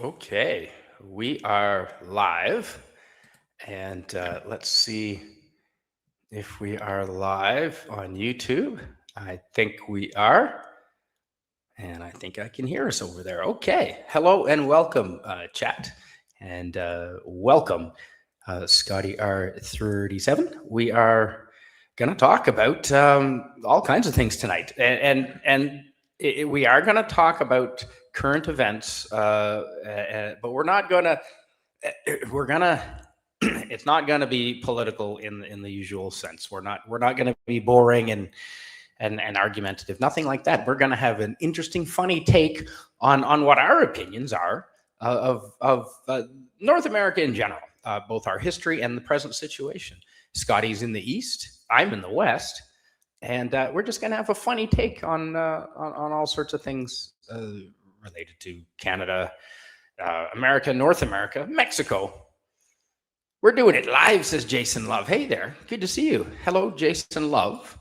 Okay, we are live, and let's see if we are live on YouTube. I think we are, and I think I can hear us over there. Okay, hello and welcome, chat, and welcome, ScottyR37. We are going to talk about all kinds of things tonight, and we are going to talk about current events, but we're not going to. We're gonna. It's not going to be political in the usual sense. We're not going to be boring and argumentative. Nothing like that. We're going to have an interesting, funny take on what our opinions are of North America in general, both our history and the present situation. Scotty's in the East. I'm in the West. And we're just going to have a funny take on all sorts of things related to Canada, America, North America, Mexico. We're doing it live, says Jason Love. Hey there. Good to see you. Hello, Jason Love.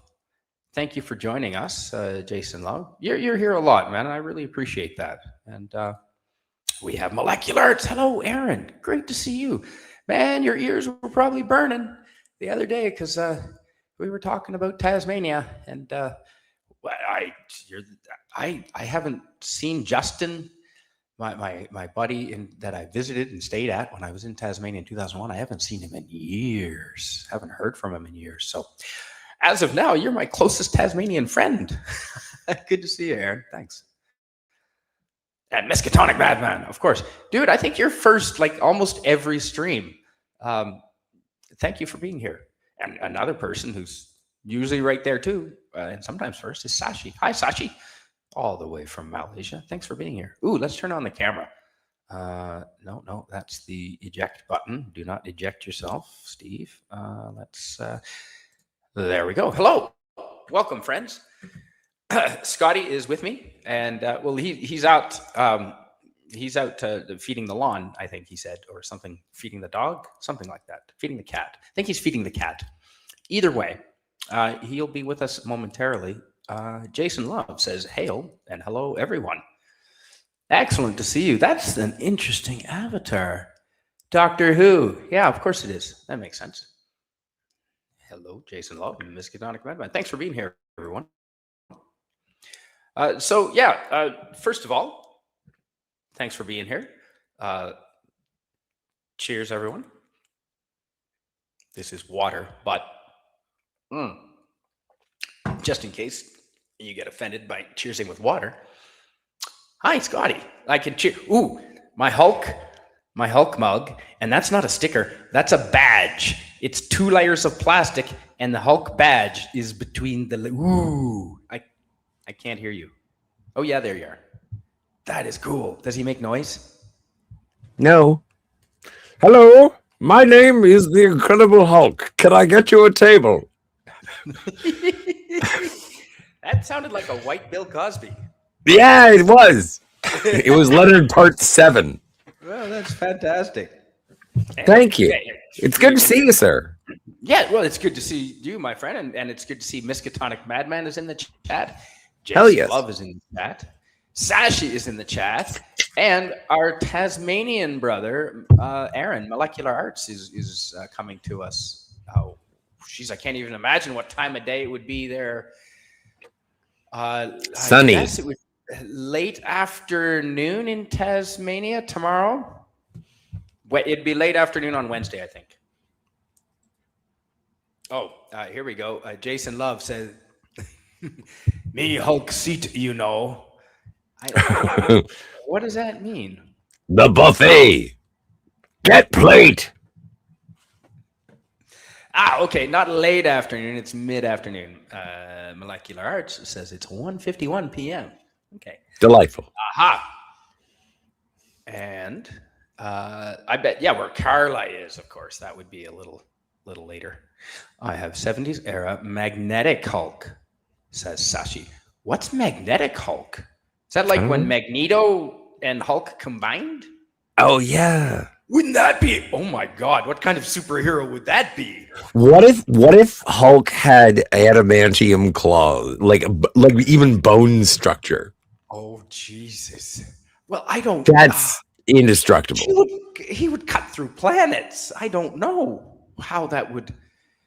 Thank you for joining us, Jason Love. You're here a lot, man. I really appreciate that. And we have Molecular Arts. Hello, Aaron. Great to see you. Man, your ears were probably burning the other day because we were talking about Tasmania, and I haven't seen Justin, my buddy that I visited and stayed at when I was in Tasmania in 2001. I haven't seen him in years. Haven't heard from him in years. So as of now, you're my closest Tasmanian friend. Good to see you, Aaron. Thanks. And Miskatonic Madman, of course. Dude, I think you're first like almost every stream. Thank you for being here. And another person who's usually right there too, and sometimes first, is Sashi. Hi, Sashi. All the way from Malaysia. Thanks for being here. Ooh, let's turn on the camera. No, that's the eject button. Do not eject yourself, Steve. There we go. Hello. Welcome, friends. Scotty is with me, and well, he's out. He's out feeding the lawn, I think he said, or something, feeding the dog, something like that, feeding the cat. I think he's feeding the cat. Either way, he'll be with us momentarily. Jason Love says, hail and hello, everyone. Excellent to see you. That's an interesting avatar. Doctor Who. Yeah, of course it is. That makes sense. Hello, Jason Love and Miskatonic Madman. Thanks for being here, everyone. First of all, thanks for being here. Cheers, everyone. This is water, but just in case you get offended by cheersing with water. Hi, Scotty. I can cheer. Ooh, my Hulk mug, and that's not a sticker. That's a badge. It's 2 layers of plastic, and the Hulk badge is between the. Ooh, I can't hear you. Oh yeah, there you are. That is cool. Does he make noise? No. Hello, my name is the Incredible Hulk. Can I get you a table? That sounded like a white Bill Cosby. Yeah, it was. It was Leonard Part 7. Well, that's fantastic. Thank you. It's good to see you, sir. Yeah, well, it's good to see you, my friend, and it's good to see Miskatonic Madman is in the chat. Hell yes. Love is in the chat. Sashi is in the chat, and our Tasmanian brother, Aaron, Molecular Arts, is coming to us. Oh, jeez, I can't even imagine what time of day it would be there. Sunny. I guess it was late afternoon in Tasmania tomorrow. It'd be late afternoon on Wednesday, I think. Oh, here we go. Jason Love says, "Me Hulk seat, you know." What does that mean? The buffet. Get plate. Okay, not late afternoon, it's mid-afternoon. Molecular Arts says it's 1:51 p.m. Okay. Delightful. Aha. And I bet, where Carla is, of course, that would be a little later. I have 70s era Magnetic Hulk, says Sashi. What's Magnetic Hulk? Is that like when Magneto and Hulk combined? Oh, yeah. Wouldn't that be? Oh my God! What kind of superhero would that be? What if Hulk had adamantium claws, like even bone structure? Oh Jesus! Well, I don't. That's indestructible. He would cut through planets. I don't know how that would.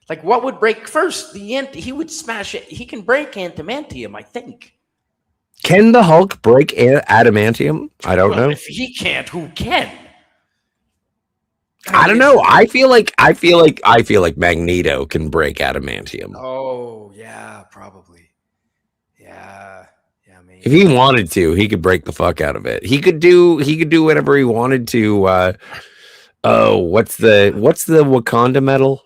Like, what would break first? He would smash it. He can break adamantium, I think. Can the Hulk break adamantium? I don't know. If he can't, who can? I don't know. I feel like Magneto can break adamantium. Oh yeah, probably. Yeah, maybe. If he wanted to, he could break the fuck out of it. He could do whatever he wanted to. What's the Wakanda metal?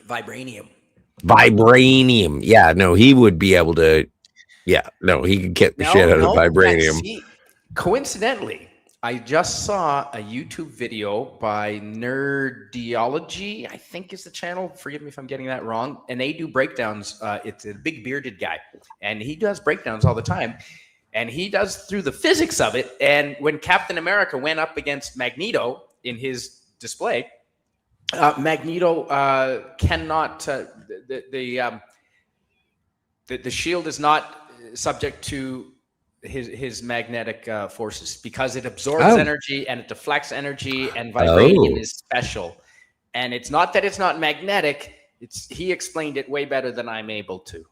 Vibranium. Yeah, no, he would be able to. Yeah, no, he could get the shit out of vibranium. See, coincidentally, I just saw a YouTube video by Nerdiology, I think is the channel. Forgive me if I'm getting that wrong. And they do breakdowns. It's a big bearded guy, and he does breakdowns all the time. And he does through the physics of it. And when Captain America went up against Magneto in his display, Magneto cannot. The shield is not subject to his magnetic forces because it absorbs energy and it deflects energy, and vibranium is special. And it's not that it's not magnetic. He explained it way better than I'm able to.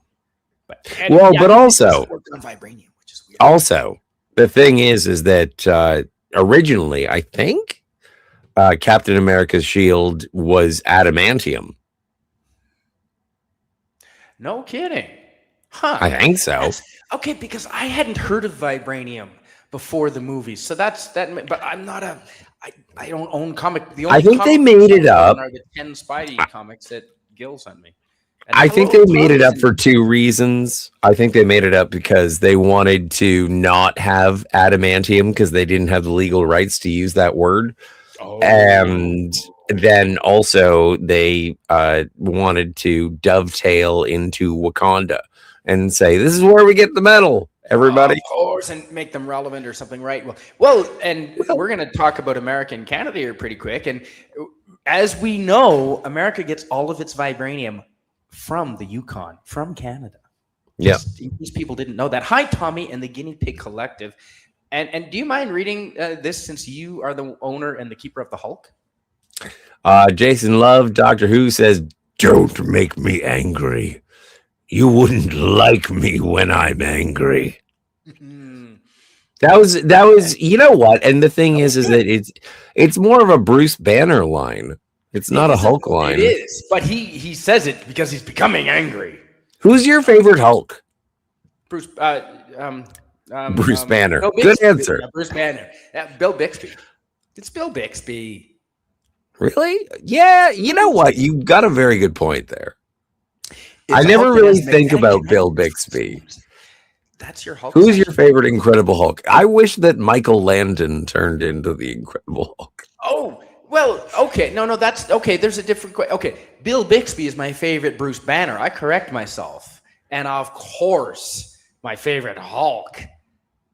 But also on vibranium, which is weird. Also, the thing is that originally, I think Captain America's shield was adamantium. No kidding. Huh. I think so. Okay, because I hadn't heard of vibranium before the movies. So that's that. But I'm not I don't own comic. The only I think they made it up. Are the 10 Spidey comics that Gil sent me. And I think they made it up for two reasons. I think they made it up because they wanted to not have adamantium because they didn't have the legal rights to use that word. And then also they wanted to dovetail into Wakanda and say, this is where we get the metal, everybody. Of course, and make them relevant or something, right? Well, we're going to talk about America and Canada here pretty quick. And as we know, America gets all of its vibranium from the Yukon, from Canada. Yeah. These people didn't know that. Hi, Tommy and the Guinea Pig Collective. And do you mind reading this since you are the owner and the keeper of the Hulk? Jason Love, Doctor Who says, don't make me angry. You wouldn't like me when I'm angry. That was, you know what? And the thing is that it's more of a Bruce Banner line. It's not a Hulk line. It is, but he says it because he's becoming angry. Who's your favorite Hulk? Bruce Banner. Good answer. Yeah, Bruce Banner. Bill Bixby. It's Bill Bixby. Really? Yeah. You know what? You got a very good point there. I never really think about Bill Bixby. That's your Hulk. Who's your favorite Incredible Hulk? I wish that Michael Landon turned into the Incredible Hulk. Oh, well, okay. No, that's okay. There's a different question. Okay. Bill Bixby is my favorite Bruce Banner. I correct myself. And of course, my favorite Hulk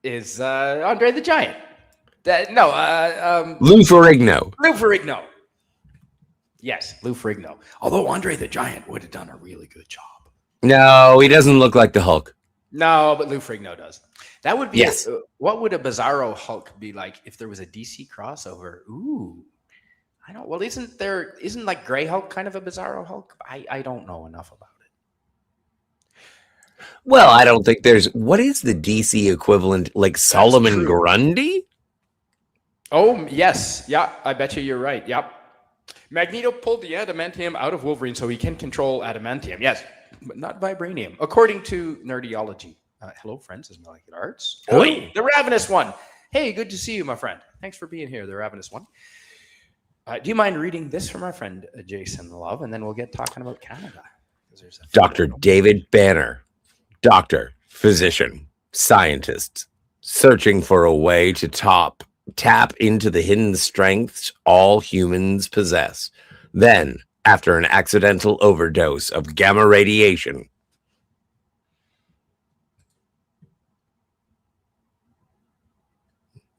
is Andre the Giant. Lou Ferrigno. Lou Ferrigno. Yes, Lou Ferrigno. Although Andre the Giant would have done a really good job. No, he doesn't look like the Hulk. No, but Lou Ferrigno does. That would be yes. What would a Bizarro Hulk be like if there was a DC crossover? Ooh, I don't. Well, isn't like Gray Hulk kind of a Bizarro Hulk? I don't know enough about it. Well, I don't think there's. What is the DC equivalent? Like Solomon Grundy? Oh yes, yeah. I bet you're right. Yep. Magneto pulled the adamantium out of Wolverine so he can control adamantium. Yes, but not vibranium, according to Nerdiology. Hello, friends. Is Molecular Arts. Oi, the Ravenous One. Hey, good to see you, my friend. Thanks for being here, the Ravenous One. Do you mind reading this from our friend Jason Love, and then we'll get talking about Canada? Dr. David Banner, doctor, physician, scientist, searching for a way to tap into the hidden strengths all humans possess. Then, after an accidental overdose of gamma radiation,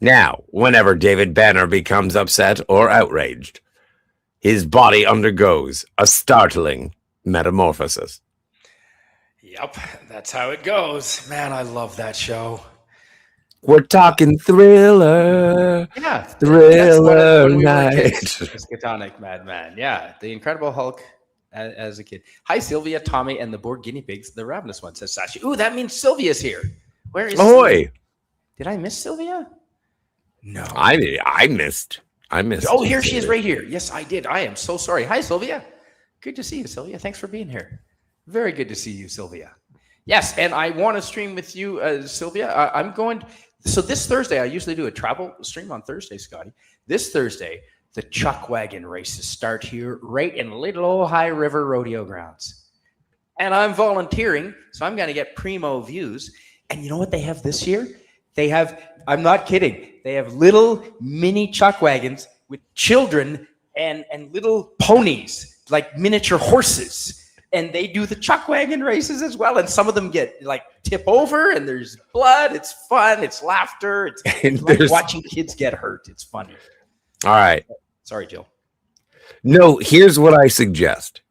now, whenever David Banner becomes upset or outraged, his body undergoes a startling metamorphosis. Yep, that's how it goes. Man, I love that show. We're talking thriller, Yeah, that's one of thriller when we were night. kids. Miskatonic Madman. Yeah, the Incredible Hulk as a kid. Hi, Sylvia, Tommy, and the bored guinea pigs. The ravenous one, says Sashi. Ooh, that means Sylvia's here. Where is Sylvia? Ahoy! Did I miss Sylvia? No. I missed. Oh, here she is right here. Yes, I did. I am so sorry. Hi, Sylvia. Good to see you, Sylvia. Thanks for being here. Very good to see you, Sylvia. Yes, and I want to stream with you, Sylvia. I'm going. So this Thursday, I usually do a travel stream on Thursday, Scotty. This Thursday, the Chuck Wagon races start here right in Little Old High River Rodeo Grounds. And I'm volunteering, so I'm going to get primo views. And you know what they have this year? They have, I'm not kidding, they have little mini Chuck Wagons with children and little ponies, like miniature horses. And they do the Chuck Wagon races as well. And some of them get like tip over and there's blood. It's fun. It's laughter. It's like watching kids get hurt. It's funny. All right. Sorry, Jill. No, here's what I suggest.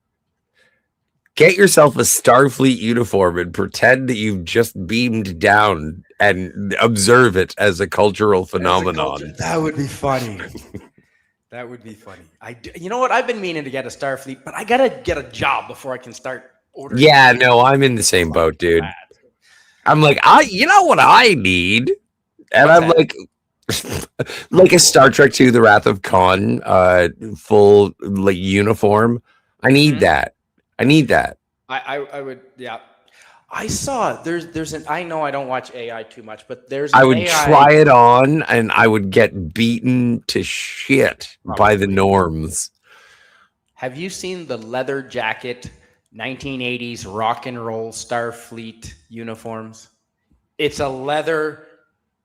Get yourself a Starfleet uniform and pretend that you've just beamed down and observe it as a cultural phenomenon. That would be funny. That would be funny. You know what? I've been meaning to get a Starfleet, but I gotta get a job before I can start ordering. Yeah, no, I'm in the same boat, dude. I'm like, you know what I need? And I'm like a Star Trek II, The Wrath of Khan, full like uniform. I need that. I need that. I would, yeah. I saw there's an, I know I don't watch AI too much, but there's I would try it on and I would get beaten to shit by the norms. Have you seen the leather jacket 1980s rock and roll Starfleet uniforms? It's a leather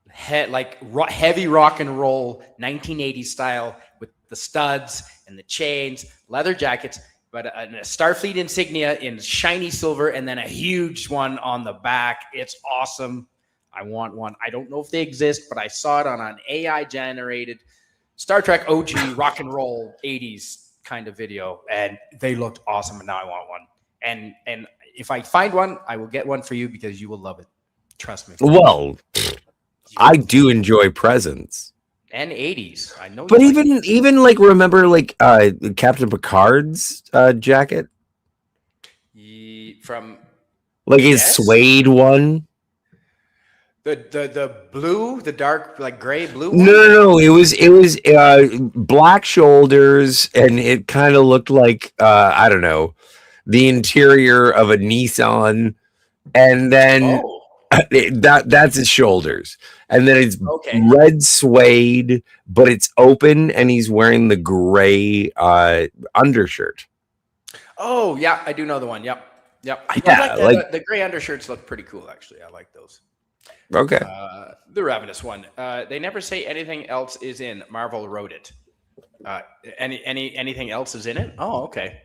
heavy rock and roll 1980s style with the studs and the chains, leather jackets. But a Starfleet insignia in shiny silver and then a huge one on the back. It's awesome. I want one. I don't know if they exist, but I saw it on an AI-generated Star Trek OG rock and roll 80s kind of video, and they looked awesome, and now I want one. And if I find one, I will get one for you because you will love it. Trust me. Well, I do enjoy presents. And 80s, I know. But even like remember like Captain Picard's jacket from like his suede one. The blue, the dark like gray blue one? No. It was black shoulders, and it kind of looked like I don't know, the interior of a Nissan, and then that's his shoulders. And then it's red suede, but it's open, and he's wearing the gray undershirt. Oh, yeah, I do know the one. Yep. I like the gray undershirts look pretty cool, actually. I like those. Okay. The Ravenous one. They never say anything else is in. Marvel wrote it. Anything else is in it? Oh, okay.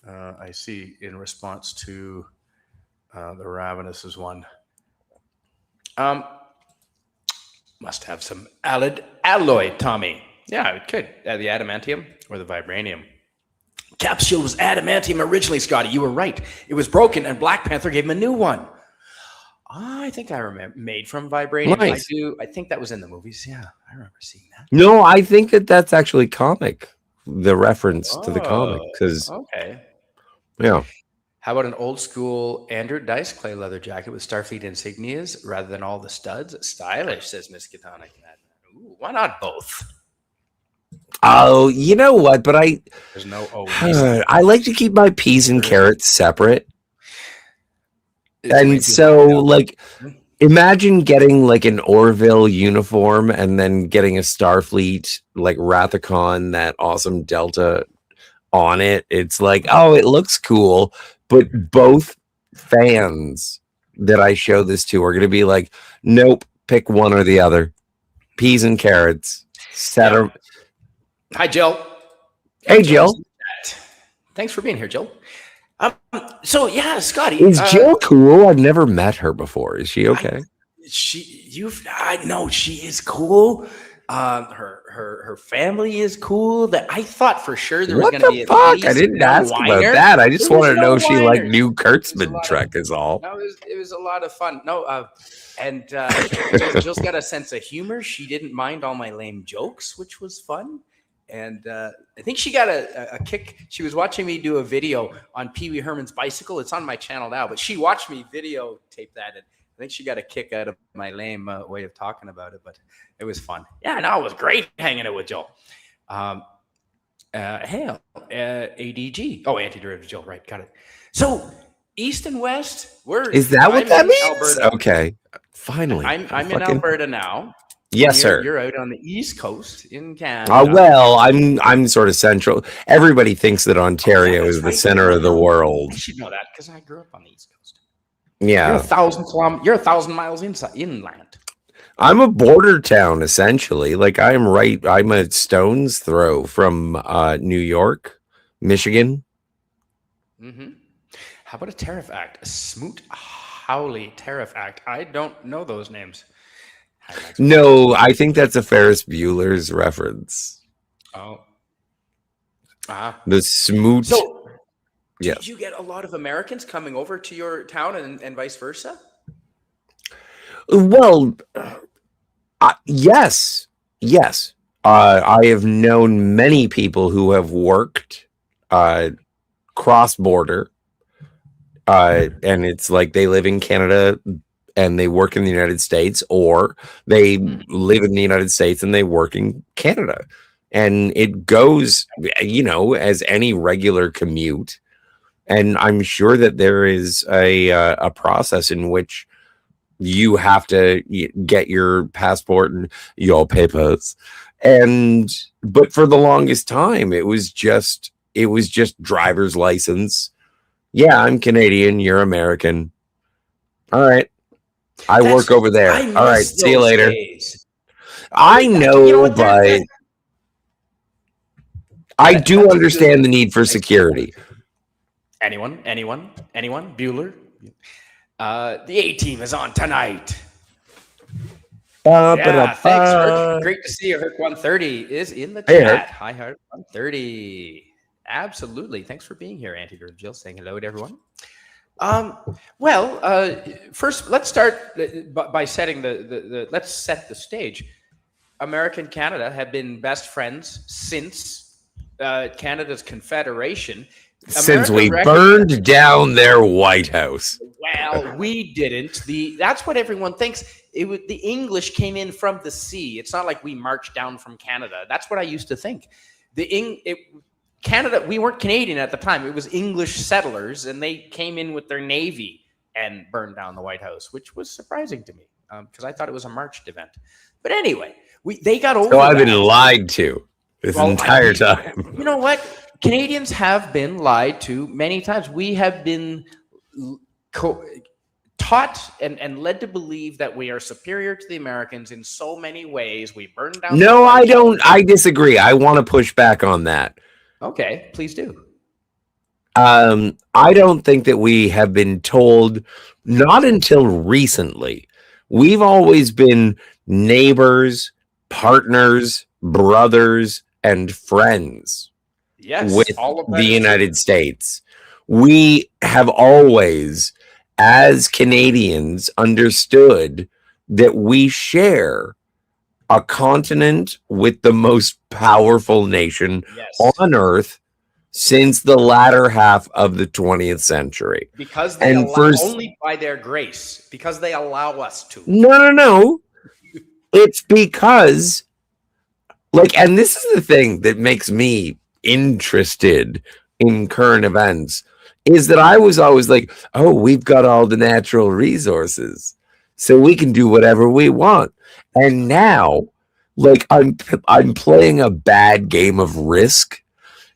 I see in response to the Ravenous one. Must have some alloy, Tommy. Yeah, it could. The adamantium or the vibranium. Cap shield was adamantium originally, Scotty. You were right. It was broken, and Black Panther gave him a new one. I think I remember made from vibranium. Nice. I think that was in the movies. Yeah, I remember seeing that. No, I think that's actually comic. The reference to the comic, because yeah. How about an old school Andrew Dice clay leather jacket with Starfleet insignias rather than all the studs? Stylish, says Miskatonic. Ooh, why not both? Oh, you know what? But there's no I like to keep my peas and carrots separate. And so, like, imagine getting like an Orville uniform and then getting a Starfleet like Rathacon, that awesome Delta on it. It's like, oh, it looks cool. But both fans that I show this to are going to be like, nope, pick one or the other. Peas and carrots. Hi, Jill. Hey, Jill. Thanks for being here, Jill. So, yeah, Scotty. Is Jill cool? I've never met her before. Is she okay? I know she is cool. Her family is cool. That I thought for sure there was What going to the be at fuck? I least didn't one ask about whiner. that. I just There was wanted to know no if she liked whiners. new It was a Kurtzman lot Trek is all. No, it was a lot of fun. No, and Jill's got a sense of humor. She didn't mind all my lame jokes, which was fun. And I think she got a kick. She was watching me do a video on Pee Wee Herman's bicycle. It's on my channel now, but she watched me videotape that, and I think she got a kick out of my lame way of talking about it. But it was fun. Yeah, no, it was great hanging out with Jill. Hail, ADG. Oh, anti-derivative Jill, right? Got it. So East and West, Is that what that means? Alberta. Okay, finally. I'm in Alberta now. Yes, sir. You're out on the East Coast in Canada. Well, I'm sort of central. Everybody thinks that Ontario is the center of the world. I should know that because I grew up on the East Coast. Yeah, You're 1,000 miles inland. I'm a border town essentially. Like I'm a stone's throw from New York, Michigan. Mm-hmm. How about a Tariff Act? A Smoot-Hawley Tariff Act. I don't know those names. No, I think that's a Ferris Bueller's reference. Oh. The Smoot. So, did you get a lot of Americans coming over to your town and vice versa? Well, yes. I have known many people who have worked cross-border, and it's like they live in Canada and they work in the United States, or they live in the United States and they work in Canada. And it goes, as any regular commute. And I'm sure that there is a process in which you have to get your passport and your papers. But for the longest time, it was just driver's license. Yeah, I'm Canadian. You're American. All right. I work over there. All right. See you later. I know, but I do understand the need for security. Anyone? Bueller? The A-team is on tonight. Yeah, thanks, Herc. Great to see you. Herc 130 is in the chat. Hi, Herc 130. Absolutely. Thanks for being here, Anti-Derivative Jill, saying hello to everyone. First, let's start by setting let's set the stage. America and Canada have been best friends since Canada's Confederation. Since we burned down their White House. Well, we didn't. That's what everyone thinks. The English came in from the sea. It's not like we marched down from Canada. That's what I used to think. Canada, we weren't Canadian at the time. It was English settlers, and they came in with their navy and burned down the White House, which was surprising to me because I thought it was a marched event. But anyway, they got over. So I've been lied to this entire time. You know what? Canadians have been lied to many times. We have been taught and led to believe that we are superior to the Americans in so many ways. We burned down. No, I don't. I disagree. I want to push back on that. Okay, please do. I don't think that we have been told, not until recently. We've always been neighbors, partners, brothers, and friends. Yes, with the United States. We have always, as Canadians, understood that we share a continent with the most powerful nation on earth since the latter half of the 20th century. Because they only by their grace, because they allow us to. No. It's because, and this is the thing that makes me interested in current events, is that I was always like, oh, we've got all the natural resources, so we can do whatever we want. And now, I'm playing a bad game of Risk,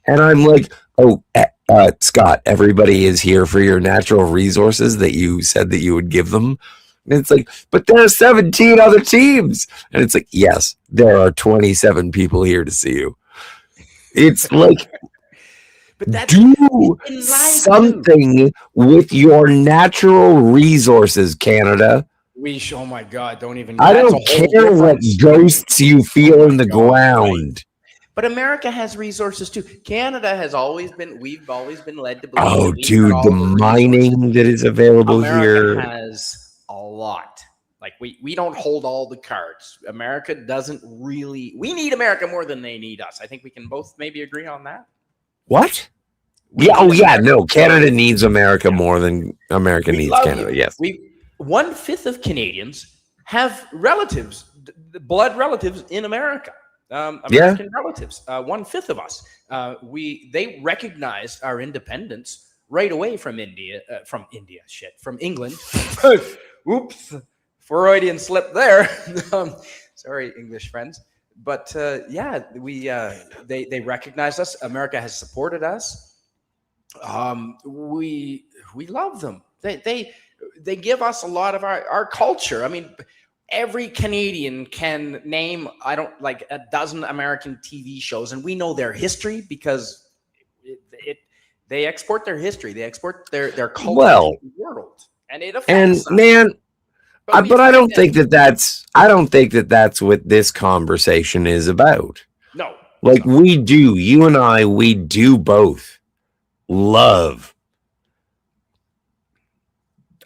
and I'm like, oh, Scott, everybody is here for your natural resources that you said that you would give them. And it's like, but there are 17 other teams. And it's like, yes, there are 27 people here to see you. It's like, do something with your natural resources, Canada. Oh my God, don't even. I That's a don't whole care what different ghosts you feel Oh in my the God, right. ground. But America has resources too. Canada has always been. We've always been led to believe Oh, that we've got dude, the all the resources. mining that is available America here. has a lot. Like we don't hold all the cards. America doesn't really. We need America more than they need us. I think we can both maybe agree on that. What? We Yeah. need Oh, yeah. America. No, Canada needs America more than America We needs love Canada. you. Yes. 1/5 of Canadians have relatives, blood relatives in America. American relatives. 1/5 of us. They recognized our independence right away from India. From England. Oops, Freudian slip there. Sorry, English friends. But they recognized us. America has supported us. We love them. They give us a lot of our culture. I mean, every Canadian can name a dozen American TV shows, and we know their history because they export their history. They export their culture to the world, and it affects us. Man, but I don't think I don't think that's what this conversation is about. No, like you and I, we do both love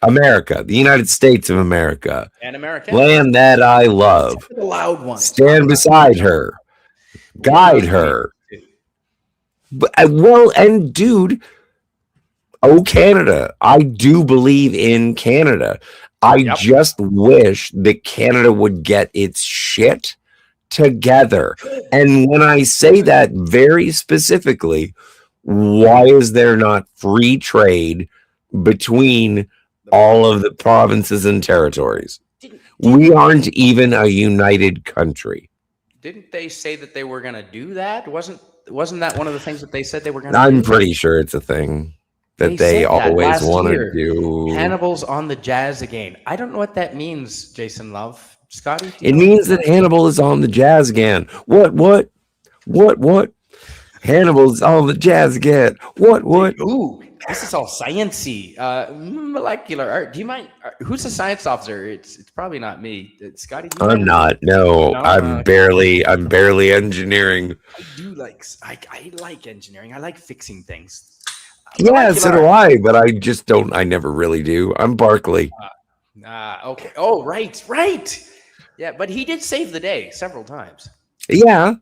America, the United States of America, and America, land that I love. The loud ones. Stand beside her, guide her. But and dude, Canada, I do believe in Canada. I just wish that Canada would get its shit together. And when I say that very specifically, why is there not free trade between all of the provinces and territories? We aren't even a united country. Didn't they say that they were going to do that? Wasn't that one of the things that they said they were going to do? I'm pretty sure it's a thing that they always want to do. Hannibal's on the Jazz again. I don't know what that means, Jason Love. Scotty? It means that Hannibal is on the Jazz again. What? Hannibal's on the Jazz again. What? Ooh, this is all sciencey. Molecular art. Do you mind? Who's the science officer? It's probably not me. Scotty? I'm not. No, I'm barely engineering. I do I like engineering. I like fixing things. Yeah, so do I, but I just don't. I never really do. I'm Barkley. Okay. Oh, right. Yeah, but he did save the day several times. Yeah,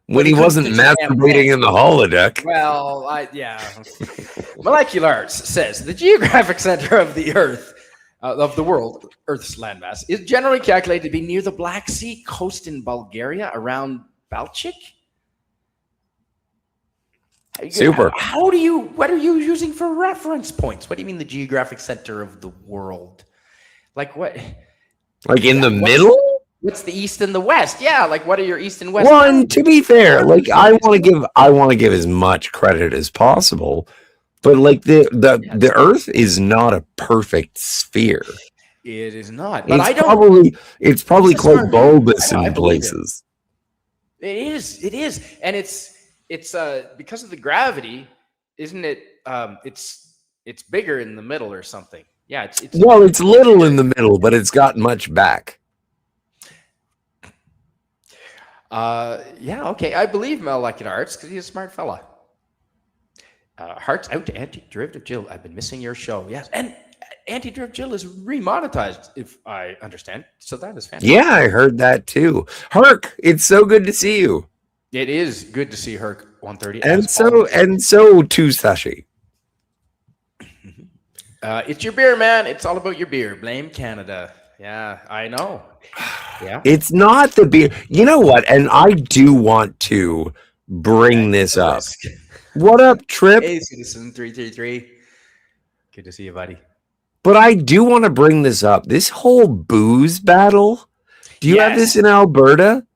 when he wasn't masturbating in the holodeck. Well, Molecular Arts says the geographic center of the Earth, of the world, Earth's landmass, is generally calculated to be near the Black Sea coast in Bulgaria, around Balchik. Super. What are you using for reference points? What do you mean the geographic center of the world? Like what? Like in the middle? What's the east and the west? Yeah, like what are your east and west? Well, and to be fair, like I want to give as much credit as possible, but like the Earth is not a perfect sphere. It is not. But it's probably quite bulbous in places. It is, and it's because of the gravity, isn't it? It's bigger in the middle or something. Yeah, it's little in the middle, but it's got much back. Okay. I believe Molecular Arts because he's a smart fella. Hearts out to Anti-Derivative Jill. I've been missing your show. Yes, and Anti-Derivative Jill is remonetized, if I understand. So that is fantastic. Yeah, I heard that too. Herc, it's so good to see you. It is good to see Herc 130. And so too, Sashi. It's your beer, man. It's all about your beer. Blame Canada. Yeah, I know. Yeah. It's not the beer. You know what? And I do want to bring this up. What up, Trip? Hey, Citizen 333. Good to see you, buddy. But I do want to bring this up. This whole booze battle. Do you have this in Alberta?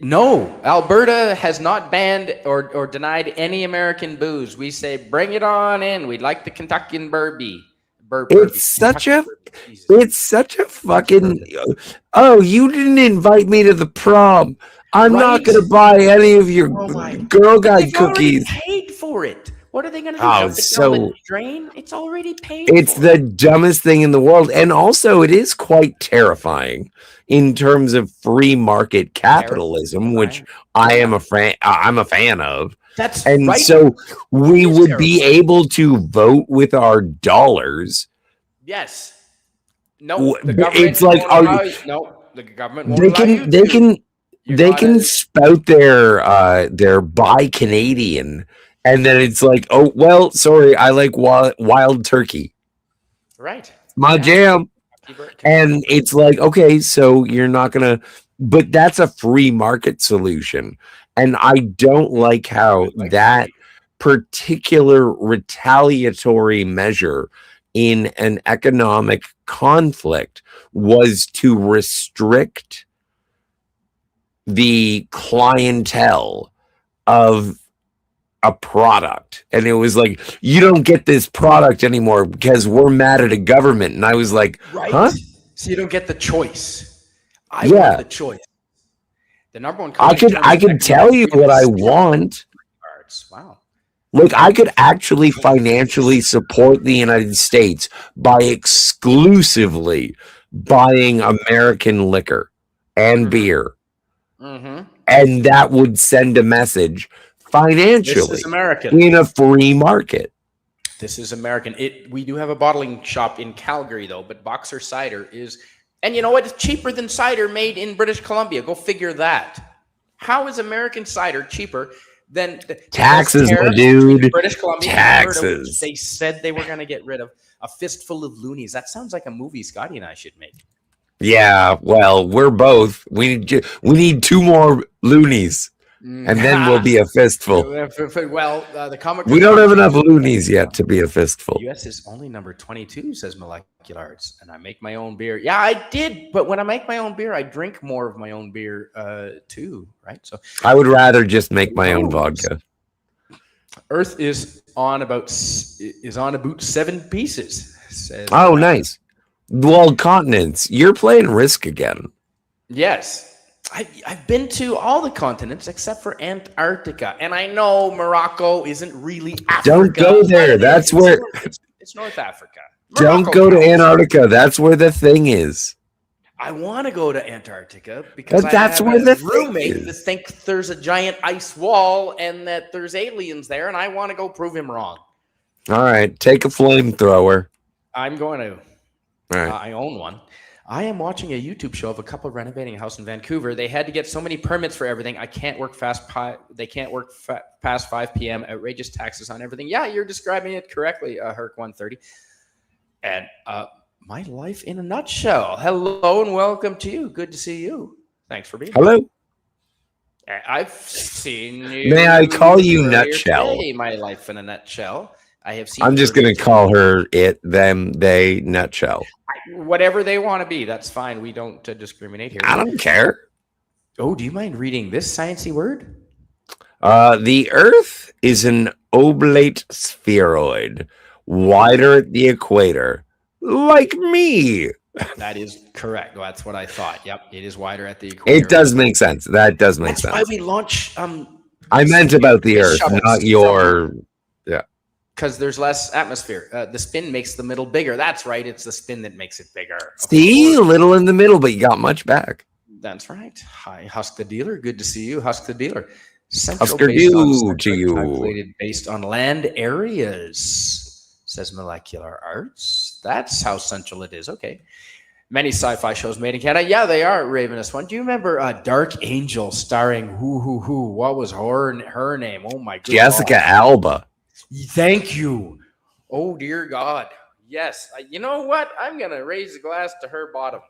No, Alberta has not banned or denied any American booze. We say, bring it on in. We'd like the Kentuckian Bourbie. It's such a fucking. Oh, you didn't invite me to the prom. I'm not going to buy any of your Girl Guide cookies. Paid for it. What are they going to do? Oh, Dump it down the drain? It's already paid it's for. the dumbest thing in the world. And also, it is quite terrifying in terms of free market capitalism, which I'm a fan of. That's and right. so we would be terrifying. able to vote with our dollars. Yes. No, the government it's like won't allow you. No, the government won't they allow you can they to. can You're they not can a- spout their buy Canadian, and then it's like, oh well, sorry, I like wild turkey. Right. My jam. And it's like, okay, so you're not gonna, but that's a free market solution. And I don't like how that particular retaliatory measure in an economic conflict was to restrict the clientele of a product. And it was like, you don't get this product anymore because we're mad at a government. And I was like, huh? So you don't get the choice. I want the choice. The number one. I could tell you what I want. Wow. Look, I could actually financially support the United States by exclusively buying American liquor and beer. And that would send a message financially. This is American. In a free market. This is American. We do have a bottling shop in Calgary, though, but Boxer cider is, and you know what? It's cheaper than cider made in British Columbia. Go figure that. How is American cider cheaper than taxes, my dude? British Columbia, taxes. They said they were going to get rid of a fistful of loonies. That sounds like a movie Scotty and I should make. Yeah, well, we're both. We need 2 more loonies. And then we'll be a fistful. Well, the comic. We don't have enough loonies yet to be a fistful. U.S. is only number 22, says Molecular Arts, and I make my own beer. Yeah, I did, but when I make my own beer, I drink more of my own beer too, right? So I would rather just make my own vodka. Earth is on about 7 pieces. Says oh, nice. Well, continents, you're playing Risk again. Yes. I've been to all the continents except for Antarctica. And I know Morocco isn't really Africa. Don't go there. That's where... It's North Africa. Don't go to Antarctica. That's where the thing is. I want to go to Antarctica because that's where the roommate that thinks there's a giant ice wall and that there's aliens there, and I want to go prove him wrong. All right. Take a flamethrower. I'm going to. All right. I own one. I am watching a YouTube show of a couple renovating a house in Vancouver. They had to get so many permits for everything. I can't work fast. They can't work past 5 p.m. Outrageous taxes on everything. Yeah, you're describing it correctly, Herc 130. And my life in a nutshell. Hello and welcome to you. Good to see you. Thanks for being here. Hello. I've seen you. May I call you Nutshell? Today, my life in a nutshell. I have seen. I'm just going to call her it, them, they, Nutshell. Whatever they want to be, that's fine. We don't discriminate here. I don't care. Oh, do you mind reading this sciencey word? The Earth is an oblate spheroid, wider at the equator, like me. That is correct. Well, that's what I thought. Yep, it is wider at the equator. It does make sense. That does make sense. That's why we launch. I meant about the Earth, not your. Yeah. Because there's less atmosphere. The spin makes the middle bigger. That's right. It's the spin that makes it bigger. See, a little in the middle, but you got much back. That's right. Hi, Husk the Dealer. Good to see you, Husk the Dealer. Husker do to you. Calculated based on land areas, says Molecular Arts. That's how central it is. Okay. Many sci-fi shows made in Canada. Yeah, they are. Ravenous one. Do you remember Dark Angel starring who? What was her name? Oh my God. Jessica Alba. Thank you. Oh, dear God. Yes. You know what? I'm going to raise a glass to her bottom.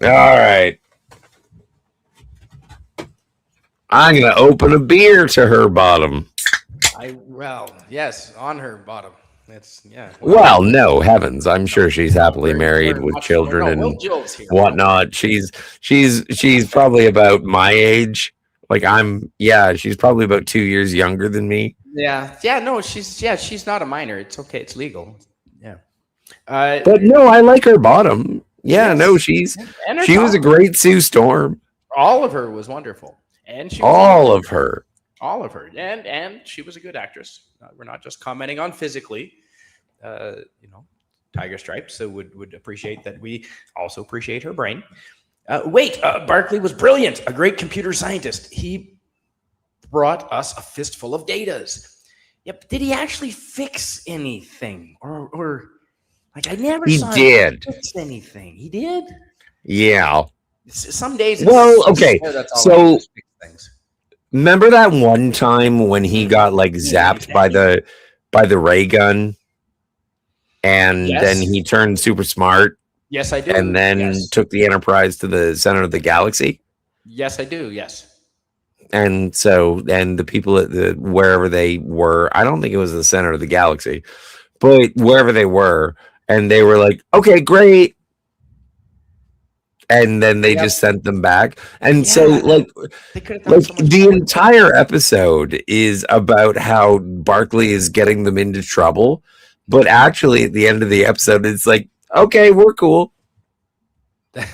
All right. I'm going to open a beer to her bottom. Yes, on her bottom. Well, no, heavens. I'm sure she's happily married with children and whatnot. She's probably about my age. Like she's probably about 2 years younger than me. She's not a minor. It's okay. It's legal. Yeah. But no, I like her bottom. Yeah, yes. No, she was a great Sue Storm. All of her was wonderful. and she was All of her. all of her, and she was a good actress. We're not just commenting on physically. Tiger Stripes would appreciate that. We also appreciate her brain. Barkley was brilliant, a great computer scientist. He brought us a fistful of datas. Yep. Did he actually fix anything, or like I never He saw did. him fix anything? He did. Yeah. Some days. Well, okay. So fix things. remember that one time when he got like zapped by the ray gun, and then he turned super smart. Yes, I do. And then took the Enterprise to the center of the galaxy. Yes, I do. Yes. And the people at wherever they were, I don't think it was the center of the galaxy, but wherever they were, and they were like, okay, great. And then they just sent them back. And so the entire episode is about how Barkley is getting them into trouble. But actually, at the end of the episode, it's like, okay, we're cool. They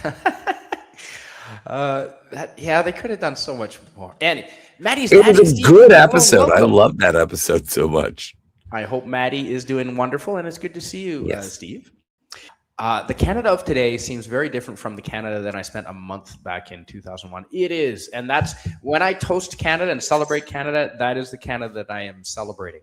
could have done so much more. And Maddie's it was a good episode. I love that episode so much. I hope Maddie is doing wonderful, and it's good to see you, Steve. The Canada of today seems very different from the Canada that I spent a month back in 2001. It is, and that's when I toast Canada and celebrate Canada. That is the Canada that I am celebrating.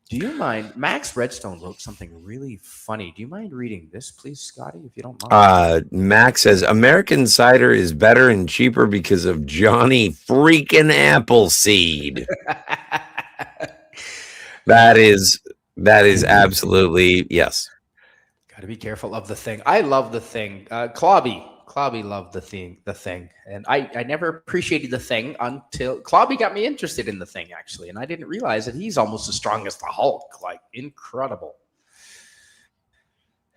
Do you mind? Max Redstone wrote something really funny. Do you mind reading this, please, Scotty, if you don't mind? Max says American cider is better and cheaper because of Johnny freaking Appleseed. That is absolutely yes. Got to be careful of the thing. I love the thing. Clobby loved the thing, and I never appreciated the thing until Clobby got me interested in the thing, actually, and I didn't realize that he's almost as strong as the Hulk. Like, incredible.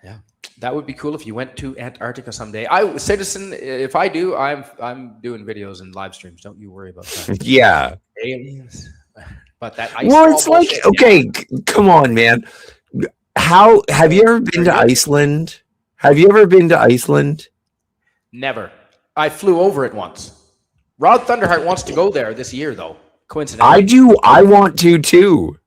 Yeah, that would be cool if you went to Antarctica someday. Citizen, if I do, I'm doing videos and live streams. Don't you worry about that. Yeah, aliens. But that it's like bullshit, okay, come on, man. How have you ever been to Iceland? Have you ever been to Iceland? Never. I flew over it once. Rod Thunderheart wants to go there this year, though. Coincidentally. I do. I want to, too.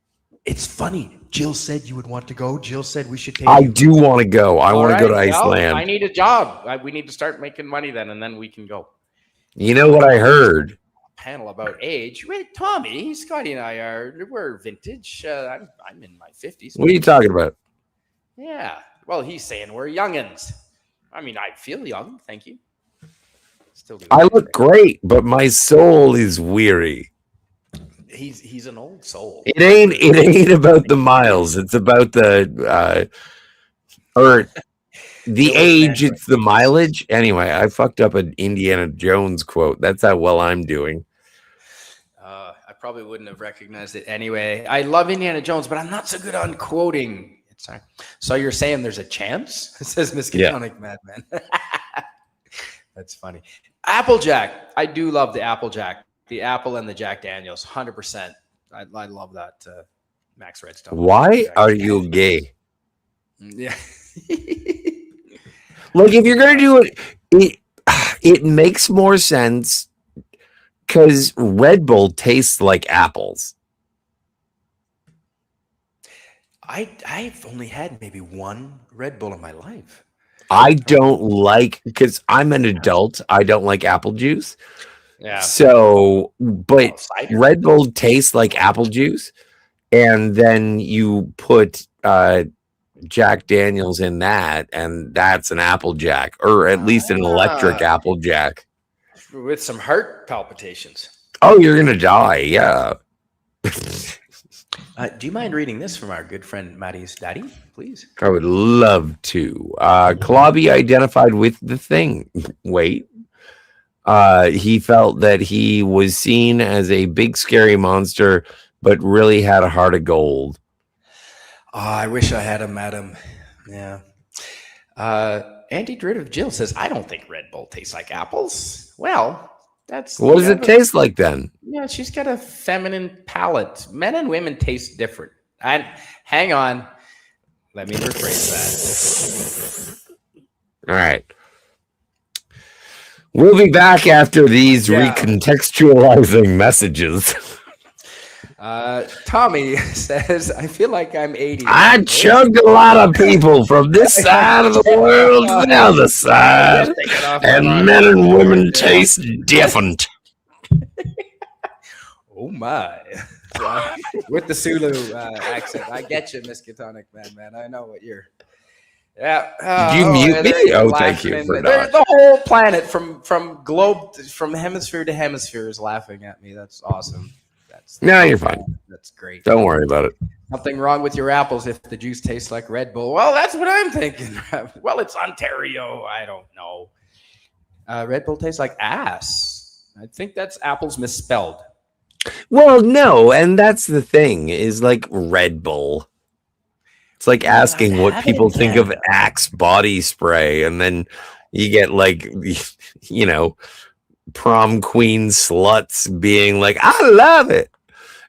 It's funny. Jill said you would want to go. Jill said we should take I do want to go. I want to go to Iceland. I need a job. We need to start making money then, and then we can go. You know what I heard? Panel about age. Wait, Tommy, Scotty and I we're vintage. I'm in my 50s. What are you talking about? Yeah. Well, he's saying we're youngins. I mean, I feel young. Thank you. I look great, but my soul is weary. He's an old soul. It ain't about the miles. It's about the age. It's the mileage. Anyway, I fucked up an Indiana Jones quote. That's how well I'm doing. I probably wouldn't have recognized it anyway. I love Indiana Jones, but I'm not so good on quoting. Sorry. So you're saying there's a chance? It says Miskatonic Madman. That's funny. Applejack. I do love the Applejack. The apple and the Jack Daniels. 100%. I love that. Max Redstone. Why are you gay? Yeah. Look, if you're going to do it makes more sense because Red Bull tastes like apples. I've only had maybe one Red Bull in my life. I don't like, because I'm an adult, I don't like apple juice. Yeah. So, but Red Bull tastes like apple juice, and then you put Jack Daniels in that, and that's an Applejack, or at least an electric Applejack. With some heart palpitations. Oh, you're going to die, yeah. Do you mind reading this from our good friend Maddie's daddy, please? I would love to. Clobby identified with the thing. Wait. He felt that he was seen as a big, scary monster, but really had a heart of gold. Oh, I wish I had him, madam. Yeah. Anti-derivative Jill says, I don't think Red Bull tastes like apples. Well, that's... What does it taste like then? Yeah, she's got a feminine palate. Men and women taste different. And hang on. Let me rephrase that. All right. We'll be back after these Yeah. recontextualizing messages. Tommy says, I feel like I'm 80. I chugged a lot of people from this side of the world to the other side, and men and women taste different. Oh my. With the Sulu accent. I get you, Miss Ketonic man. I know what you're. Yeah. Did you mute me? Oh, thank you for that. The whole planet from hemisphere to hemisphere is laughing at me. That's awesome. You're fine. That's great. Don't worry about it. Something wrong with your apples if the juice tastes like Red Bull. Well, that's what I'm thinking. Well, it's Ontario. I don't know. Red Bull tastes like ass. I think that's apples misspelled. Well, no, and that's the thing is like Red Bull. It's like asking what people think of Axe body spray, and then you get like, you know, prom queen sluts being like, I love it.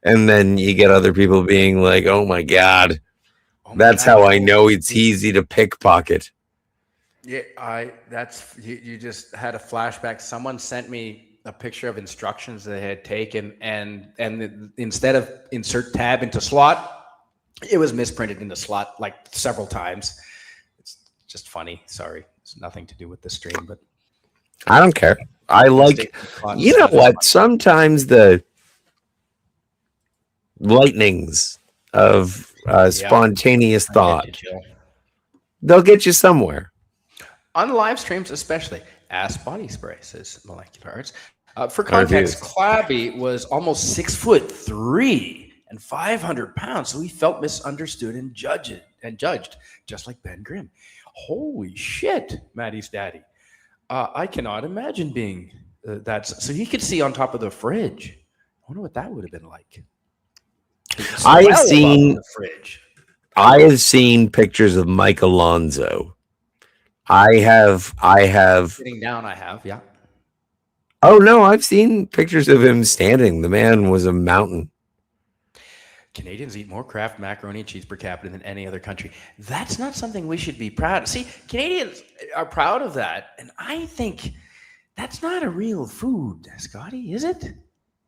And then you get other people being like, oh my God, that's how I know it's easy to pickpocket. Yeah, you just had a flashback. Someone sent me a picture of instructions they had taken, and instead of insert tab into slot, it was misprinted into slot like several times. It's just funny. Sorry, it's nothing to do with the stream, but I don't care. I like, you know what? Sometimes the lightnings of spontaneous thought, they'll get you somewhere. On live streams, especially. Ass body spray, says Molecular Arts. For context, Clabby was almost 6'3" and 500 pounds, so he felt misunderstood and judged, just like Ben Grimm. Holy shit, Maddie's daddy. I cannot imagine being that. So he could see on top of the fridge. I wonder what that would have been like. I have seen pictures of Mike Alonso. I have sitting down. I have, yeah. Oh no, I've seen pictures of him standing. The man was a mountain. Canadians eat more Kraft macaroni and cheese per capita than any other country. That's not something we should be proud of. See, Canadians are proud of that, and I think that's not a real food, Scotty, is it?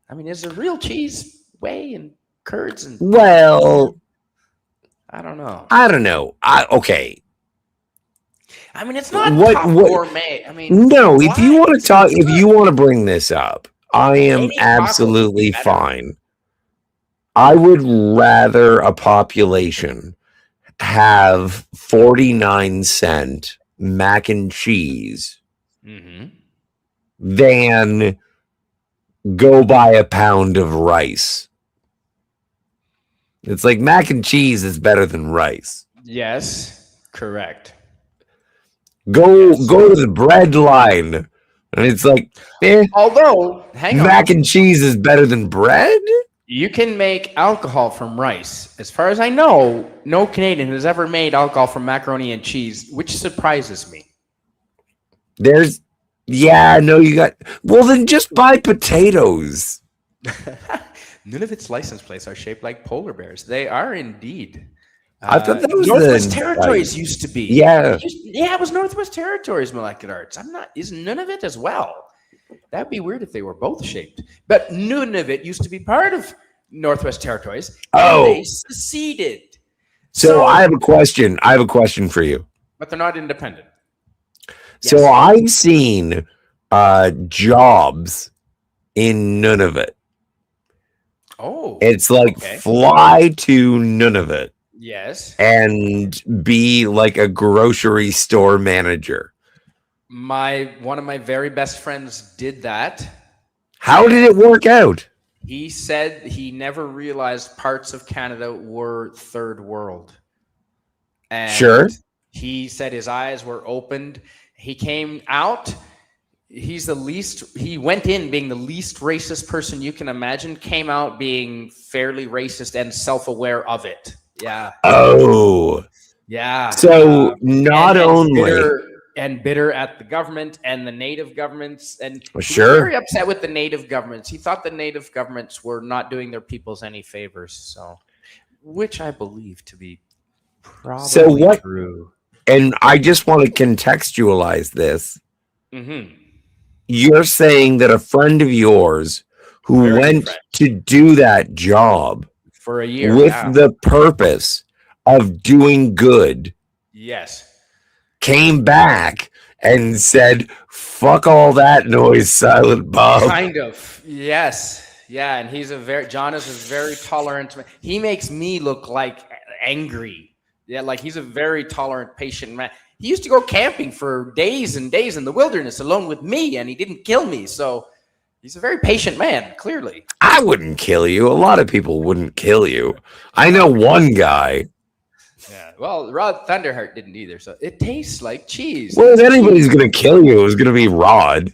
I mean, is there real cheese, whey, and curds? And well, I don't know. Okay. I mean, it's not top gourmet. I mean, no. If you want to bring this up, I am absolutely fine. I would rather a population have 49-cent mac and cheese than go buy a pound of rice. It's like mac and cheese is better than rice. Yes, correct. Go to the bread line, and it's like, although, hang on, mac and cheese is better than bread. You can make alcohol from rice. As far as I know, no Canadian has ever made alcohol from macaroni and cheese, which surprises me. Well, then just buy potatoes. None of its license plates are shaped like polar bears. They are indeed. I thought that was Northwest Territories used to be. Yeah. It was Northwest Territories, Molecular Arts. Is none of it as well? That'd be weird if they were both shaped. But Nunavut used to be part of Northwest Territories. And they seceded. So I have a question. I have a question for you. But they're not independent. So yes. I've seen jobs in Nunavut. Oh. It's like fly to Nunavut. Yes. And be like a grocery store manager. One of my very best friends did that. How did it work out? He said he never realized parts of Canada were third world. And sure. He said his eyes were opened. He came out. He went in being the least racist person you can imagine, came out being fairly racist and self-aware of it. Yeah. Oh. Yeah. So not only... bitter at the government and the native governments, and he was very upset with the native governments. He thought the native governments were not doing their peoples any favors, so which I believe to be probably true. And I just want to contextualize this. you're saying that a friend of yours who Very good went friend. to do that job For a year, with yeah. the purpose of doing good Yes. came back and said, fuck all that noise, Silent Bob. Kind of. Yes. Yeah, and Jonas is very tolerant. He makes me look like angry. Yeah, like he's a very tolerant, patient man. He used to go camping for days and days in the wilderness alone with me, and he didn't kill me. So he's a very patient man, clearly. I wouldn't kill you. A lot of people wouldn't kill you. I know Well, one guy. yeah. Well, Rod Thunderheart didn't either. So it tastes like cheese. Well, if It's anybody's cheese. going to kill you, it was going to be Rod.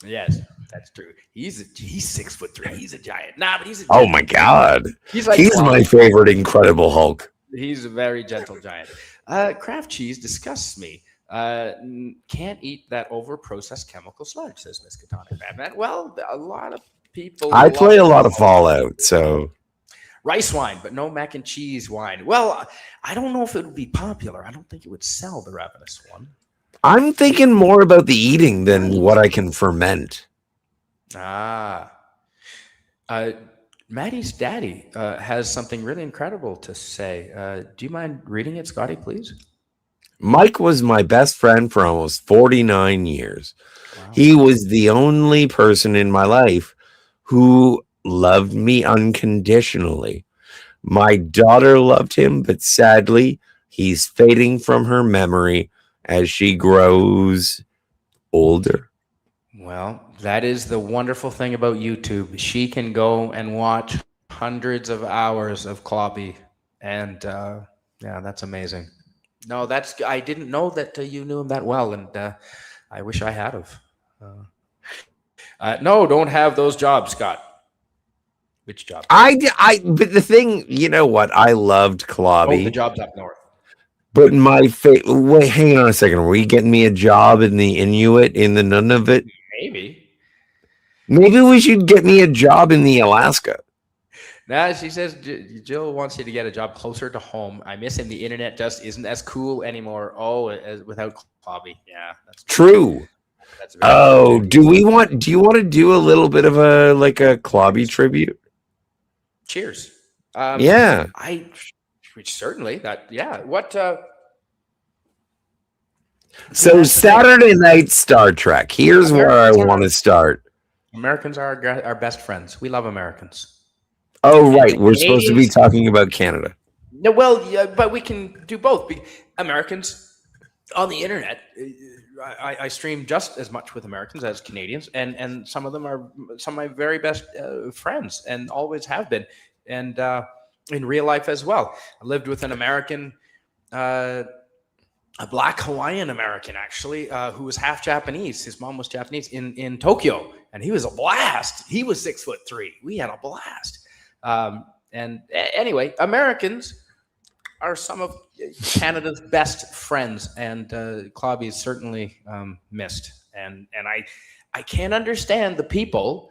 Yes, that's true. He's 6'3". He's a giant. Nah, but he's a Oh gentle my giant. God. He's like He's my favorite Incredible Hulk. He's a very gentle giant. Kraft cheese disgusts me. Can't eat that over-processed chemical sludge, says Miskatonic Batman. Well, a lot of people. I play a lot of Fallout, so. Rice wine, but no mac and cheese wine. Well, I don't know if it would be popular. I don't think it would sell, the Ravenous one. I'm thinking more about the eating than what I can ferment. Maddie's daddy has something really incredible to say. Do you mind reading it, Scotty, please? Mike was my best friend for almost 49 years. Wow. He was the only person in my life who loved me unconditionally. My daughter loved him, but sadly, he's fading from her memory as she grows older. Well, that is the wonderful thing about YouTube. She can go and watch hundreds of hours of Clobby, and yeah, that's amazing. No, I didn't know that you knew him that well, and I wish I had have. No, don't have those jobs, Scott. Which job? But the thing, you know what? I loved Clobby. Oh, the jobs up north. But wait, hang on a second. Were you getting me a job in the Inuit in the Nunavut? Maybe we should get me a job in the Alaska. Nah, she says Jill wants you to get a job closer to home. I miss him. The internet just isn't as cool anymore. Oh, without Clobby. Yeah, that's true. That's true. Do you want to do a little bit of a Clobby tribute? Cheers. Yeah. Certainly that. Yeah. What? So Saturday night Star Trek. Here's where I want to start. Americans are our best friends. We love Americans. Oh, right. We're supposed to be talking about Canada. No, well, yeah, but we can do both. Americans on the internet. I stream just as much with Americans as Canadians, and some of them are some of my very best friends, and always have been, and in real life as well. I lived with an American, a Black Hawaiian American, actually, who was half Japanese. His mom was Japanese in Tokyo, and he was a blast. He was 6'3". We had a blast. And anyway, Americans are some of Canada's best friends, and Clobby is certainly missed. And I can't understand the people.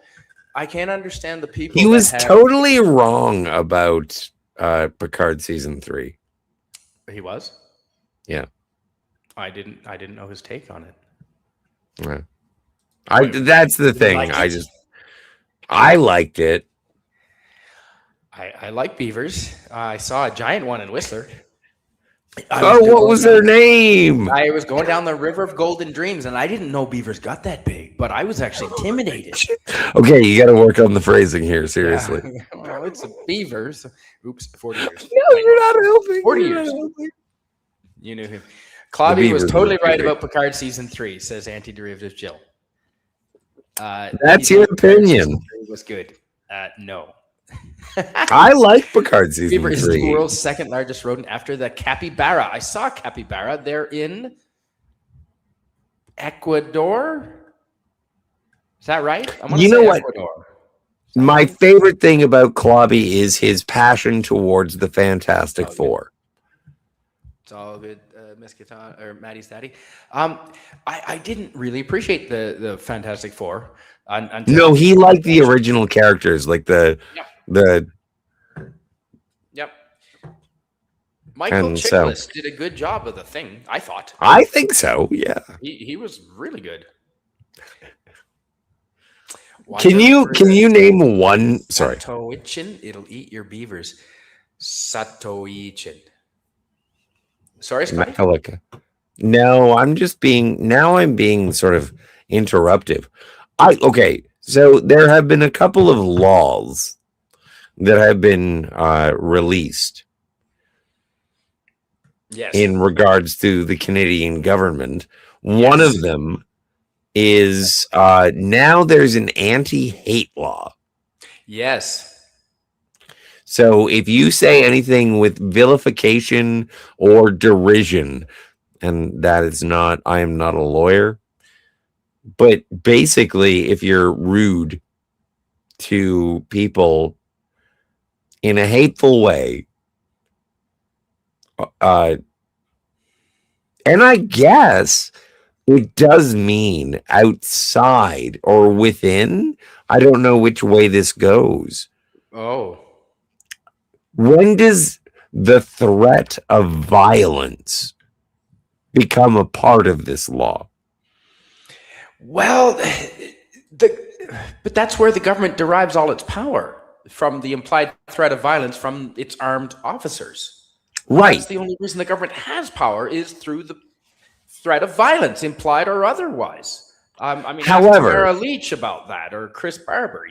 I can't understand the people. He was totally wrong about Picard season 3. He was? Yeah. I didn't know his take on it. Yeah. That's the thing. I liked it. I like beavers. I saw a giant one in Whistler. What was their name? I was going down the River of Golden Dreams, and I didn't know beavers got that big, but I was actually intimidated. Okay, you got to work on the phrasing here, seriously. Yeah. Well, it's a beaver. So, oops, 40 years. No, you're not helping. 40 years. You knew him. Clobby was totally right about Picard season 3, says anti-derivative Jill. That's your opinion. It was good. No. I like Picard season 3. Beaver is the world's second largest rodent after the capybara. I saw capybara. They're in Ecuador. Is that right? You know what? My favorite thing about Clobby is his passion towards the Fantastic Four. It's all good, Miss Catan or Maddie's daddy. I didn't really appreciate the Fantastic Four. No, he liked the original characters, like the. Yep. Michael Chiklis did a good job of the Thing, I thought. I think so, yeah. He was really good. Watch Can out you for the name one? Sorry, Satoichin. It'll eat your beavers. Satoichin. Sorry, Scotty? Metallica. No, I'm being sort of interruptive. Okay, so there have been a couple of laws that have been released Yes. in regards to the Canadian government. One Yes. of them is now there's an anti-hate law. Yes. So if you say anything with vilification or derision, and that is not, I am not a lawyer, but basically, if you're rude to people in a hateful way, and I guess it does mean outside or within. I don't know which way this goes. Oh. When does the threat of violence become a part of this law? Well, but that's where the government derives all its power, from the implied threat of violence from its armed officers. Right. That's the only reason the government has power, is through the threat of violence, implied or otherwise. I mean, ask However, Tamara Leach about that, or Chris Barber.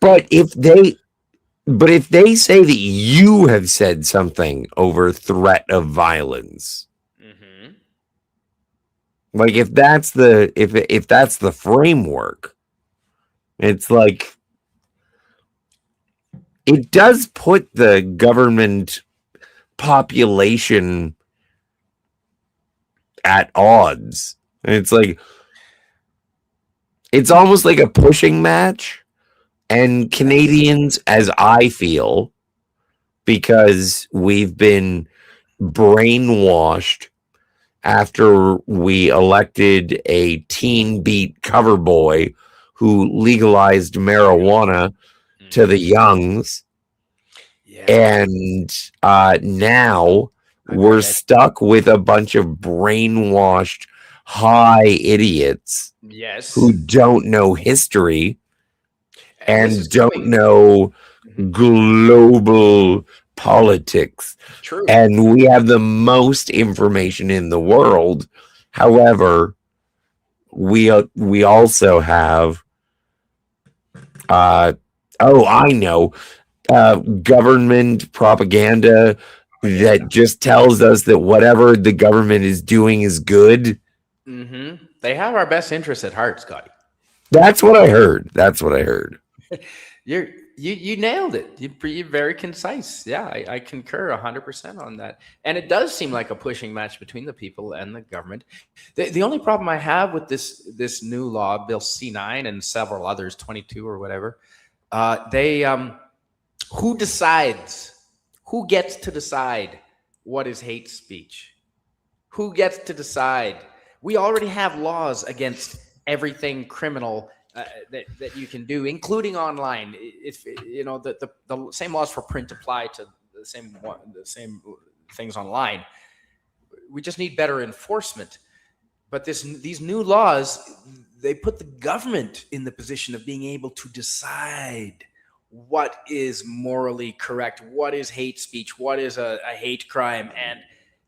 But if they say that you have said something over threat of violence, like if that's the framework, it's like it does put the government population at odds. And it's like it's almost like a pushing match. And Canadians, as I feel, because we've been brainwashed after we elected a teen beat cover boy who legalized marijuana to the youngs. Yeah. And now we're stuck with a bunch of brainwashed high idiots who don't know history and don't know global politics. True. And we have the most information in the world. However, we also have I know government propaganda that just tells us that whatever the government is doing is good. They have our best interests at heart, Scotty. That's what I heard. You nailed it. You're very concise. Yeah, I concur 100% on that. And it does seem like a pushing match between the people and the government. The only problem I have with this new law, Bill C9, and several others, 22 or whatever, who decides? Who gets to decide what is hate speech? Who gets to decide? We already have laws against everything criminal that you can do, including online. If the same laws for print apply to the same things online. We just need better enforcement. But these new laws, they put the government in the position of being able to decide what is morally correct, what is hate speech, what is a hate crime. And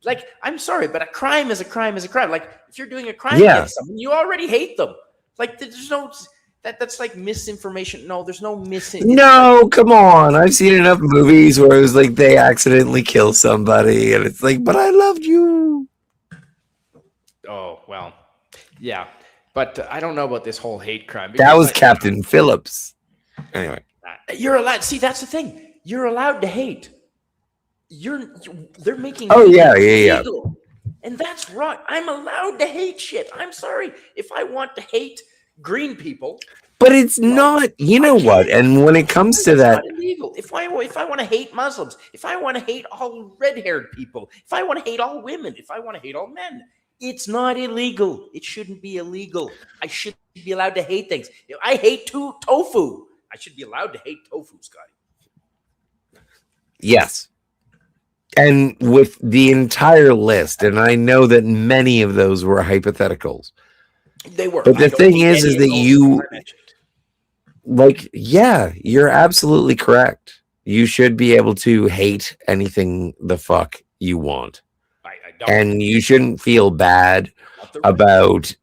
like, I'm sorry, but a crime is a crime is a crime. Like, if you're doing a crime against someone, you already hate them. Like, there's no that's like misinformation. No, there's no misinformation. No, come on. I've seen enough movies where it was like they accidentally kill somebody and it's like, but I loved you. Oh, well, yeah. But I don't know about this whole hate crime. That was Captain Phillips. Anyway. You're allowed. See, that's the thing. You're allowed to hate. They're making illegal. And that's wrong. I'm allowed to hate shit. I'm sorry. If I want to hate green people. But it's not, you know what? And when it comes to that, not illegal. If I want to hate Muslims, if I want to hate all red-haired people, if I want to hate all women, if I want to hate all men, it's not illegal. It shouldn't be illegal. I should be allowed to hate things. I hate tofu. I should be allowed to hate tofu, Scotty. Yes. And with the entire list, and I know that many of those were hypotheticals. They were. But the thing is that like, yeah, you're absolutely correct. You should be able to hate anything the fuck you want. I don't. And you shouldn't feel bad Not the right. about,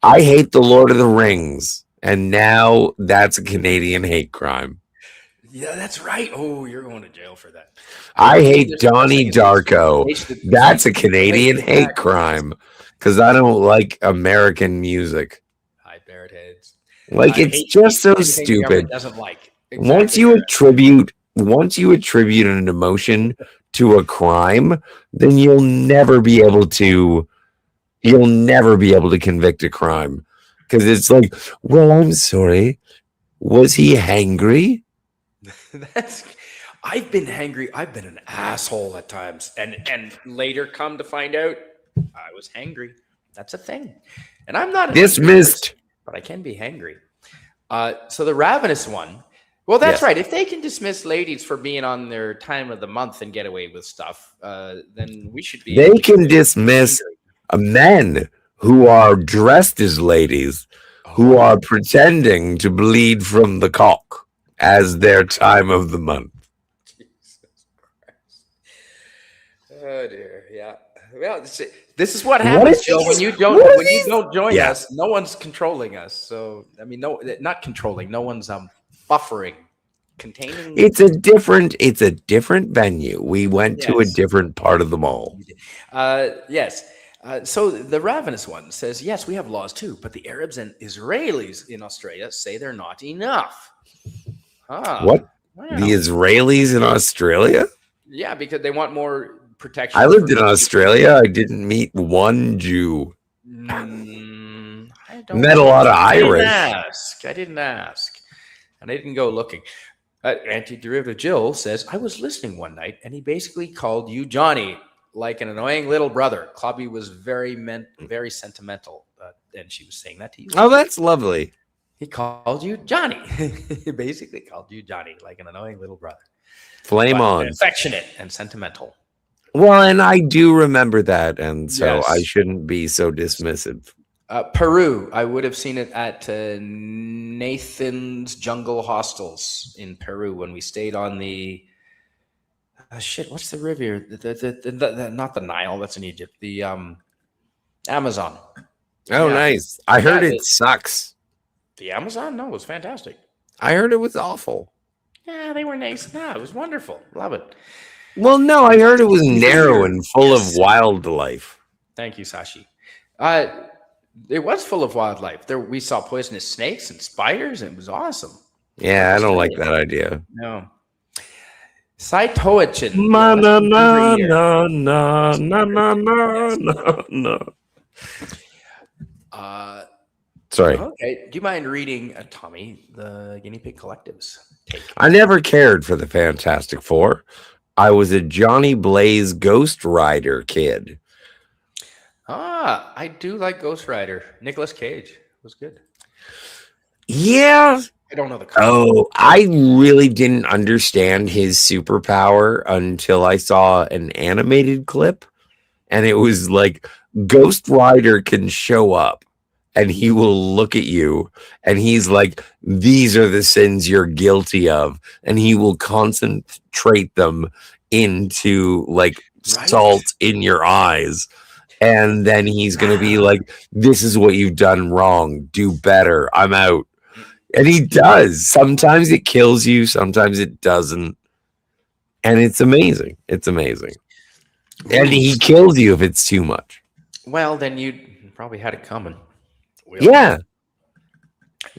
I hate the Lord of the Rings. And now that's a Canadian hate crime. Yeah, that's right. Oh, you're going to jail for that. I What hate they're supposed Donnie to say is Darko. That's a wait, Canadian hate exactly. crime because I don't like American music. Hi, Barrett heads. Like, I it's hate just so anything the government stupid. doesn't like. Exactly, Once you attribute an emotion to a crime, then you'll never be able to convict a crime because it's like, well, I'm sorry, was he hangry? That's. I've been hangry. I've been an asshole at times, and later come to find out I was hangry. That's a thing, and I'm not an angry person, Dismissed. but I can be hangry. So the ravenous one. Well, that's Yes, right. If they can dismiss ladies for being on their time of the month and get away with stuff, then we should be able they to get can away with dismiss angry. men who are dressed as ladies who Oh, are pretending to bleed from the cock as their time of the month. Jesus Christ. Oh dear, yeah. Well, this is what What happens, is Joe. these? What are When you these? don't join Yeah, us, no one's controlling us. So I mean, no, not controlling. No one's buffering, containing. it's a different venue. We went to a Yes, different part of the mall. yes. So the ravenous one says, yes, we have laws too, but the Arabs and Israelis in Australia say they're not enough. Ah, What? The wow. Israelis in Australia? Yeah, because they want more I protections for lived in LGBT. Australia. I didn't meet one Jew. I don't Met a lot know. of I didn't Irish. ask. I didn't ask. And I didn't go looking. Anti-derivative Jill says, I was listening one night and he basically called you Johnny like an annoying little brother. Clubby was very sentimental. And she was saying that to you. Oh, that's lovely. He called you Johnny. He basically called you Johnny like an annoying little brother, Flame but on. affectionate and sentimental. Well, and I do remember that, and so I Yes. shouldn't be so dismissive. Peru, I would have seen it at Nathan's Jungle Hostels in Peru when we stayed on the shit. What's the river? Not the Nile. That's in Egypt. The Amazon. Oh, Yeah, nice. I yeah. heard it sucks. The Amazon. No, it was fantastic. I heard it was awful. Yeah, they were nice. No, it was wonderful. Love it. Well, no, I heard it was narrow Easier. and full of Yes. wildlife. Thank you, Sashi. Uh, it was full of wildlife. There, we saw poisonous snakes and spiders, and it was awesome. Yeah, I don't like that idea. No. Saitoichin. Na Yeah, na that's na ear. na na na na na na na. Uh, Sorry, okay. Do you mind reading, Tommy, the Guinea Pig Collective's take? I never cared for the Fantastic Four. I was a Johnny Blaze Ghost Rider kid. I do like Ghost Rider. Nicolas Cage was good. Yeah. I don't know the Oh, I really didn't understand his superpower until I saw an animated clip. And it was like Ghost Rider can show up and he will look at you and he's like, these are the sins you're guilty of. And he will concentrate them into like Right? salt in your eyes. And then he's going to be like, this is what you've done wrong. Do better. I'm out. And he does. Sometimes it kills you, sometimes it doesn't. And it's amazing. It's amazing. And he kills you if it's too much. Well, then you probably had it coming. Yeah.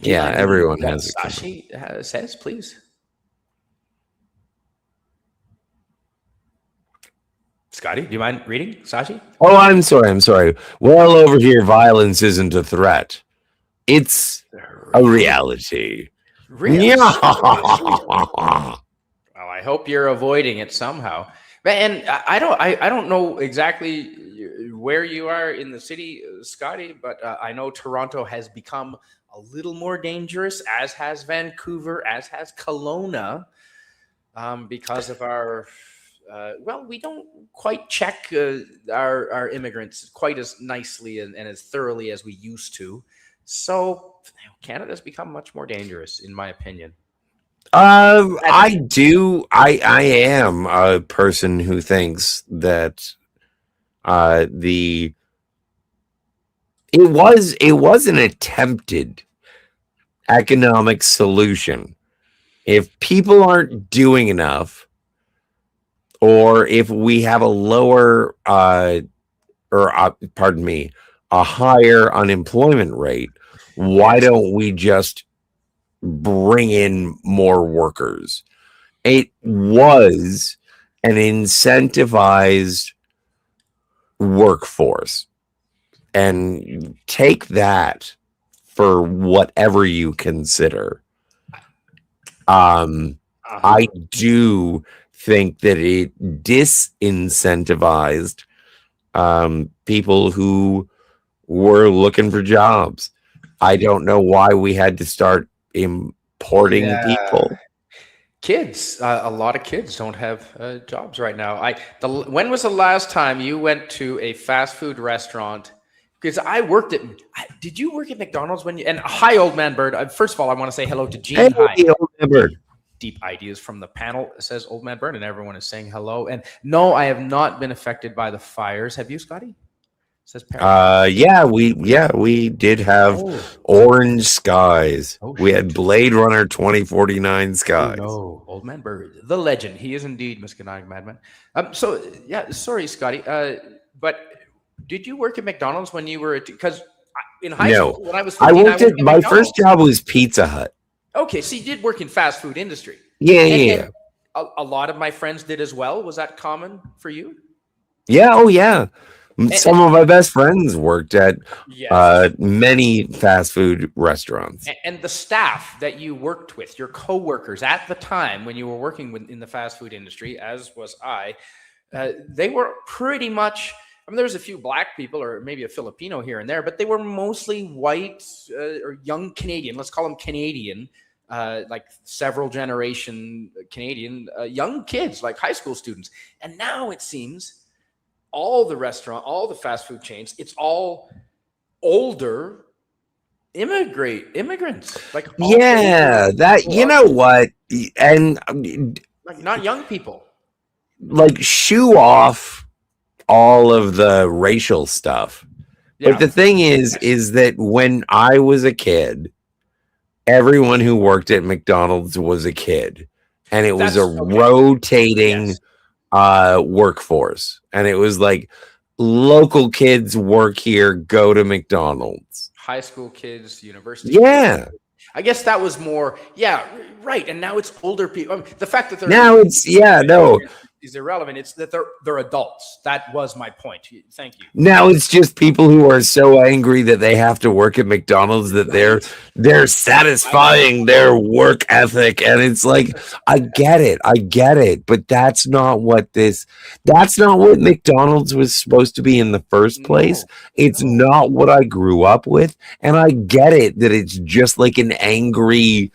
Yeah, everyone has it coming. Sashi says, please. Scotty, do you mind reading, Sashi? Oh, I'm sorry. Well, over here, violence isn't a threat. It's a reality. Really? Yeah. Well, I hope you're avoiding it somehow. And I don't know exactly where you are in the city, Scotty, but I know Toronto has become a little more dangerous, as has Vancouver, as has Kelowna, because of our. Well, we don't quite check our immigrants quite as nicely and as thoroughly as we used to. So Canada's become much more dangerous, in my opinion. I do. I am a person who thinks that the it was an attempted economic solution. If people aren't doing enough, or if we have a lower pardon me, a higher unemployment rate, why don't we just bring in more workers? It was an incentivized workforce, and take that for whatever you consider. I do think that it disincentivized people who were looking for jobs. I don't know why we had to start importing people. Kids, a lot of kids don't have jobs right now. When was the last time you went to a fast food restaurant? Because I worked at. Did you work at McDonald's when you? And hi, old man Bird. First of all, I want to say hello to Gene. Hey, hi, old man Bird. Deep ideas from the panel, says old man Bird, and everyone is saying hello. And no, I have not been affected by the fires. Have you, Scotty? Says yeah, we did have orange skies. We had Blade Runner 2049 skies. No, old man Bird, the legend. He is indeed Muscanatic Madman. So yeah, sorry, Scotty. But did you work at McDonald's when you were? Because in high school, when I was 15, I worked at my first job was Pizza Hut. Okay, so you did work in fast food industry. Yeah. A lot of my friends did as well. Was that common for you? Yeah. Oh, yeah. Some of my best friends worked at many fast food restaurants. And the staff that you worked with, your coworkers at the time when you were working in the fast food industry, as was I, they were pretty much. I mean, there was a few black people or maybe a Filipino here and there, but they were mostly white or young Canadian. Let's call them Canadian, like several generation Canadian young kids, like high school students. And now it seems all the fast food chains, it's all older immigrants. Like you know what? And like not young people. Like shoo off all of the racial stuff. Yeah. But the thing is that when I was a kid, everyone who worked at McDonald's was a kid, and it was a rotating workforce. And it was like local kids work here, go to McDonald's. High school kids, university. Yeah. Kids. I guess that was more, right. And now it's older people. I mean, the fact that they're is irrelevant. It's that they're adults. That was my point. Thank you. Now it's just people who are so angry that they have to work at McDonald's that they're satisfying their work ethic, and it's like I get it, but that's not what McDonald's was supposed to be in the first place. It's not what I grew up with, and I get it that it's just like an angry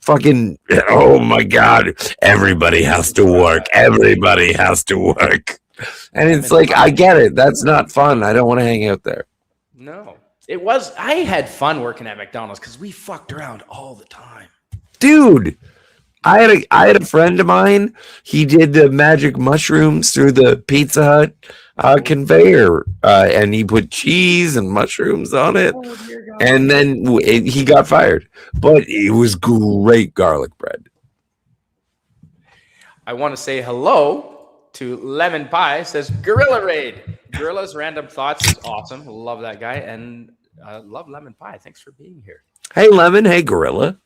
fucking, oh my god, everybody has to work, and it's like I get it, that's not fun. I don't want to hang out there. No, I had fun working at McDonald's because we fucked around all the time, dude. I had a friend of mine, he did the magic mushrooms through the Pizza Hut conveyor, and he put cheese and mushrooms on it, and then he got fired. But it was great garlic bread. I want to say hello to Lemon Pie. Says Gorilla Raid. Gorilla's Random Thoughts is awesome. Love that guy, and love Lemon Pie. Thanks for being here. Hey Lemon. Hey Gorilla.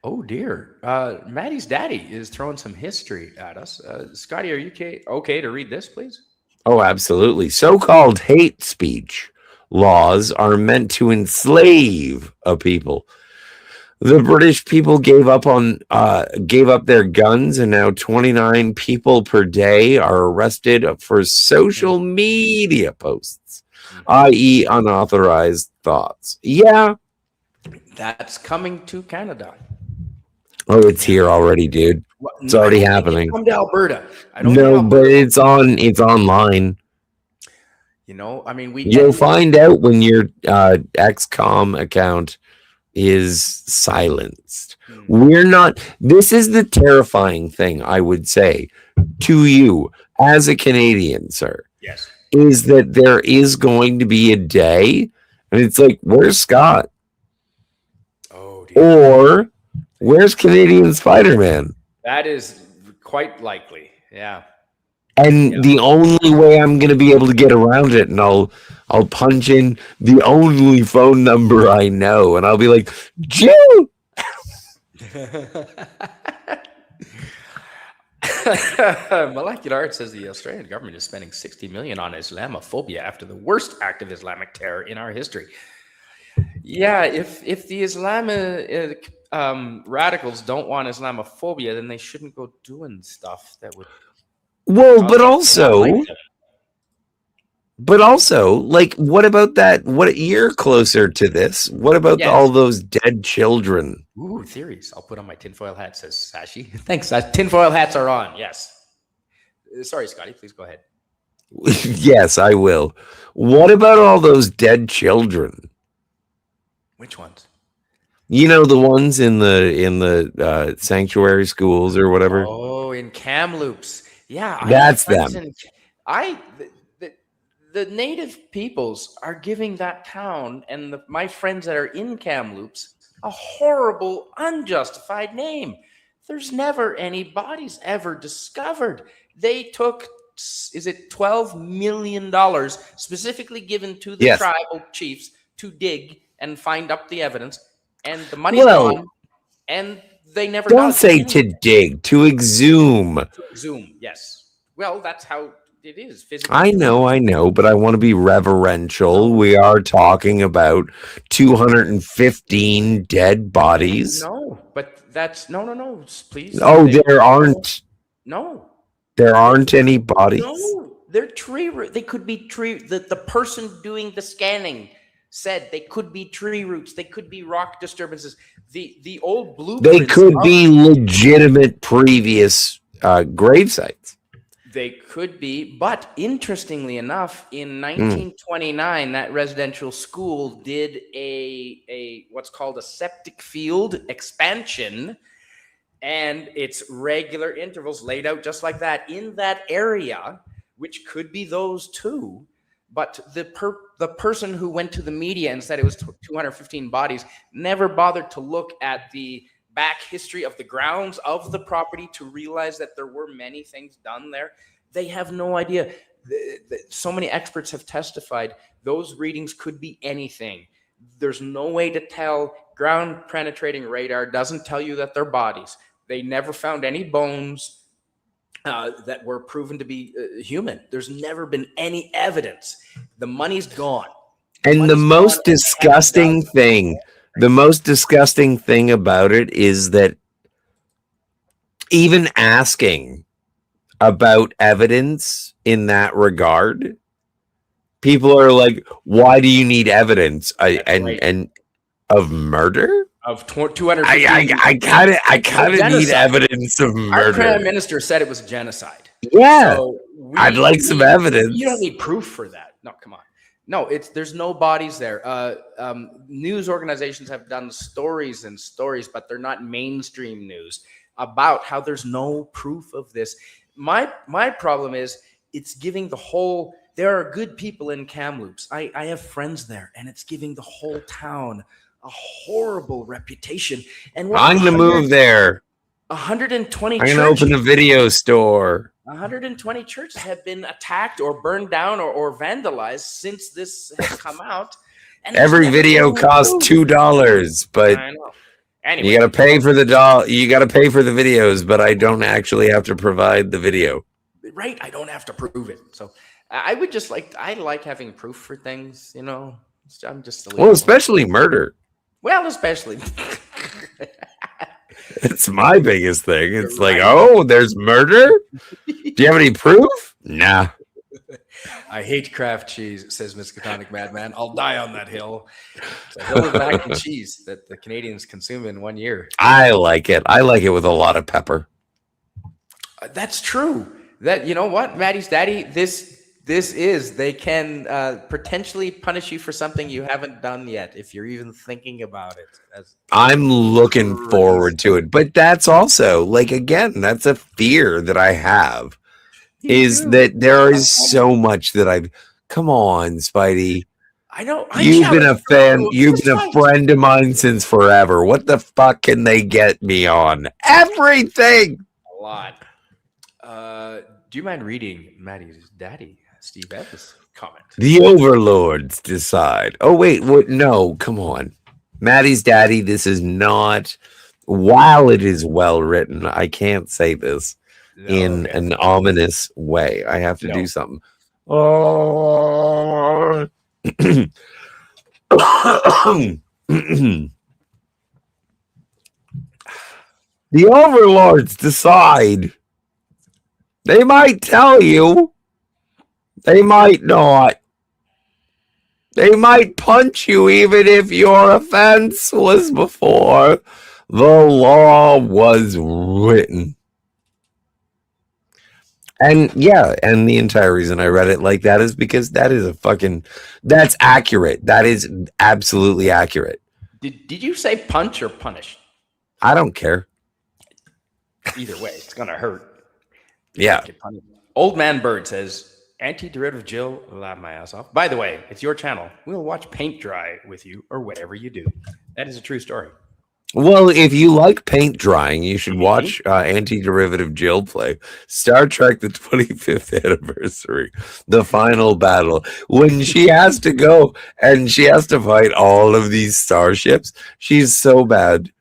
Oh dear. Maddie's daddy is throwing some history at us. Scotty, are you okay to read this, please? Oh, absolutely. So-called hate speech laws are meant to enslave a people. The British people gave up their guns, and now 29 people per day are arrested for social media posts, i.e. unauthorized thoughts. Yeah. That's coming to Canada. Oh, it's here already, dude. It's already happening. Come to Alberta. But it's online. I mean, You'll find out when your XCOM account is silenced. We're not. This is the terrifying thing, I would say, to you as a Canadian, sir. Yes. Is that there is going to be a day, and it's like, where's Scott? Oh, dear. Or where's Canadian Spider-Man? That is quite likely. Yeah. And the only way I'm going to be able to get around it, and I'll punch in the only phone number I know, and I'll be like, Jill. Molecular Art says the Australian government is spending $60 million on Islamophobia after the worst act of Islamic terror in our history. Yeah, if the Islamic radicals don't want Islamophobia, then they shouldn't go doing stuff that would. Well, but also, like, what about that? What, you're closer to this? What about all those dead children? Ooh, theories. I'll put on my tinfoil hat, says Sashi. Thanks. Tinfoil hats are on. Yes. Sorry, Scotty. Please go ahead. Yes, I will. What about all those dead children? Which ones? You know, the ones in the sanctuary schools or whatever. Oh, in Kamloops. Yeah, that's them. The native peoples are giving that town and my friends that are in Kamloops a horrible, unjustified name. There's never any bodies ever discovered. They took, is it $12 million specifically given to the tribal chiefs to dig and find up the evidence, and the money's gone, and they never. Don't say to dig, to exhume. To exhume, yes. Well, that's how it is physically. I know, but I want to be reverential. We are talking about 215 dead bodies. No, but that's no, please. Oh, there aren't. No, there aren't any bodies. No, they're tree roots. They could be tree. The person doing the scanning said they could be tree roots. They could be rock disturbances. The old blueprints. They could be legitimate previous grave sites. They could be, but interestingly enough, in 1929, that residential school did a what's called a septic field expansion, and it's regular intervals laid out just like that in that area, which could be those two. But the person who went to the media and said it was 215 bodies never bothered to look at the back history of the grounds of the property to realize that there were many things done there. They have no idea. So many experts have testified those readings could be anything. There's no way to tell. Ground penetrating radar doesn't tell you that they're bodies. They never found any bones that were proven to be human. There's never been any evidence. The money's gone. And the most disgusting thing about it is that even asking about evidence in that regard, people are like, why do you need evidence? And of murder? Of 200. I kind of need evidence of murder. Our prime minister said it was genocide. Yeah, so I'd like some evidence. You don't need proof for that. No, come on. No, there's no bodies there. News organizations have done stories and stories, but they're not mainstream news about how there's no proof of this. My problem is it's giving the whole. There are good people in Kamloops. I have friends there, and it's giving the whole town a horrible reputation. And I'm going to move there. 120 I'm going to open a video store. 120 churches have been attacked or burned down or vandalized since this has come out. And every video costs $2, but I know. Anyway, you got to pay for you got to pay for the videos, but I don't actually have to provide the video. Right. I don't have to prove it. So I would just I like having proof for things, I'm just especially murder. Well, especially. It's my biggest thing. It's like, oh, there's murder? Do you have any proof? Nah. I hate Kraft cheese, says Miskatonic Madman. I'll die on that hill. It's a hill of mac and cheese that the Canadians consume in 1 year. I like it. I like it with a lot of pepper. That's true. That, you know what, Maddie's daddy, They can potentially punish you for something you haven't done yet, if you're even thinking about it. I'm looking forward to it. But that's also, like, again, that's a fear that I have, is that there is so much that I've. Come on, Spidey. I know. I'm You've been a jealous, fan. bro. You've Just been a fight. friend of mine since forever. What the fuck can they get me on? Everything. A lot. Do you mind reading Maddie's daddy, Steve Evans' comment? The overlords decide. Oh wait, what? No, come on, Maddie's daddy. This is not. While it is well written, I can't say this in an ominous way. I have to do something. Oh. The overlords decide. They might tell you. They might not. They might punch you even if your offense was before the law was written. And yeah, and the entire reason I read it like that is because that is that's accurate. That is absolutely accurate. Did you say punch or punish? I don't care. Either way, it's gonna hurt. Yeah. Old Man Bird says, anti-derivative Jill, laugh my ass off. By the way, it's your channel. We'll watch paint dry with you or whatever you do. That is a true story. Well, if you like paint drying, you should watch anti-derivative Jill play Star Trek: The 25th Anniversary, the final battle, when she has to go and she has to fight all of these starships. She's so bad.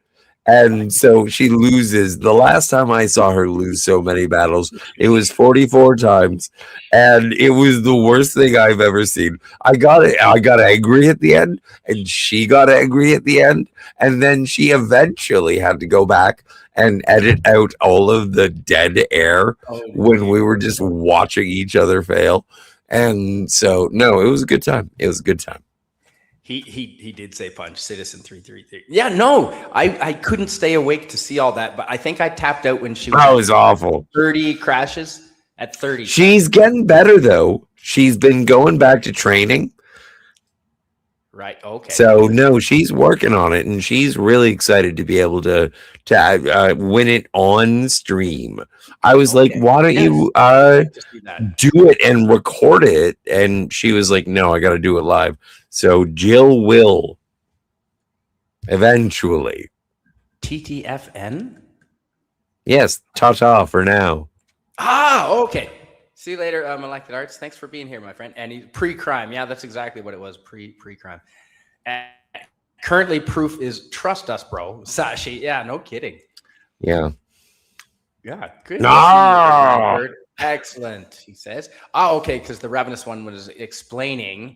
And so she loses. The last time I saw her lose so many battles, it was 44 times. And it was the worst thing I've ever seen. I got angry at the end, and she got angry at the end. And then she eventually had to go back and edit out all of the dead air when we were just watching each other fail. And so, no, it was a good time. It was a good time. He did say punch, Citizen 333. Yeah, no, I couldn't stay awake to see all that, but I think I tapped out when she was awful. 30 crashes at 30. She's getting better though. She's been going back to training. Right. Okay. So no, she's working on it, and she's really excited to be able to win it on stream. I was like, why don't you do it and record it? And she was like, no, I got to do it live. So Jill will eventually. TTFN? Yes, ta-ta for now. Okay. See you later, Elected Arts. Thanks for being here, my friend. And he's pre-crime. Yeah, that's exactly what it was, pre-crime. And currently, proof is trust us, bro. Sashi. Yeah, no kidding. Yeah. Yeah, good. No. Excellent, he says. Okay, because the Ravenous one was explaining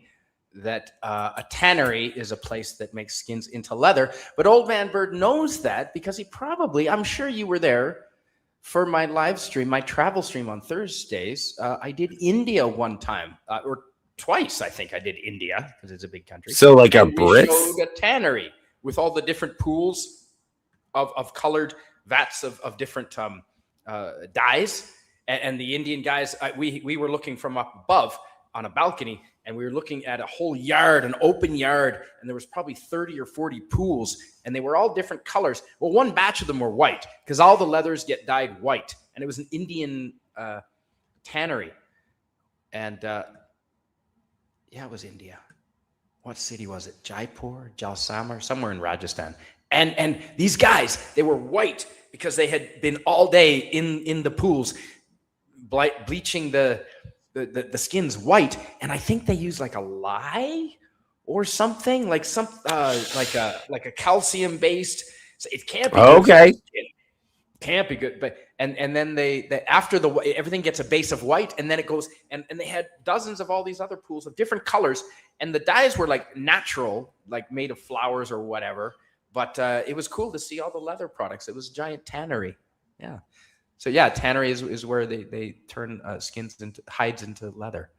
that a tannery is a place that makes skins into leather. But Old Man Bird knows that because he probably, I'm sure you were there for my live stream, my travel stream on Thursdays. I did India one time, or twice, I think I did India, because it's a big country. So like and a Brit? We showed a tannery with all the different pools of colored vats of different dyes. And the Indian guys, we were looking from up above on a balcony, and we were looking at a whole yard, an open yard, and there was probably 30 or 40 pools, and they were all different colors. Well, one batch of them were white, because all the leathers get dyed white, and it was an Indian tannery. And yeah, it was India. What city was it? Jaipur, Jalsamar, somewhere in Rajasthan. And these guys, they were white because they had been all day in the pools, bleaching the skin's white, and I think they use like a lye or something, like like a calcium based. So it can't be okay. Can't be good, but and then they after everything gets a base of white, and then it goes and they had dozens of all these other pools of different colors, and the dyes were like natural, like made of flowers or whatever. But it was cool to see all the leather products. It was a giant tannery. Yeah. So yeah, tannery is where they turn hides into leather.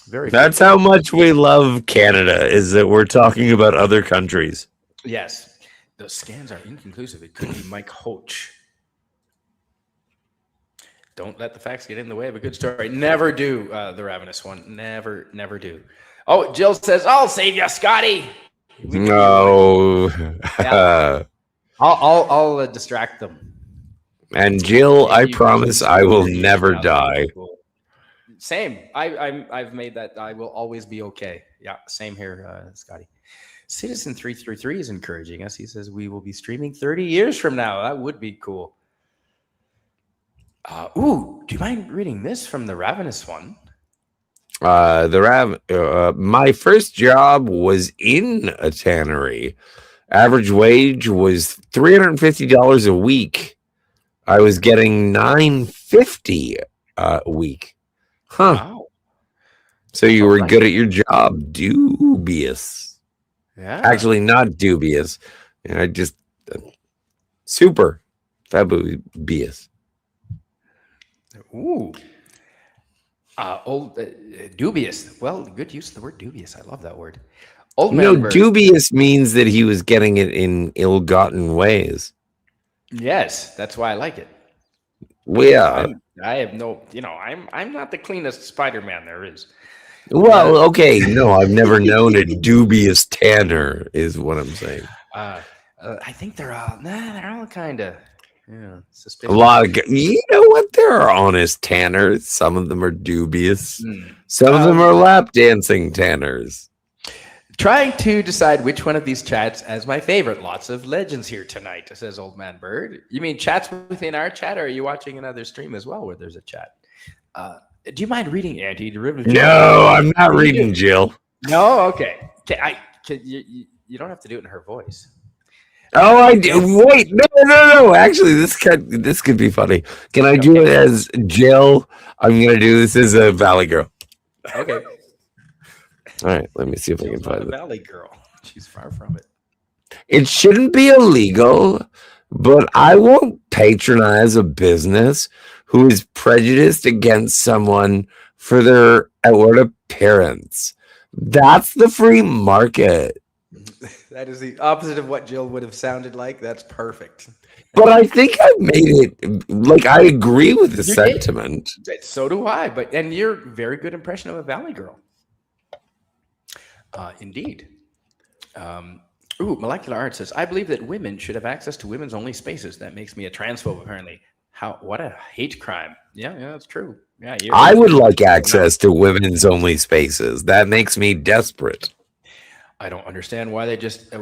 That's cool. How much we love Canada, is that we're talking about other countries. Yes. The scans are inconclusive. It could be Mike Hoach. Don't let the facts get in the way of a good story. Never do, the Ravenous One. Never do. Oh, Jill says, I'll save you, Scotty. No. Yeah. I'll distract them. And Jill, I You promise I will never die. Cool. Same. I've made that. I will always be okay. Yeah, same here, Scotty. Citizen 333 is encouraging us. He says we will be streaming 30 years from now. That would be cool. Do you mind reading this from the Ravenous One? My first job was in a tannery. Average wage was $350 a week. I was getting $950 a week. Huh. Wow. So you were good at your job. Dubious. Yeah. Actually, not dubious. I just super fabulous. Ooh. Dubious. Well, good use of the word dubious. I love that word. Old man bird. Dubious means that he was getting it in ill-gotten ways. Yes, that's why I like it. Well, yeah. I have no, I'm not the cleanest Spider-Man there is. Well, okay, no, I've never known a dubious tanner, is what I'm saying. I think they're all kind of suspicious. A lot of, you know what? There are honest tanners. Some of them are dubious. Some of them are lap dancing tanners. Trying to decide which one of these chats as my favorite. Lots of legends here tonight, says Old Man Bird. You mean chats within our chat, or are you watching another stream as well where there's a chat? Do you mind reading Anti-Derivative? No, I'm not reading Jill. No? Okay. You don't have to do it in her voice. Oh, I do. Wait, no. Actually, this could be funny. Can I do it as Jill? I'm going to do this as a Valley Girl. Okay. All right, let me see if I can find it. Valley Girl. She's far from it. It shouldn't be illegal, but I won't patronize a business who is prejudiced against someone for their outward appearance. That's the free market. That is the opposite of what Jill would have sounded like. That's perfect. But I think I made it, I agree with the sentiment. So do I, and you're a very good impression of a Valley Girl. Indeed. Molecular Art says, I believe that women should have access to women's only spaces. That makes me a transphobe, apparently. What a hate crime. Yeah, that's true. Yeah, I would like access to women's only spaces. That makes me desperate. I don't understand why they just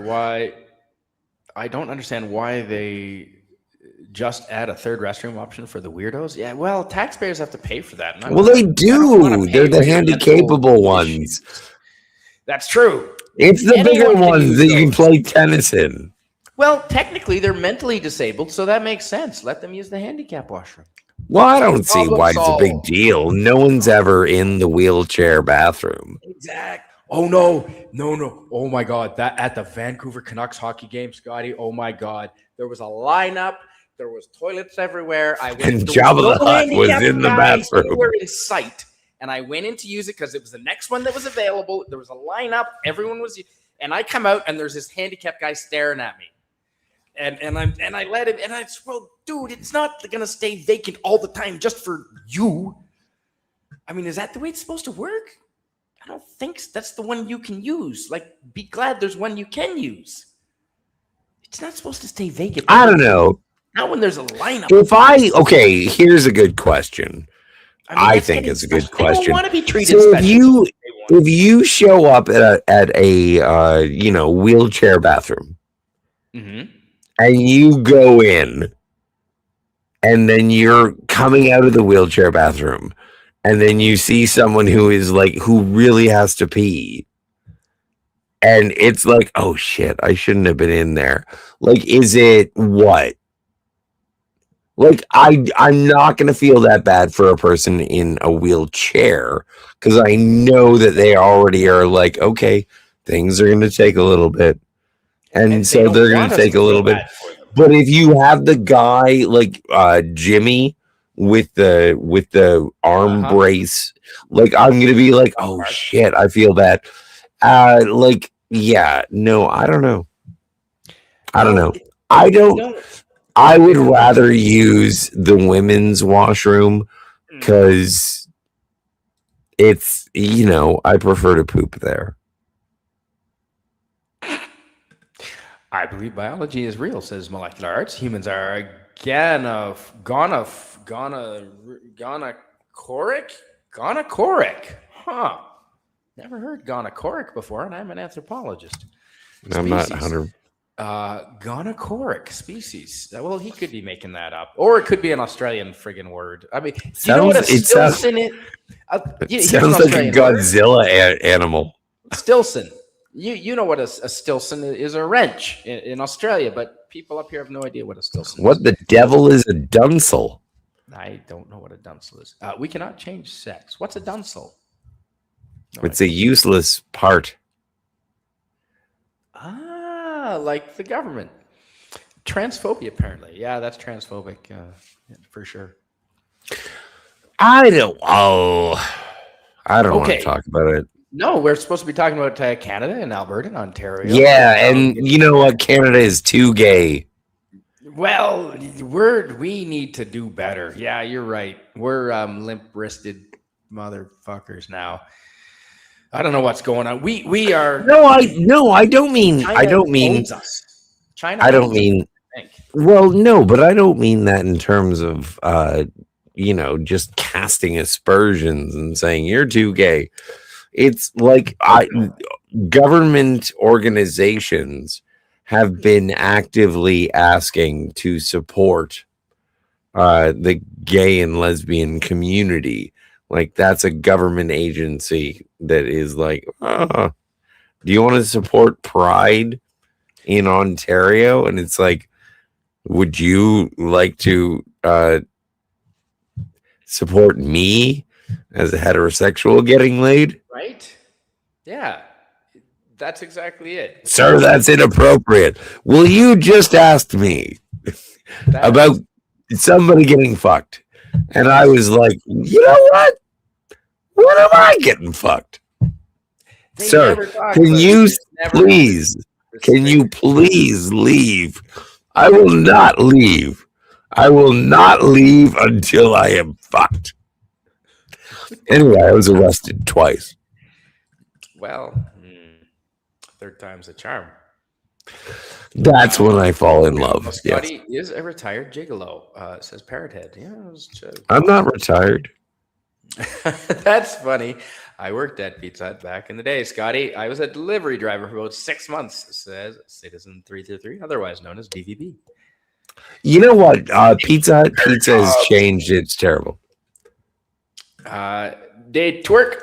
add a third restroom option for the weirdos. Yeah, well, taxpayers have to pay for that. Well, they do. They're the handy-capable ones. That's true. It's the bigger ones that you can play tennis in. Well, technically, they're mentally disabled, so that makes sense. Let them use the handicap washroom. Well, I don't see why it's a big deal. No one's ever in the wheelchair bathroom. Exactly. Oh, no. Oh, my God. That at the Vancouver Canucks hockey game, Scotty, oh, my God. There was a lineup. There was toilets everywhere. And Jabba the Hutt was in the bathroom. They were in sight. And I went in to use it because it was the next one that was available. There was a lineup. Everyone was, and I come out and there's this handicapped guy staring at me. And I let him, and I said, well, dude, it's not going to stay vacant all the time just for you. I mean, is that the way it's supposed to work? I don't think that's the one you can use. Be glad there's one you can use. It's not supposed to stay vacant. I don't know. Not when there's a lineup. Here's a good question. I think it's a good question. Don't want to be treated so special. If you show up at a wheelchair bathroom, and you go in, and then you're coming out of the wheelchair bathroom, and then you see someone who is who really has to pee, and it's like, oh shit, I shouldn't have been in there. Is it what? I'm not going to feel that bad for a person in a wheelchair because I know that they already are okay, things are going to take a little bit. And so they're going to take a little bit. But if you have the guy Jimmy with the arm brace, I'm going to be oh shit, I feel bad. Yeah, no, I don't know. I don't know. I would rather use the women's washroom because it's, I prefer to poop there. I believe biology is real, says Molecular Arts. Humans are gonachoric. Huh. Never heard gonachoric before, and I'm an anthropologist. I'm not 100. Gonachoric species. Well, he could be making that up, or it could be an Australian friggin' word. I mean, you know what a stilson is? It sounds like a Godzilla animal. Stilson. You know what a stilson is? A wrench in Australia, but people up here have no idea what a stilson is. What the devil is a dunsel? I don't know what a dunsel is. We cannot change sex. What's a dunsel? No it's idea. A useless part. Like the government. Transphobia, apparently. Yeah, that's transphobic for sure. I don't want to talk about it. No, we're supposed to be talking about Canada and Alberta and Ontario. Yeah, and you know what? Canada is too gay. Well, we need to do better. Yeah, you're right. We're limp-wristed motherfuckers now. I don't know what's going on. We are. No, I don't mean. China I don't mean. Owns us. China. I don't mean. Well, no, but I don't mean that in terms of just casting aspersions and saying you're too gay. It's like government organizations have been actively asking to support the gay and lesbian community. Like that's a government agency that is like, do you want to support Pride in Ontario? And it's like, would you like to support me as a heterosexual getting laid? Right? Yeah. That's exactly it. Sir, that's inappropriate. Well, you just asked me about somebody getting fucked. And I was like, you know what? When am I getting fucked? Sir, can you please leave? I will not leave. I will not leave until I am fucked. Anyway, I was arrested twice. Well, third time's a charm. That's when I fall in love. Scotty is a retired gigolo, says Parrothead. Yeah, I'm not retired. That's funny. I worked at Pizza Hut back in the day, Scotty. I was a delivery driver for about 6 months, says Citizen 333, otherwise known as DVB. You know what? Pizza has changed. It's terrible. They took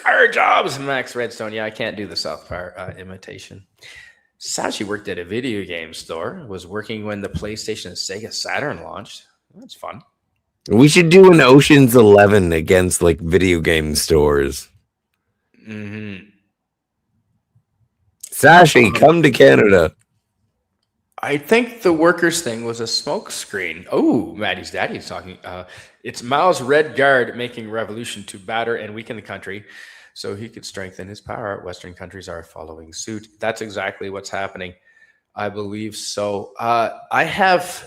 our jobs, Max Redstone. Yeah, I can't do the South Park imitation. Sashi worked at a video game store, was working when the PlayStation and Sega Saturn launched. That's fun. We should do an Ocean's 11 against like video game stores. Mm-hmm. Sashi, come to Canada. I think the workers thing was a smoke screen. Oh, Maddie's daddy is talking. It's Mao's Red Guard making revolution to batter and weaken the country so he could strengthen his power. Western countries are following suit. That's exactly what's happening. I believe so. I have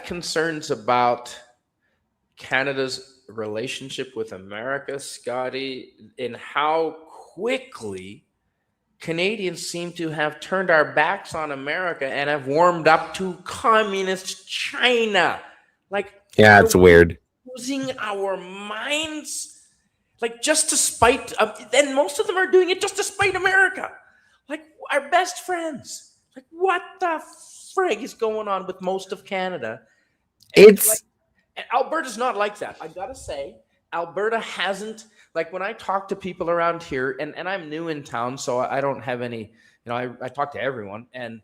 concerns about Canada's relationship with America, Scotty, in how quickly Canadians seem to have turned our backs on America and have warmed up to communist China. Like, yeah, it's weird. Losing our minds, like just to spite. Then most of them are doing it just to spite America, like our best friends. Like, what the frig is going on with most of Canada? It's and Alberta's not like that. I gotta say, Alberta hasn't. Like when I talk to people around here, and I'm new in town, so I don't have any, I talk to everyone, and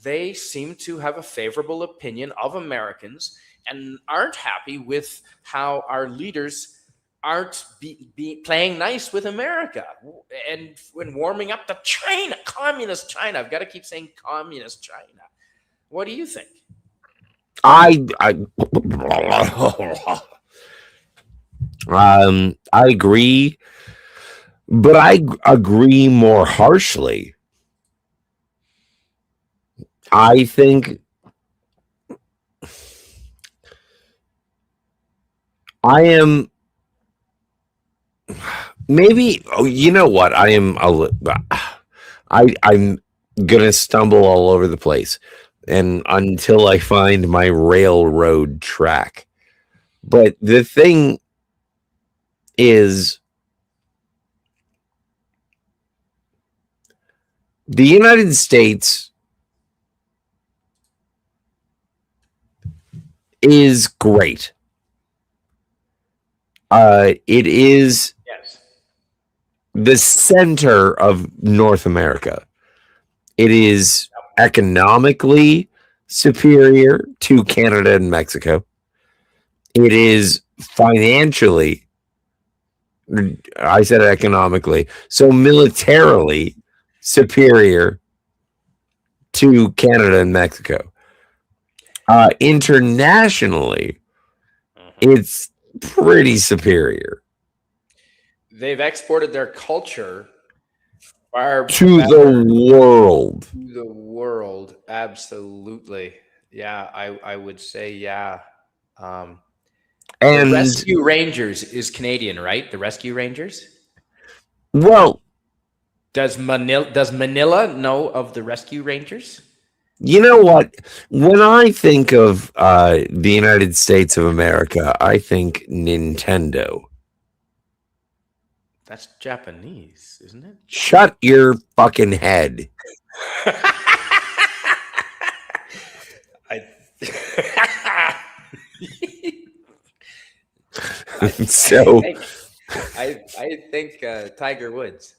they seem to have a favorable opinion of Americans and aren't happy with how our leaders aren't be playing nice with America and when warming up to China, communist China. I've got to keep saying communist China. What do you think? I agree, but I agree more harshly. I think I am maybe. Oh, you know what? I'm gonna stumble all over the place, and until I find my railroad track. But the thing is, the United States is great. It is Yes. the center of North America. It is economically superior to Canada and Mexico. It is financially, I said economically, so militarily superior to Canada and Mexico. Internationally, it's pretty superior They've exported their culture far to better the world. to the world. Absolutely. Yeah, I would say, yeah. Um, the And Rescue Rangers is Canadian, right? The Rescue Rangers. well, Does Manila know of the Rescue Rangers? you know what? When I think of the United States of America, I think Nintendo. That's Japanese, isn't it? Shut your fucking head. I, So I think Tiger Woods.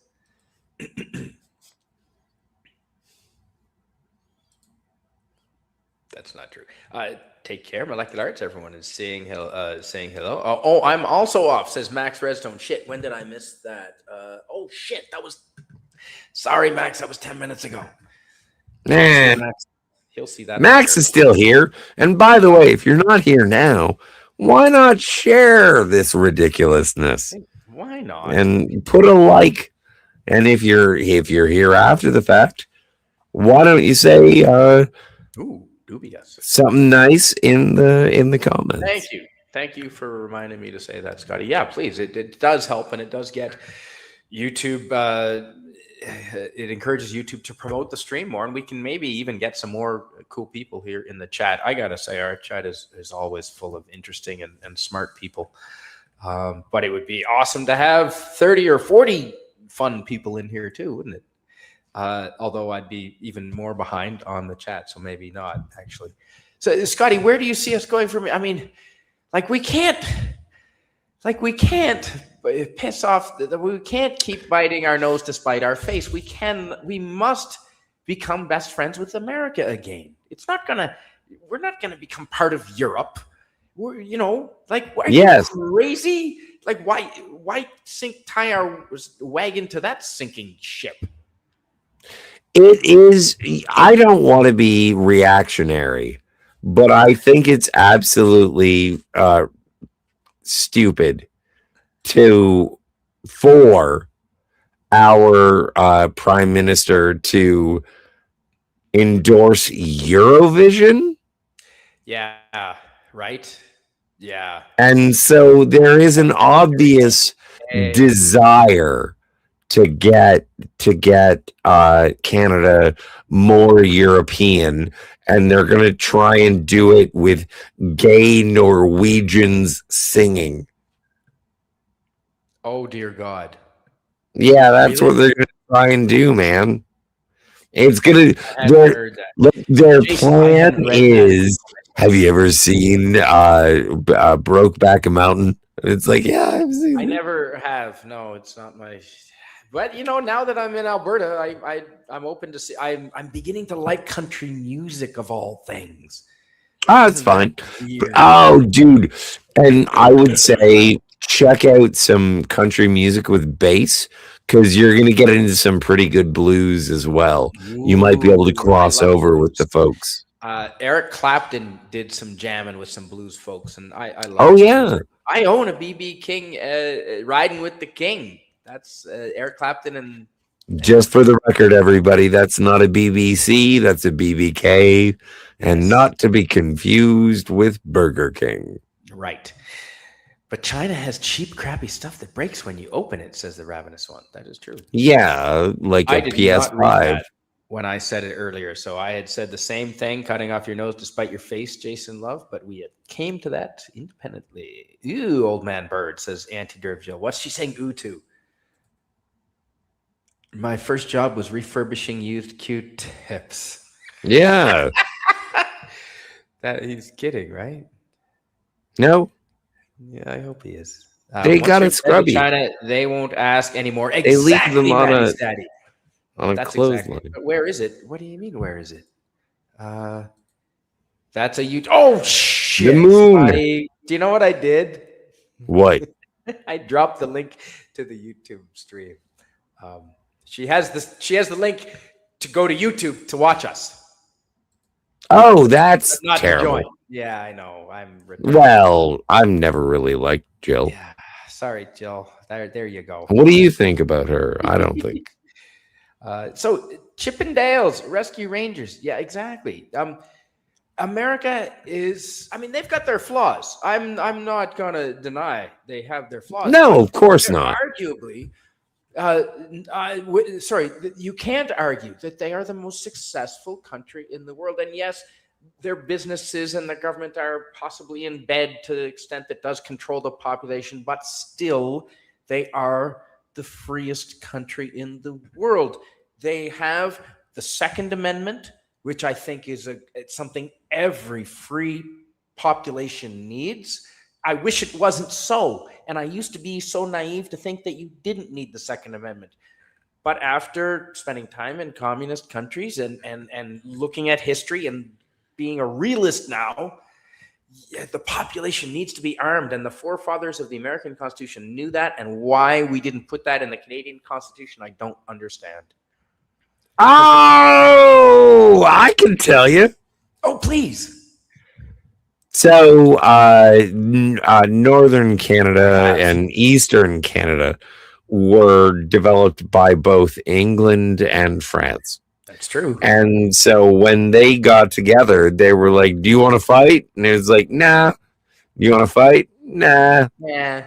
That's not true. Take care, Molecular Arts. Everyone is saying hello. I'm also off, says Max Redstone. Shit, when did I miss that? Oh shit, that was. Sorry, Max. That was 10 minutes ago. nah, He'll see that. Max is still here. And by the way, if you're not here now, why not share this ridiculousness Why not? and put a like? And if you're here after the fact, why don't you say Ooh, dubious. something nice in the comments? Thank you for reminding me to say that, Scotty. Yeah, please. It does help, and it does get YouTube. It encourages YouTube to promote the stream more, and we can maybe even get some more cool people here in the chat. I gotta say, our chat is always full of interesting and smart people. But it would be awesome to have 30 or 40 fun people in here too, wouldn't it? Although I'd be even more behind on the chat, so maybe not actually. So, Scotty, where do you see us going from? I mean, we can't piss off. We can't keep biting our nose to spite our face. We must become best friends with America again. We're not gonna become part of Europe. Are you crazy? Why tie our wagon to that sinking ship? It is. I don't want to be reactionary, but I think it's absolutely stupid for our prime minister to endorse Eurovision. Yeah. Right. Yeah. And so there is an obvious desire to get Canada more European, and they're going to try and do it with gay Norwegians singing. Oh dear God. Yeah, that's what they're going to try and do, man. It's going to their plan is. Have you ever seen Brokeback Mountain? It's like, yeah, I've seen I never have. No, it's not my. But now that I'm in Alberta, I'm open to see. I'm beginning to like country music of all things. Oh, it's fine. Oh, dude, and I would say check out some country music with bass because you're going to get into some pretty good blues as well. You might be able to cross over with the folks. Eric Clapton did some jamming with some blues folks, and I love. Oh yeah, I own a BB King, Riding with the King. That's Eric Clapton and Just for the record, everybody, that's not a BBC, that's a BBK, and Yes. not to be confused with Burger King. Right. But China has cheap, crappy stuff that breaks when you open it, says the Ravenous One. That is true. Yeah, like I a did not read PS5. that when I said it earlier. So I had said the same thing, cutting off your nose despite your face, Jason Love, but we came to that independently. Ew, old man bird, says Auntie Derville. What's she saying ooh to? My first job was refurbishing used Q-tips. Yeah. That he's kidding, right? No, Yeah, I hope he is. they Once got you're it scrubby. China, they won't ask anymore. They leave them Exactly, on Maddie's daddy. a That's clothesline. exactly. But where is it? What do you mean? Where is it? That's a YouTube. Oh shit! The moon. Scotty. Do you know what I did? What? I dropped the link to the YouTube stream. She has this. She has the link to go to YouTube to watch us. Oh, that's Not terrible. to join. Yeah, I know. I'm. Well, I've never really liked Jill. Yeah. Sorry, Jill. There you go. What do you think about her? I don't think. So Chippendales, Rescue Rangers. Yeah, exactly. America is. I mean, they've got their flaws. I'm not gonna deny they have their flaws. No, of course not. Arguably, sorry, you can't argue that they are the most successful country in the world. And yes, their businesses and the government are possibly in bed to the extent that does control the population, but still, they are the freest country in the world. They have the Second Amendment, which I think is it's something every free population needs. I wish it wasn't so. And I used to be so naive to think that you didn't need the Second Amendment. But after spending time in communist countries and looking at history and being a realist now, yeah, the population needs to be armed. And the forefathers of the American Constitution knew that. And why we didn't put that in the Canadian Constitution, I don't understand. Oh, I can tell you. Oh, please. So, Northern Canada and Eastern Canada were developed by both England and France. That's true. And so when they got together, they were like, do you want to fight? And it was like, nah. Do you want to fight? Nah. Yeah.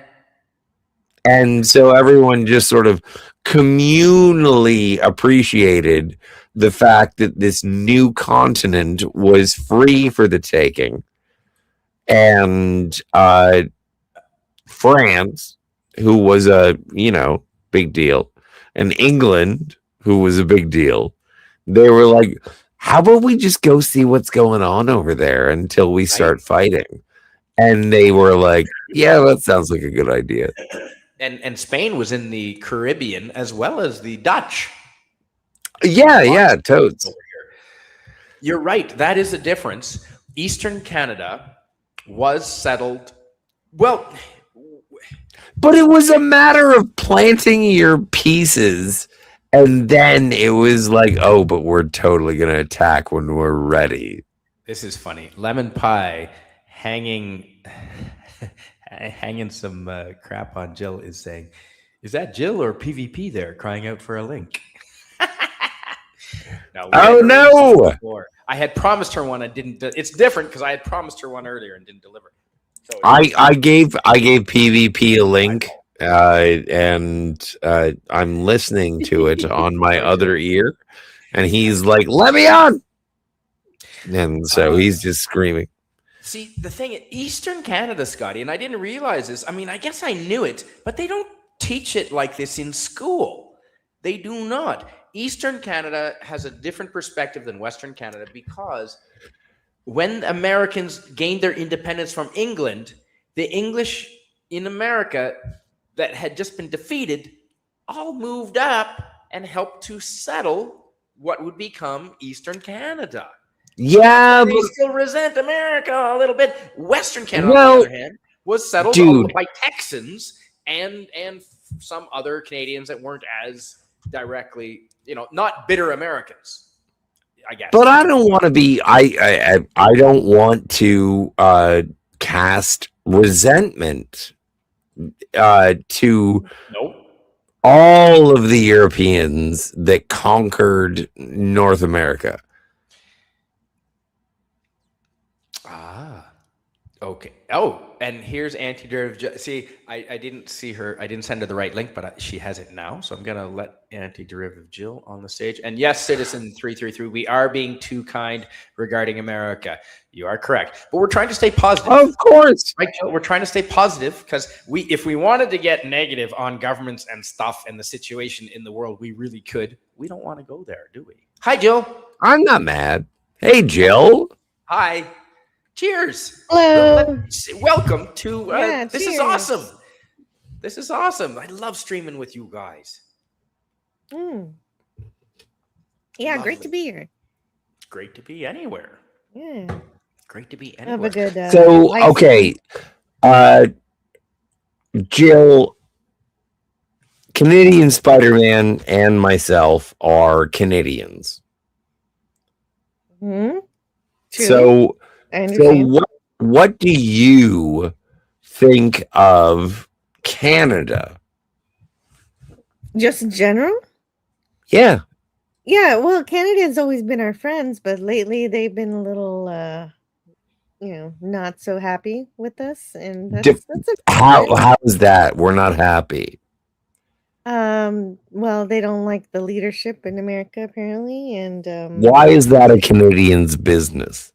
And so everyone just sort of communally appreciated the fact that this new continent was free for the taking. And France, who was a, big deal, and England, who was a big deal, they were like, how about we just go see what's going on over there until we start fighting? And they were like, yeah, that sounds like a good idea. And Spain was in the Caribbean as well as the Dutch. Yeah, totes. You're right. That is a difference. Eastern Canada was settled. Well, but it was a matter of planting your pieces, and then it was like, oh, but we're totally going to attack when we're ready. This is funny. Lemon Pie hanging some crap on Jill is saying, is that Jill or PvP there crying out for a link? Oh, no. I had promised her one and didn't. It's different because I had promised her one earlier and didn't deliver. So I gave PvP a link, and I'm listening to it on my other ear, and he's like, let me on. And so he's just screaming. See, the thing, Eastern Canada, Scotty, and I didn't realize this. I mean, I guess I knew it, but they don't teach it like this in school. They do not. Eastern Canada has a different perspective than Western Canada because when Americans gained their independence from England, the English in America that had just been defeated all moved up and helped to settle what would become Eastern Canada. Yeah, they still resent America a little bit. Western Canada, on the other hand, was settled by Texans and some other Canadians that weren't as directly, not bitter Americans, I guess. But I don't want to be. I don't want to cast resentment to all of the Europeans that conquered North America. Ah, okay. Oh, and here's anti-derivative. See, I didn't see her. I didn't send her the right link, but she has it now. So I'm going to let anti-derivative Jill on the stage. And yes, Citizen 333, we are being too kind regarding America. You are correct. But we're trying to stay positive. Of course. Right, Jill? We're trying to stay positive because if we wanted to get negative on governments and stuff and the situation in the world, we really could. We don't want to go there, do we? Hi, Jill. I'm not mad. Hey, Jill. Hi. Cheers. Hello. Welcome to this cheers. is awesome. This is awesome. I love streaming with you guys. Yeah, Lovely. great to be here. Great to be anywhere. Yeah. Great to be Have anywhere. a good So, life. okay. Jill, Canadian Spider-Man and myself are Canadians. True. So, I understand. what do you think of Canada? Just in general? Yeah. Yeah, well, Canada's always been our friends, but lately they've been a little not so happy with us, and that's How is that? We're not happy. well, they don't like the leadership in America apparently, and Why is that a Canadian's business?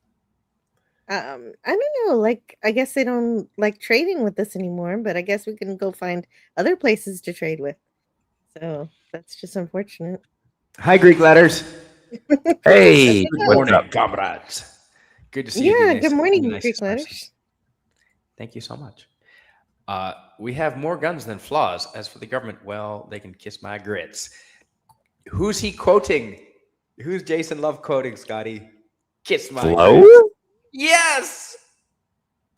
I don't know, like I guess they don't like trading with us anymore, but I guess we can go find other places to trade with. So that's just unfortunate. Hi, Greek letters. Hey, Good what's morning, up? comrades. Good to see you. Yeah, the good morning, the Greek nicest person. letters. Thank you so much. We have more guns than flaws. As for the government, well, they can kiss my grits. Who's he quoting? Who's Jason Love quoting, Scotty? Kiss my Flo? grits. Yes!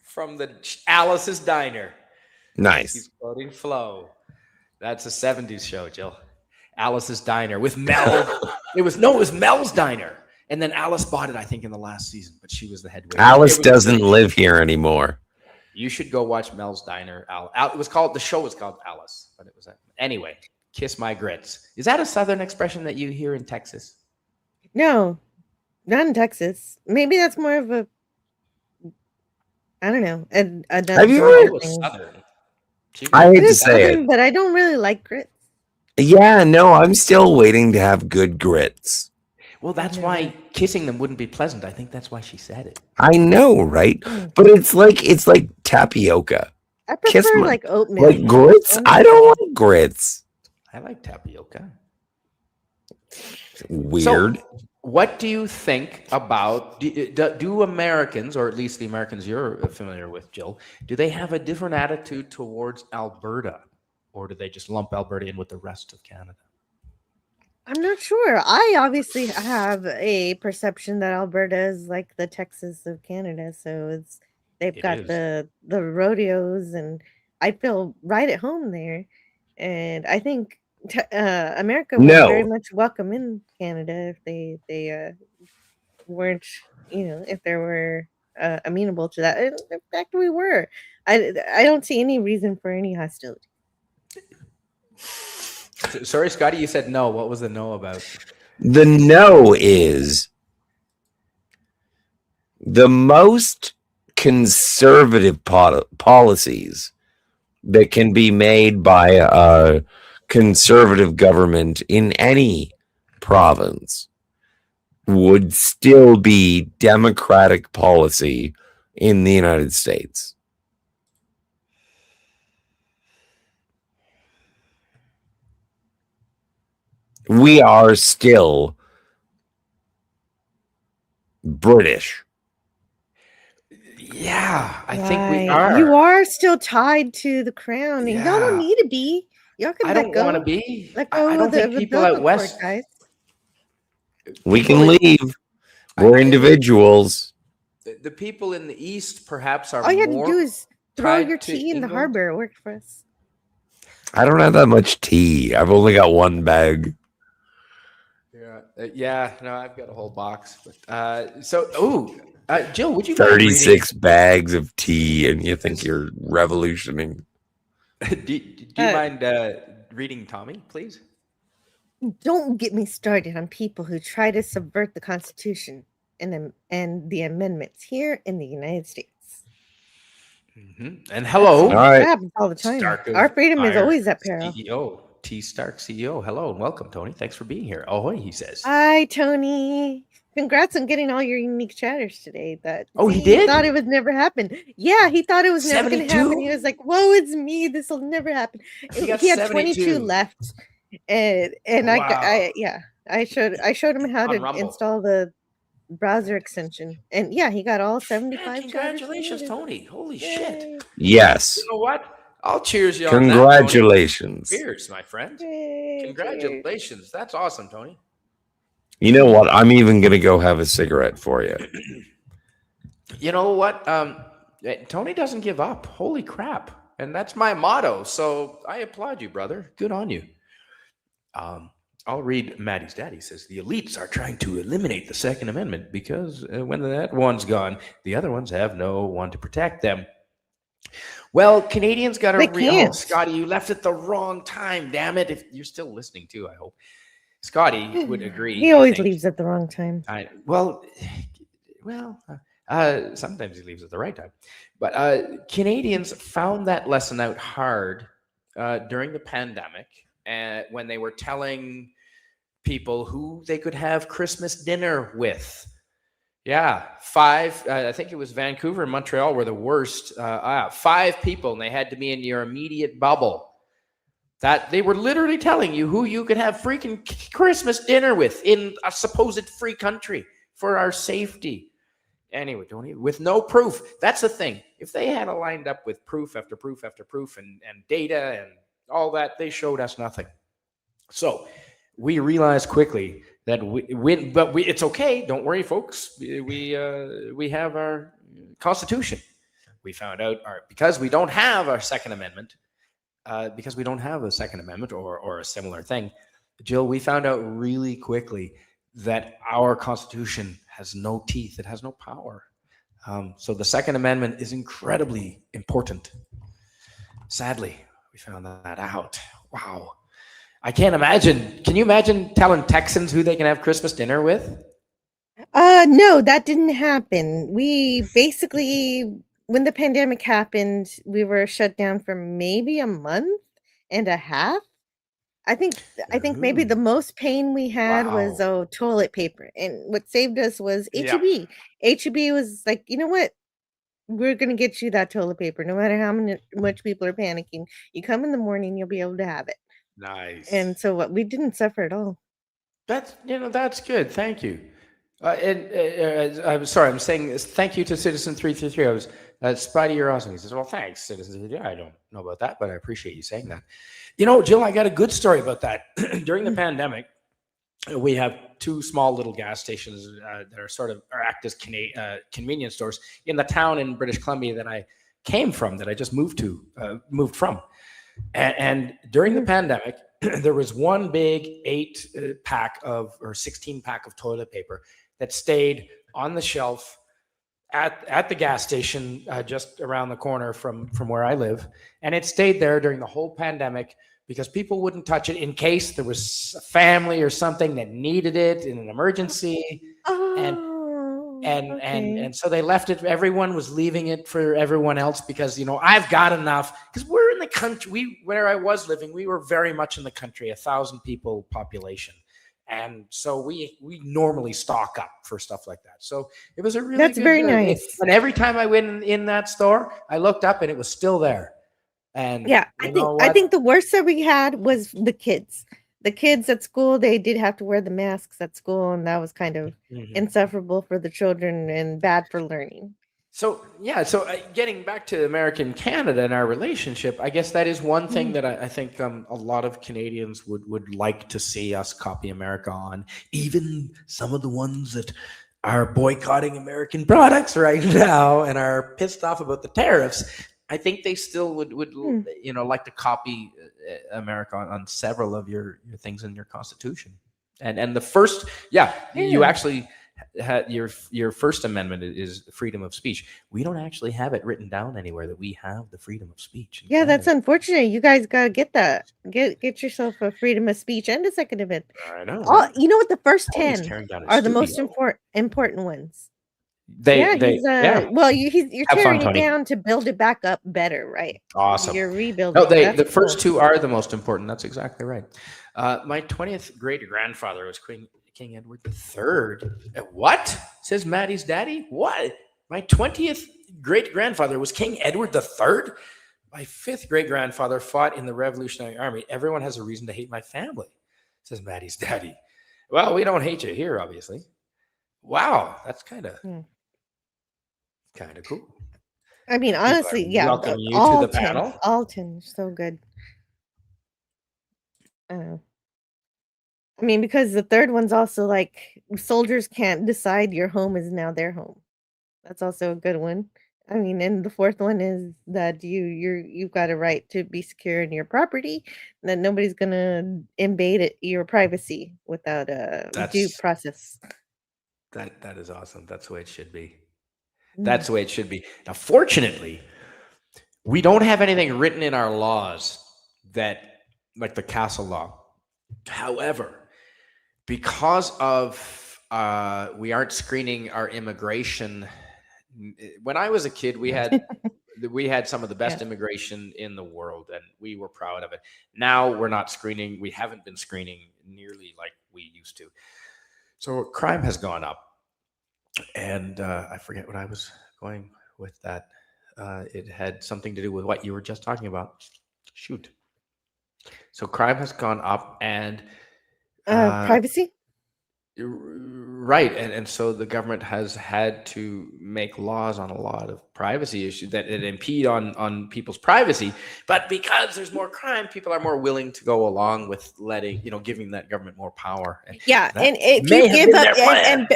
From the Alice's Diner. Nice. He's quoting Flo. That's a 70s show, Jill. Alice's Diner with Mel. It was Mel's Diner. And then Alice bought it, I think, in the last season, but she was the head waiter. Alice doesn't live here anymore. You should go watch Mel's Diner. The show was called Alice, but it was anyway. Kiss my grits. Is that a Southern expression that you hear in Texas? No, not in Texas. Maybe that's more of a, I don't know. Have you Georgia heard- thing. Southern. I hate It to is say Southern, it. but I don't really like grits. Yeah, no, I'm still waiting to have good grits. Well, that's why kissing them wouldn't be pleasant. I think that's why she said it. I know, right? But it's like tapioca. I Kiss prefer my- like oatmeal. Like grits? I don't like grits. I like tapioca. Weird. So, what do you think about do Americans, or at least the Americans you're familiar with, Jill, do they have a different attitude towards Alberta, or do they just lump Alberta in with the rest of Canada? I'm not sure. I obviously have a perception that Alberta is like the Texas of Canada, so they've got the rodeos, and I feel right at home there. And I think America would very much welcome in Canada if they weren't, if they were amenable to that. And in fact, we were. I don't see any reason for any hostility. Sorry, Scotty, you said no. What was the no about? The no is the most conservative policies that can be made by a conservative government in any province would still be democratic policy in the United States. We are still British. Yeah, I think we are. You are still tied to the crown. Yeah. Y'all don't need to be. Y'all can I let don't go. want to be. Let go I of don't the think people out west. guys. We can leave. We're individuals. The people in the east perhaps are All you had to more do is throw tied your to tea in the England. harbor. It worked for us. I don't have that much tea. I've only got one bag. Yeah. No, I've got a whole box. But, Jill, would you 36 bags of tea, and you think you're revolutioning? do you mind reading Tommy, please? Don't get me started on people who try to subvert the Constitution and the amendments here in the United States. And hello, All right. That happens all the time. Stark of Our freedom is Iron always at peril. CEO, T Stark CEO. Hello and welcome, Tony. Thanks for being here. Ahoy, he says. Hi, Tony. Congrats on getting all your unique chatters today. He did? He thought it would never happen. Yeah, he thought it was never going to 72? happen. He was like, "Whoa, it's me. This will never happen." He got He had 72. 22 left, and Wow. I showed him how On to Rumble. install the browser extension, and yeah, he got all 75. Man, congratulations, chatters. Tony. Holy Yay. shit. Yes. You know what? I'll cheers you on that, Congratulations. Tony. Cheers, my friend. Yay, Congratulations. cheers. That's awesome, Tony. You know what? I'm even going to go have a cigarette for you. You know what? Tony doesn't give up. Holy crap. And that's my motto. So I applaud you, brother. Good on you. I'll read Maddie's daddy says the elites are trying to eliminate the Second Amendment because when that one's gone, the other ones have no one to protect them. Well, Canadians got to realize, Scotty, you left at the wrong time. Damn it. If you're still listening too, I hope. Scotty would agree. He always leaves at the wrong time. Sometimes he leaves at the right time. But Canadians found that lesson out hard during the pandemic when they were telling people who they could have Christmas dinner with. Yeah, 5. I think it was Vancouver and Montreal were the worst. 5 people, and they had to be in your immediate bubble. That they were literally telling you who you could have freaking Christmas dinner with in a supposed free country for our safety. Anyway, with no proof. That's the thing. If they had lined up with proof after proof after proof and data and all that, they showed us nothing. So we realized quickly that it's okay. Don't worry, folks. We have our Constitution. We found out because we don't have our Second Amendment. Because we don't have a Second Amendment or a similar thing, Jill, we found out really quickly that our Constitution has no teeth. It has no power. So the Second Amendment is incredibly important. Sadly, we found that out. Wow. I can't imagine. Can you imagine telling Texans who they can have Christmas dinner with? No, that didn't happen. We basically, when the pandemic happened, we were shut down for maybe a month and a half. I think maybe the most pain we had was toilet paper, and what saved us was HEB. HEB was like, you know what? We're gonna get you that toilet paper, no matter how much people are panicking. You come in the morning, you'll be able to have it. Nice. And so we didn't suffer at all. That's good. Thank you. I'm sorry. I'm saying thank you to Citizen 333. I was Spidey, you're awesome. He says, "Well, thanks, Citizen 333. I don't know about that, but I appreciate you saying that." You know, Jill, I got a good story about that. During the pandemic, we have 2 small little gas stations that are act as convenience stores in the town in British Columbia that I came from, that I just moved from. And during the pandemic, there was one big 8-pack or 16-pack of toilet paper that stayed on the shelf at the gas station just around the corner from where I live. And it stayed there during the whole pandemic because people wouldn't touch it in case there was a family or something that needed it in an emergency. And so they left it. Everyone was leaving it for everyone else because, I've got enough. Because we're in the country, where I was living, we were very much in the country, 1,000 people population. And so we normally stock up for stuff like that. So it was a really That's very nice. And every time I went in that store, I looked up and it was still there. And yeah, I think the worst that we had was the kids. The kids at school, they did have to wear the masks at school, and that was kind of insufferable for the children and bad for learning. So getting back to American Canada and our relationship, I guess that is one thing that I think a lot of Canadians would like to see us copy America on. Even some of the ones that are boycotting American products right now and are pissed off about the tariffs, I think they still would like to copy America on several of your things in your Constitution. And the first, you actually your First Amendment is freedom of speech. We don't actually have it written down anywhere that we have the freedom of speech. Yeah, that's unfortunate. You guys gotta get that. Get yourself a freedom of speech and a Second Amendment. I know. Oh, you know what? The first Tony's 10 tearing down his are the most studio. important ones. They Well, you're Have fun, tearing it Tony. down to build it back up better, right? Awesome. You're rebuilding. No, the That's first cool. two are the most important. That's exactly right. My 20th great grandfather was King Edward III. What? Says Maddie's daddy. What? My 20th great grandfather was King Edward III. My 5th great grandfather fought in the Revolutionary Army. Everyone has a reason to hate my family, says Maddie's daddy. Well, we don't hate you here, obviously. Wow, that's kind of cool. I mean, honestly, yeah. Welcome you all to the 10, panel. all 10, so good. I mean, because the third one's also like soldiers can't decide your home is now their home. That's also a good one. I mean, and the fourth one is that you've got a right to be secure in your property, and that nobody's gonna invade your privacy without a due process. That is awesome. That's the way it should be. Mm. That's the way it should be. Now, fortunately, we don't have anything written in our laws that, like the castle law. However, because of we aren't screening our immigration. When I was a kid, we had some of the best immigration in the world, and we were proud of it. Now we're not screening. We haven't been screening nearly like we used to. So crime has gone up, and I forget what I was going with that. It had something to do with what you were just talking about. Shoot. So crime has gone up, and privacy. Right. And so the government has had to make laws on a lot of privacy issues that impede on people's privacy. But because there's more crime, people are more willing to go along with giving that government more power. And if you give up, and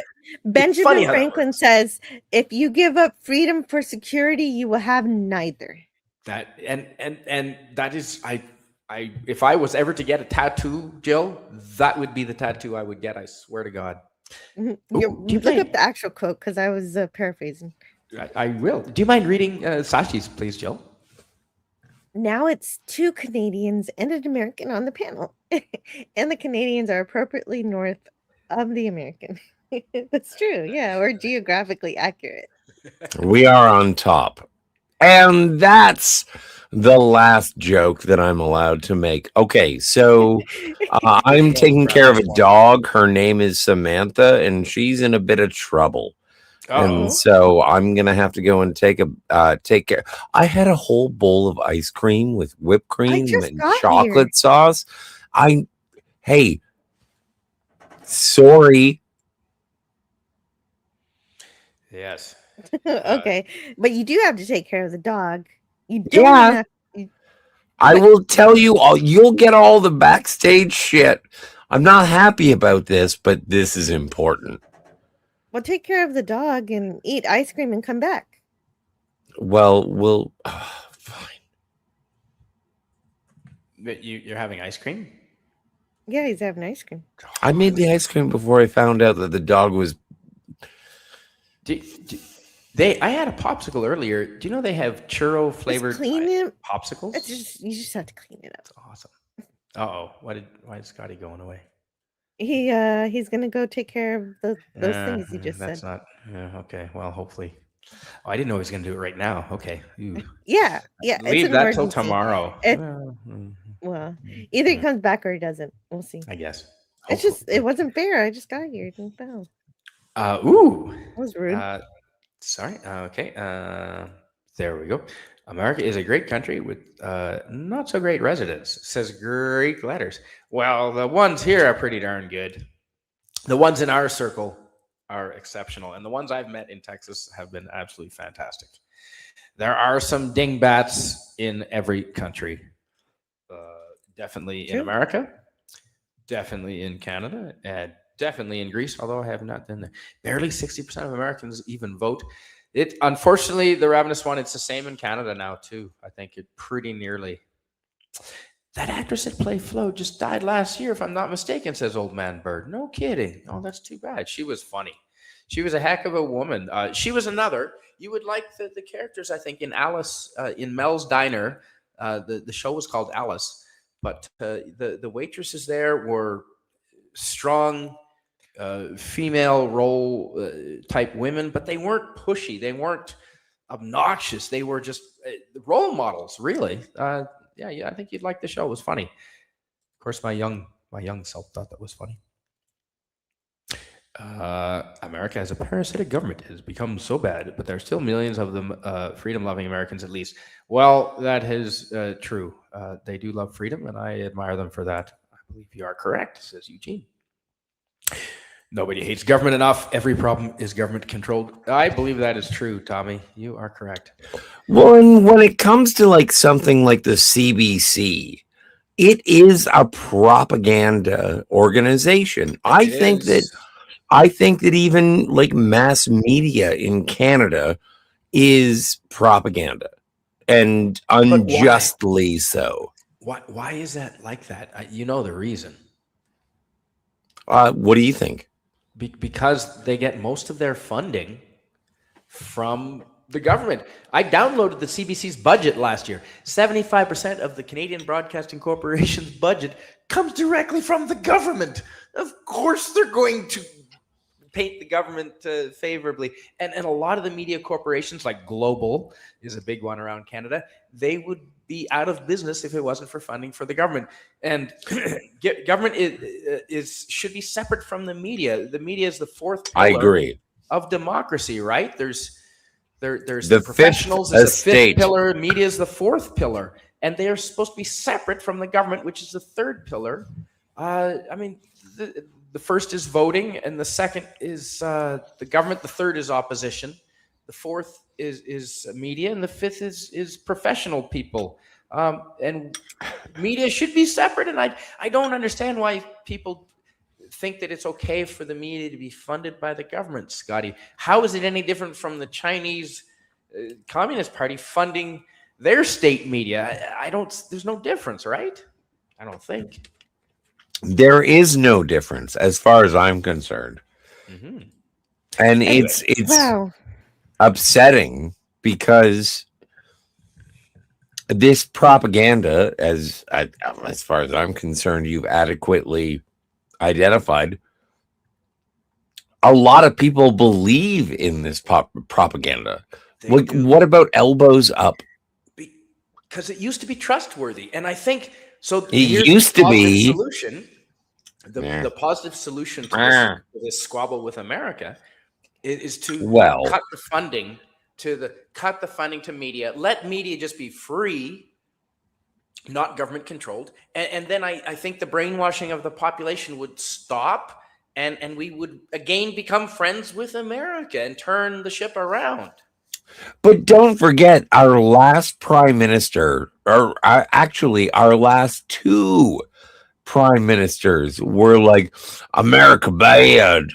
Benjamin Franklin says, if you give up freedom for security, you will have neither. That and that is if I was ever to get a tattoo, Jill, that would be the tattoo I would get. I swear to God. You look up the actual quote because I was paraphrasing. I will. Do you mind reading Sashi's, please, Jill? Now it's 2 Canadians and an American on the panel, and the Canadians are appropriately north of the American. That's true. Yeah, we're geographically accurate. We are on top. And that's the last joke that I'm allowed to make. Okay, so I'm taking care of a dog. Her name is Samantha, and she's in a bit of trouble. And so I'm gonna have to go and take care. I had a whole bowl of ice cream with whipped cream and chocolate sauce. Hey, sorry. Yes. Okay, but you do have to take care of the dog. You don't I will tell you all. You'll get all the backstage shit. I'm not happy about this, but this is important. Well, take care of the dog and eat ice cream and come back. Well, fine. But you're having ice cream? Yeah, he's having ice cream. I made the ice cream before I found out that the dog was. I had a popsicle earlier. Do you know they have churro flavored popsicles? You just have to clean it up. That's awesome. Uh-oh. Why is Scotty going away? He's gonna go take care of those things you just that's said. Okay. Well, hopefully. Oh, I didn't know he was gonna do it right now. Okay. Yeah. Leave that till tomorrow. Well, either he comes back or he doesn't. We'll see. I guess. It wasn't fair. I just got here. Ooh. That was rude. Sorry. Okay. There we go. America is a great country with not so great residents, says Greek letters. Well, the ones here are pretty darn good. The ones in our circle are exceptional, and the ones I've met in Texas have been absolutely fantastic. There are some dingbats in every country. Definitely in America, definitely in Canada, and definitely in Greece, although I have not been there. Barely 60% of Americans even vote. Unfortunately, the ravenous one, it's the same in Canada now, too. I think it pretty nearly. That actress that played Flo just died last year, if I'm not mistaken, says Old Man Bird. No kidding. Oh, that's too bad. She was funny. She was a heck of a woman. She was another. You would like the characters, I think, in Alice, in Mel's Diner. The show was called Alice, but the waitresses there were strong female role type women, but they weren't pushy. They weren't obnoxious. They were just role models, really. Yeah. I think you'd like the show. It was funny. Of course, my young self thought that was funny. America as a parasitic government has become so bad, but there are still millions of them freedom-loving Americans at least. Well, that is true. They do love freedom, and I admire them for that. I believe you are correct, says Eugene. Nobody hates government enough. Every problem is government controlled. I believe that is true, Tommy. You are correct. Well, and when it comes to like something like the CBC, it is a propaganda organization. I think that even like mass media in Canada is propaganda, and unjustly so. Why is that like that? You know the reason. What do you think? Because they get most of their funding from the government. I downloaded the CBC's budget last year. 75% of the Canadian Broadcasting Corporation's budget comes directly from the government. Of course they're going to paint the government favorably. And a lot of the media corporations, like Global is a big one around Canada, they would be out of business if it wasn't for funding for the government. And government should be separate from the media. The media is the fourth pillar I agree. of democracy, right? There's the professionals fifth is the fifth pillar, media is the fourth pillar, and they are supposed to be separate from the government, which is the third pillar. I mean, the first is voting, and the second is the government. The third is opposition. The fourth is media, and the fifth is professional people. And media should be separate. And I don't understand why people think that it's okay for the media to be funded by the government, Scotty. How is it any different from the Chinese Communist Party funding their state media? I don't. There's no difference, right? I don't think. There is no difference as far as I'm concerned. Mm-hmm. And anyway, it's wow. Upsetting because this propaganda, as far as I'm concerned, you've adequately identified. A lot of people believe in this propaganda. Like, what about elbows up? Because it used to be trustworthy, and I think so. It used to be solution. The positive solution to this squabble with America is to cut the funding to media. Let media just be free, not government controlled, and then I think the brainwashing of the population would stop, and we would again become friends with America and turn the ship around. But don't forget, our last prime minister, or actually our last two prime ministers, were like, America bad.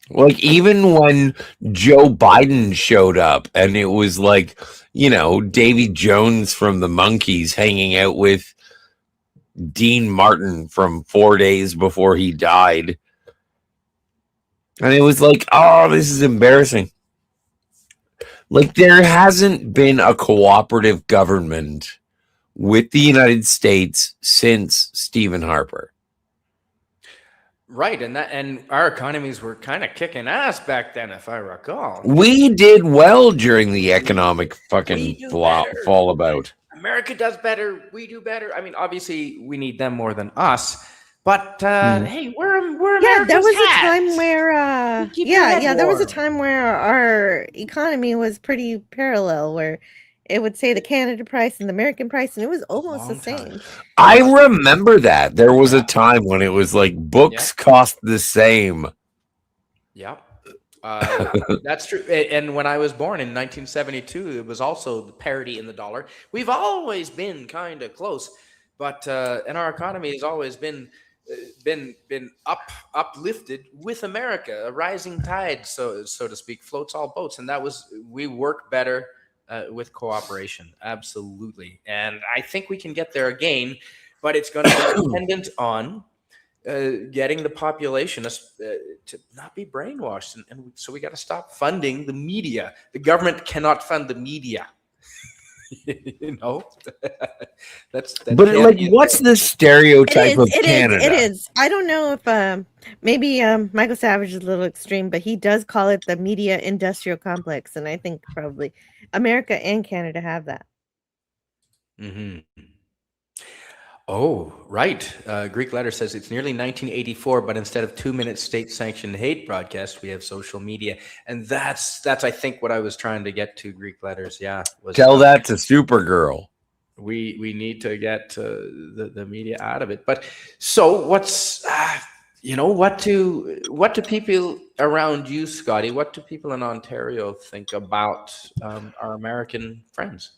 Like, even when Joe Biden showed up and it was like, you know, Davy Jones from the Monkees hanging out with Dean Martin from 4 days before he died. And it was like, oh, this is embarrassing. Like, there hasn't been a cooperative government with the United States since Stephen Harper. Right, and our economies were kind of kicking ass back then, if I recall. We did well during the economic fucking fallout. America does better. We do better. I mean, obviously, we need them more than us. But hey, we're America's there was hats. A time where there was a time where our economy was pretty parallel, where it would say the Canada price and the American price, and it was almost the same. I remember that. There was a time when it was like books cost the same. Yeah. That's true. And when I was born in 1972, it was also the parity in the dollar. We've always been kind of close, but and our economy has always been uplifted with America. A rising tide, so to speak, floats all boats, and we work better with cooperation. Absolutely. And I think we can get there again, but it's going to be dependent on getting the population to not be brainwashed, and so we got to stop funding the media. The government cannot fund the media. that's But like, what's the stereotype of Canada? It is. I don't know if maybe Michael Savage is a little extreme, but he does call it the media industrial complex, and I think probably America and Canada have that. Mm-hmm. Oh, right. Greek Letter says it's nearly 1984, but instead of 2-minute state-sanctioned hate broadcasts, we have social media, and that's I think what I was trying to get to. Greek Letters, yeah. Tell that to Supergirl. We need to get the media out of it. But so what's what do people around you, Scotty? What do people in Ontario think about our American friends?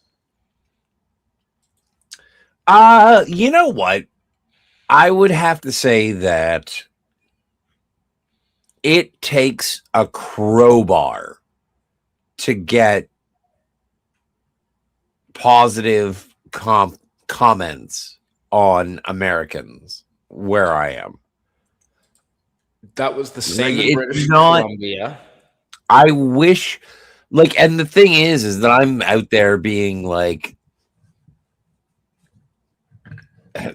You know what? I would have to say that it takes a crowbar to get positive comments on Americans where I am. That was the same in British Columbia. I wish, and the thing is that I'm out there being like,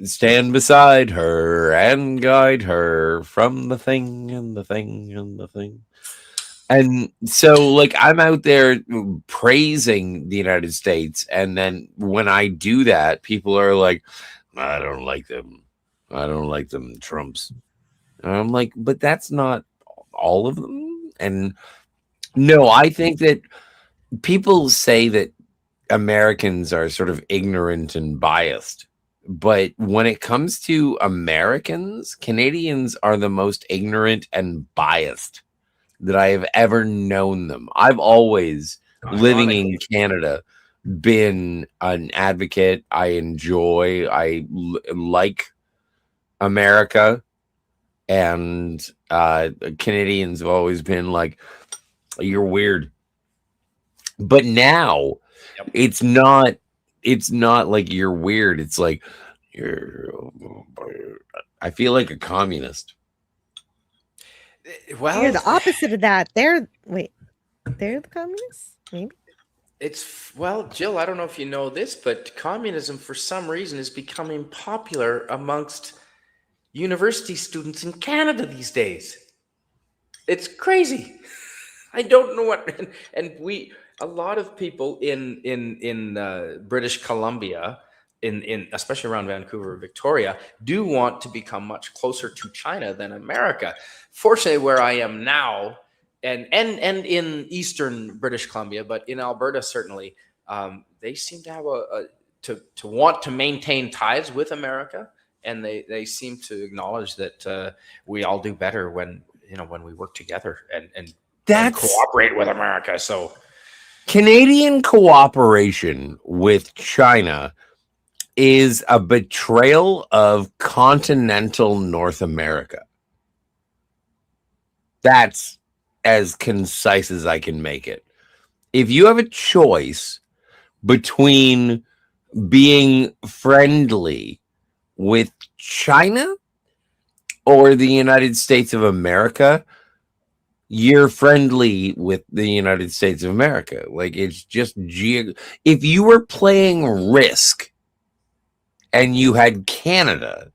stand beside her and guide her from the thing and the thing and the thing. And so, I'm out there praising the United States. And then when I do that, people are like, I don't like them. I don't like them, Trumps. And I'm like, but that's not all of them. And no, I think that people say that Americans are sort of ignorant and biased. But when it comes to Americans, Canadians are the most ignorant and biased that I have ever known them. I've always, living in Canada, been an advocate. I like America, and Canadians have always been like, you're weird. But now it's not like you're weird. It's like I feel like a communist. Well, you're the opposite of that. They're the communists? Maybe. Jill, I don't know if you know this, but communism for some reason is becoming popular amongst university students in Canada these days. It's crazy. I don't know what, and a lot of people in British Columbia, in especially around Vancouver, Victoria, do want to become much closer to China than America. Fortunately, where I am now, and in eastern British Columbia, but in Alberta certainly, they seem to have to want to maintain ties with America, and they seem to acknowledge that we all do better when we work together and cooperate with America. So Canadian cooperation with China is a betrayal of continental North America. That's as concise as I can make it. If you have a choice between being friendly with China or the United States of America, you're friendly with the United States of America. It's just if you were playing Risk and you had Canada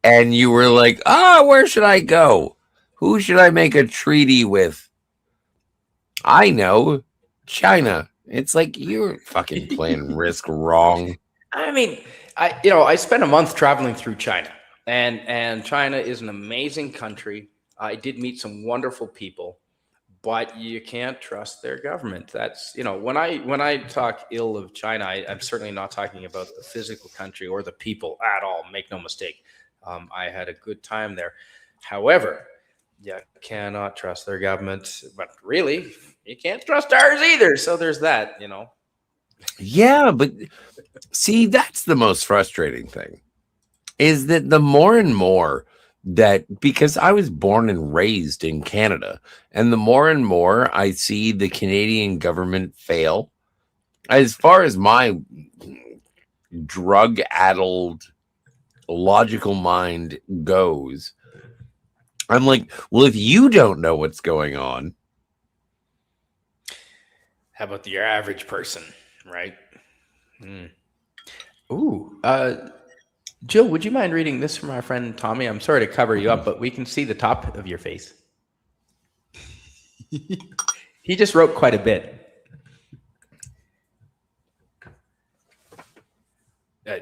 and you were like, where should I go? Who should I make a treaty with? I know, China. It's like you're fucking playing Risk wrong. I mean, I spent a month traveling through China, and China is an amazing country. I did meet some wonderful people, but you can't trust their government. That's, when I talk ill of China, I'm certainly not talking about the physical country or the people at all. Make no mistake. I had a good time there. However, you cannot trust their government, but really, you can't trust ours either. So there's that, Yeah, but see, that's the most frustrating thing, is that the more and more that, because I was born and raised in Canada, and the more and more I see the Canadian government fail, as far as my drug-addled logical mind goes, I'm like, well, if you don't know what's going on, how about your average person, right? Ooh, Jill, would you mind reading this from our friend Tommy? I'm sorry to cover you up, but we can see the top of your face. He just wrote quite a bit.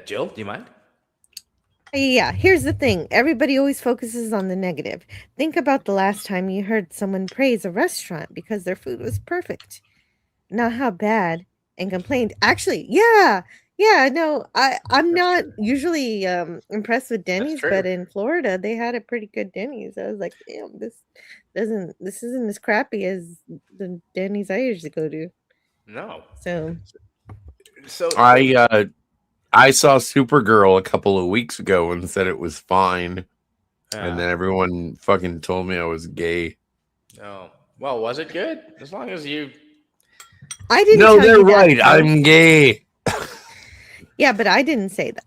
Jill, do you mind? Yeah, here's the thing. Everybody always focuses on the negative. Think about the last time you heard someone praise a restaurant because their food was perfect. Not how bad and complained. Actually, yeah. No, I'm not usually impressed with Denny's, but in Florida they had a pretty good Denny's. I was like, damn, this isn't as crappy as the Denny's I usually go to. No. So I saw Supergirl a couple of weeks ago and said it was fine. And then everyone fucking told me I was gay. Oh. Well, was it good? As long as you... I didn't No, tell they're you that, right. though. I'm gay. Yeah, but I didn't say that.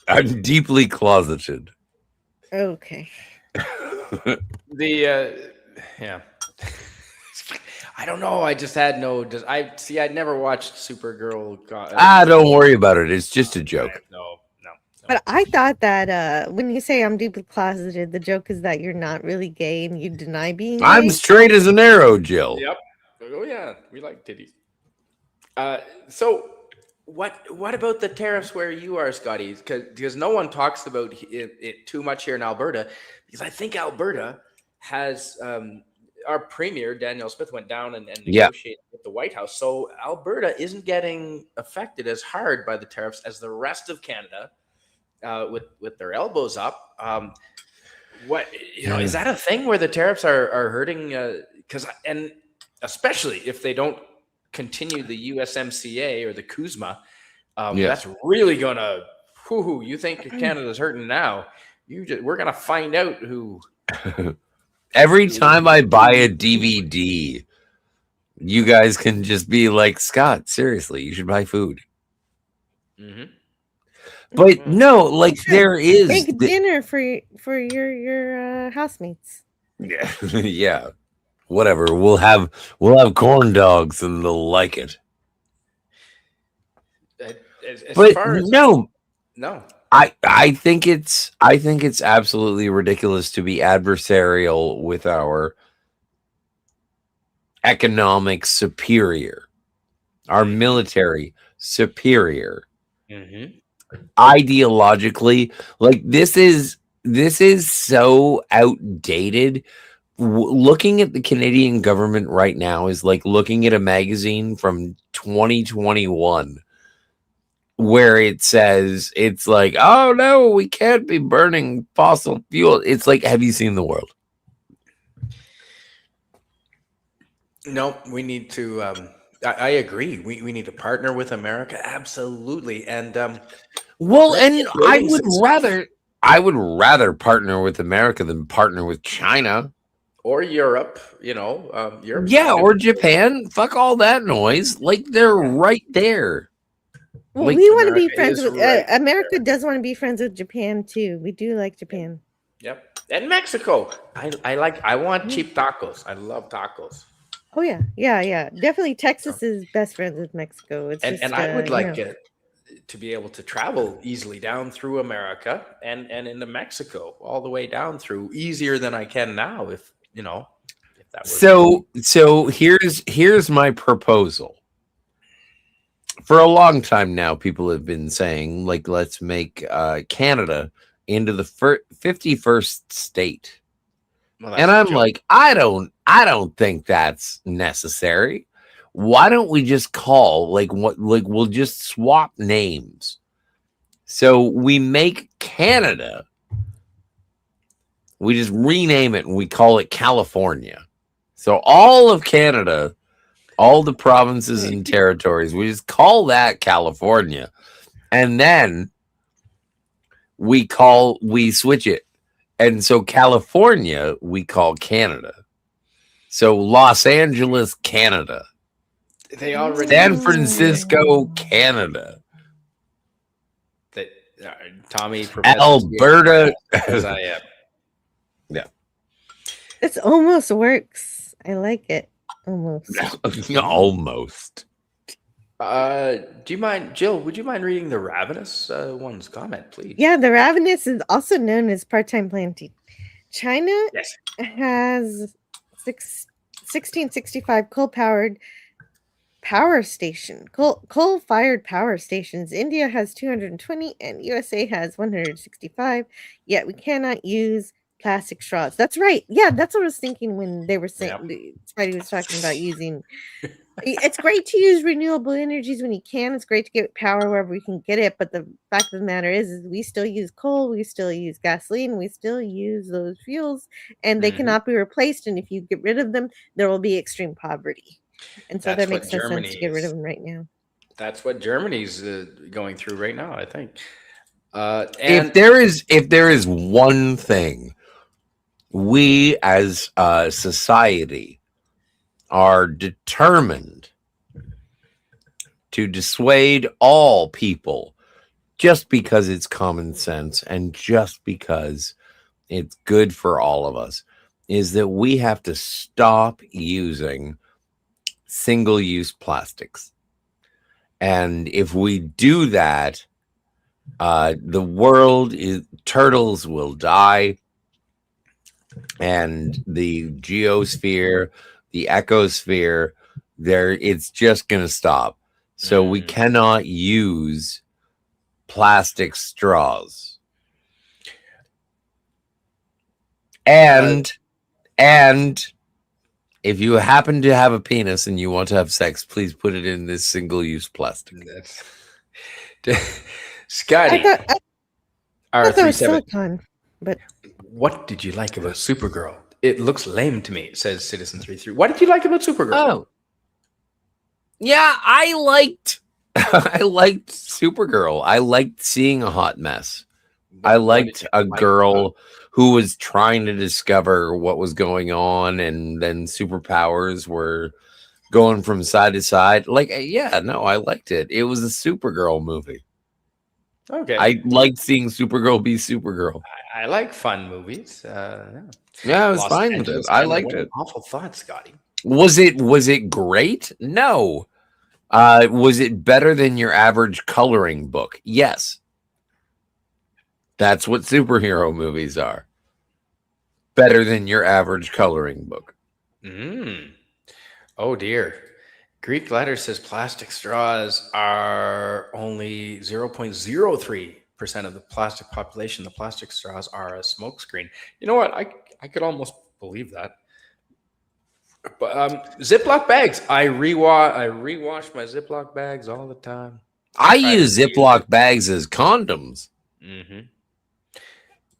I'm deeply closeted. Okay. Yeah. I don't know. I just had no. I'd never watched Supergirl. Don't worry about it. It's just a joke. No. But I thought that when you say I'm deeply closeted, the joke is that you're not really gay and you deny being gay. I'm straight as an arrow, Jill. Yep. Oh yeah, we like titties. So what about the tariffs where you are, Scotty? Because no one talks about it too much here in Alberta. Because I think Alberta has our premier Danielle Smith went down and negotiated with the White House. So Alberta isn't getting affected as hard by the tariffs as the rest of Canada. With their elbows up, is that a thing where the tariffs are hurting? Because and especially if they don't continue the USMCA or the CUSMA, that's really gonna. You think Canada's hurting now? We're gonna find out who. Every time I buy a DVD, you guys can just be like, Scott, seriously, you should buy food. Mm-hmm. But no, like there is make dinner for your housemates. Yeah, yeah. Whatever. We'll have corn dogs and they'll like it. No. I think it's absolutely ridiculous to be adversarial with our economic superior, our military superior. Mm-hmm. Ideologically, like this is so outdated. Looking at the Canadian government right now is like looking at a magazine from 2021 where it says it's like, oh no, we can't be burning fossil fuel. It's like, have you seen the world? No, we need to I agree. We need to partner with America. Absolutely. And I would rather partner with America than partner with China or Europe, Europe. Yeah, or Japan. Fuck all that noise. Like they're right there. Well, we want to be friends with America. Does want to be friends with Japan too. We do like Japan. Yep. And Mexico. I want cheap tacos. I love tacos. Oh yeah. Definitely Texas is best friends with Mexico. And I would like to be able to travel easily down through America and into Mexico all the way down through easier than I can now if that was so here's my proposal. For a long time now, people have been saying, like, let's make Canada into the 51st state. And I'm like, I don't think that's necessary. Why don't we just call we'll just swap names. So we make Canada, we just rename it and we call it California. So all of Canada, all the provinces and territories, we just call that California. And then we switch it. And so California, we call Canada. So Los Angeles, Canada. San Francisco, Canada. Tommy professes Alberta. as I am. Yeah. It almost works. I like it. Almost. Almost. Do you mind, Jill? Would you mind reading the Ravenous one's comment, please? Yeah, the Ravenous is also known as part-time planting. China has 1665 coal-fired power stations. India has 220 and USA has 165. Yet we cannot use plastic straws. That's right. Yeah, that's what I was thinking when they were saying Spidey was talking about using. It's great to use renewable energies when you can. It's great to get power wherever we can get it. But the fact of the matter is we still use coal, we still use gasoline, we still use those fuels, and they cannot be replaced. And if you get rid of them, there will be extreme poverty. And so that makes no sense to get rid of them right now. That's what Germany's going through right now, I think. If there is one thing we as a society are determined to dissuade all people just because it's common sense and just because it's good for all of us, is that we have to stop using single-use plastics. And if we do that, the world turtles will die, and the geosphere, the ecosphere, it's just going to stop. So we cannot use plastic straws. And if you happen to have a penis and you want to have sex, please put it in this single-use plastic. Scotty, I thought that was R37. silicone, but what did you like about Supergirl? It looks lame to me, says Citizen 33. What did you like about Supergirl? Oh, yeah, I liked Supergirl. I liked seeing a hot mess. I liked a girl who was trying to discover what was going on, and then superpowers were going from side to side. Like, yeah, no, I liked it. It was a Supergirl movie. Okay. I liked seeing Supergirl be Supergirl. I like fun movies. Yeah, I was fine with it. I liked it. Awful thought, Scotty. Was it great? No. Was it better than your average coloring book? Yes. That's what superhero movies are. Better than your average coloring book. Oh dear. Greek letter says plastic straws are only 0.03% of the plastic population. The plastic straws are a smokescreen. You know what? I could almost believe that. But Ziploc bags. I rewash my Ziploc bags all the time. I use Ziploc bags as condoms.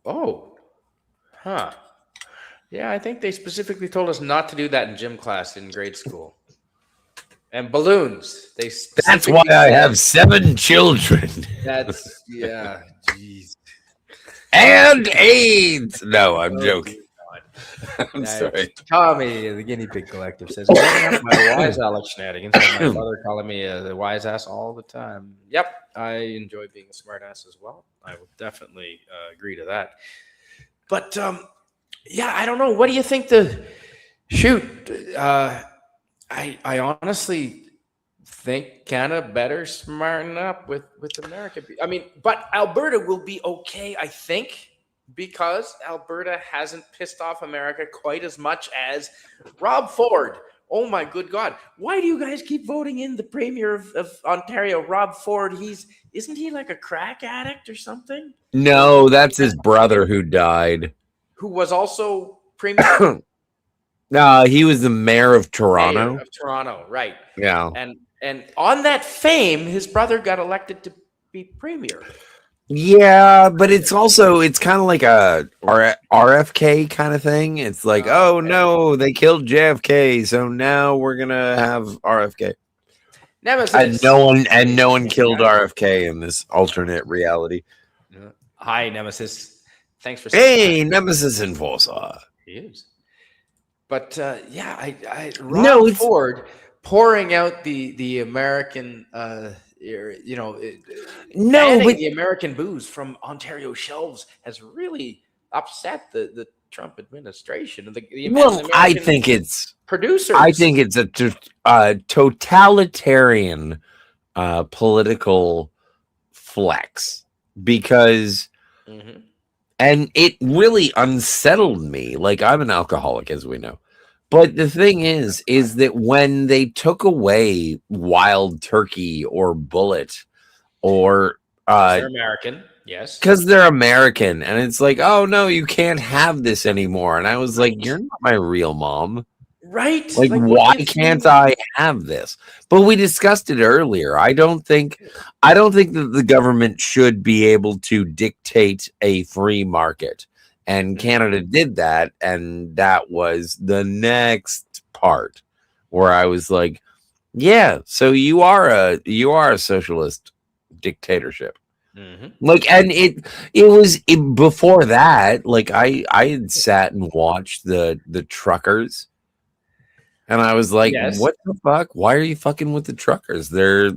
Oh. Huh. Yeah, I think they specifically told us not to do that in gym class in grade school. And balloons. That's why I have 7 children. That's, yeah, jeez. And AIDS. No, I'm joking. I'm sorry. Tommy, the guinea pig collector, says, growing up, my wise Alex shenanigans, and my mother calling me the wise ass all the time. Yep, I enjoy being a smart ass as well. I will definitely agree to that. But, yeah, I don't know. What do you think I honestly think Canada better smarten up with America. I mean, but Alberta will be okay, I think, because Alberta hasn't pissed off America quite as much as Rob Ford. Oh my good God. Why do you guys keep voting in the Premier of Ontario, Rob Ford? Isn't he like a crack addict or something? No, that's his brother who died. Who was also Premier? No, he was the mayor of Toronto. Mayor of Toronto, right. Yeah. And on that fame, his brother got elected to be Premier. Yeah, but it's kind of like a RFK kind of thing. It's like, oh no, they killed JFK, so now we're gonna have RFK. Nemesis. And no one killed RFK in this alternate reality. Hi, Nemesis. Thanks for saying Nemesis Enforcer. He is. But Rob Ford pouring out the American No, banning but the American booze from Ontario shelves has really upset the Trump administration and the well, American producers. I think it's a totalitarian political flex because, Mhm. and it really unsettled me. Like, I'm an alcoholic, as we know. But the thing is that when they took away Wild Turkey or Bullet or They're American, yes. because they're American, and it's like, oh no, you can't have this anymore. And I was like, you're not my real mom. Right? Like, what why gives can't you- I have this? But we discussed it earlier. I don't think that the government should be able to dictate a free market. And Canada did that, and that was the next part where I was like, yeah, so you are a socialist dictatorship. Mhm. Like, and before that, like I had sat and watched the truckers. And I was like, Yes. what the fuck? Why are you fucking with the truckers? They're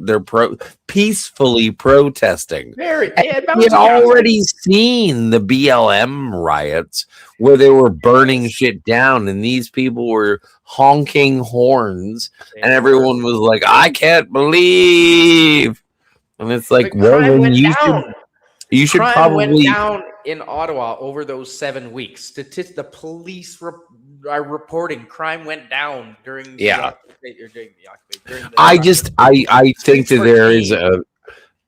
peacefully protesting. Very. And Yeah, we had already seen the BLM riots where they were burning shit down and these people were honking horns and everyone was like, I can't believe. And it's like, well, then you should Crime probably went down in Ottawa over those 7 weeks. The police are reporting crime went down during the occupation. I think that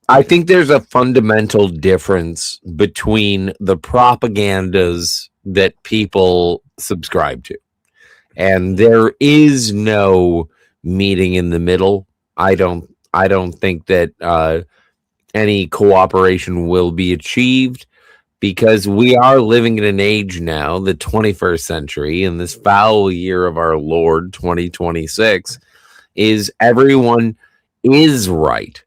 I think there's a fundamental difference between the propagandas that people subscribe to, and there is no meeting in the middle. I don't think that any cooperation will be achieved because we are living in an age now, the 21st century, in this foul year of our Lord 2026, is everyone is right.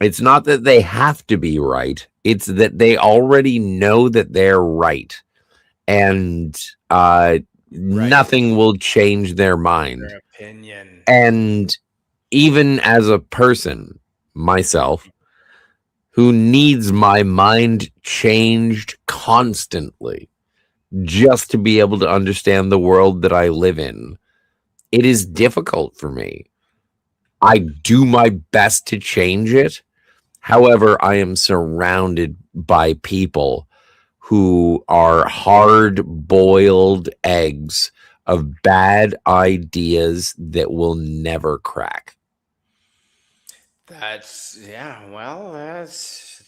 It's not that they have to be right. It's that they already know that they're right. And nothing will change their mind. Their opinion. And even as a person, myself, who needs my mind changed constantly just to be able to understand the world that I live in, it is difficult for me. I do my best to change it. However, I am surrounded by people who are hard-boiled eggs of bad ideas that will never crack. That's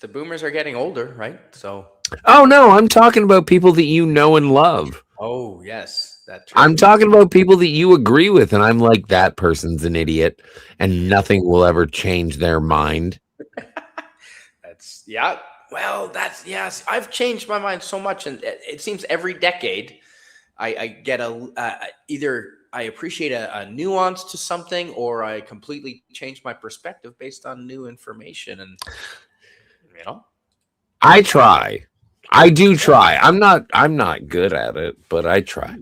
the boomers are getting older, right? So. Oh no, I'm talking about people that you know and love. Oh yes, that's true. I'm talking about people that you agree with, and I'm like, that person's an idiot, and nothing will ever change their mind. Yes. I've changed my mind so much, and it seems every decade I get either I appreciate a nuance to something, or I completely change my perspective based on new information. And I try. I do try. I'm not good at it, but I try.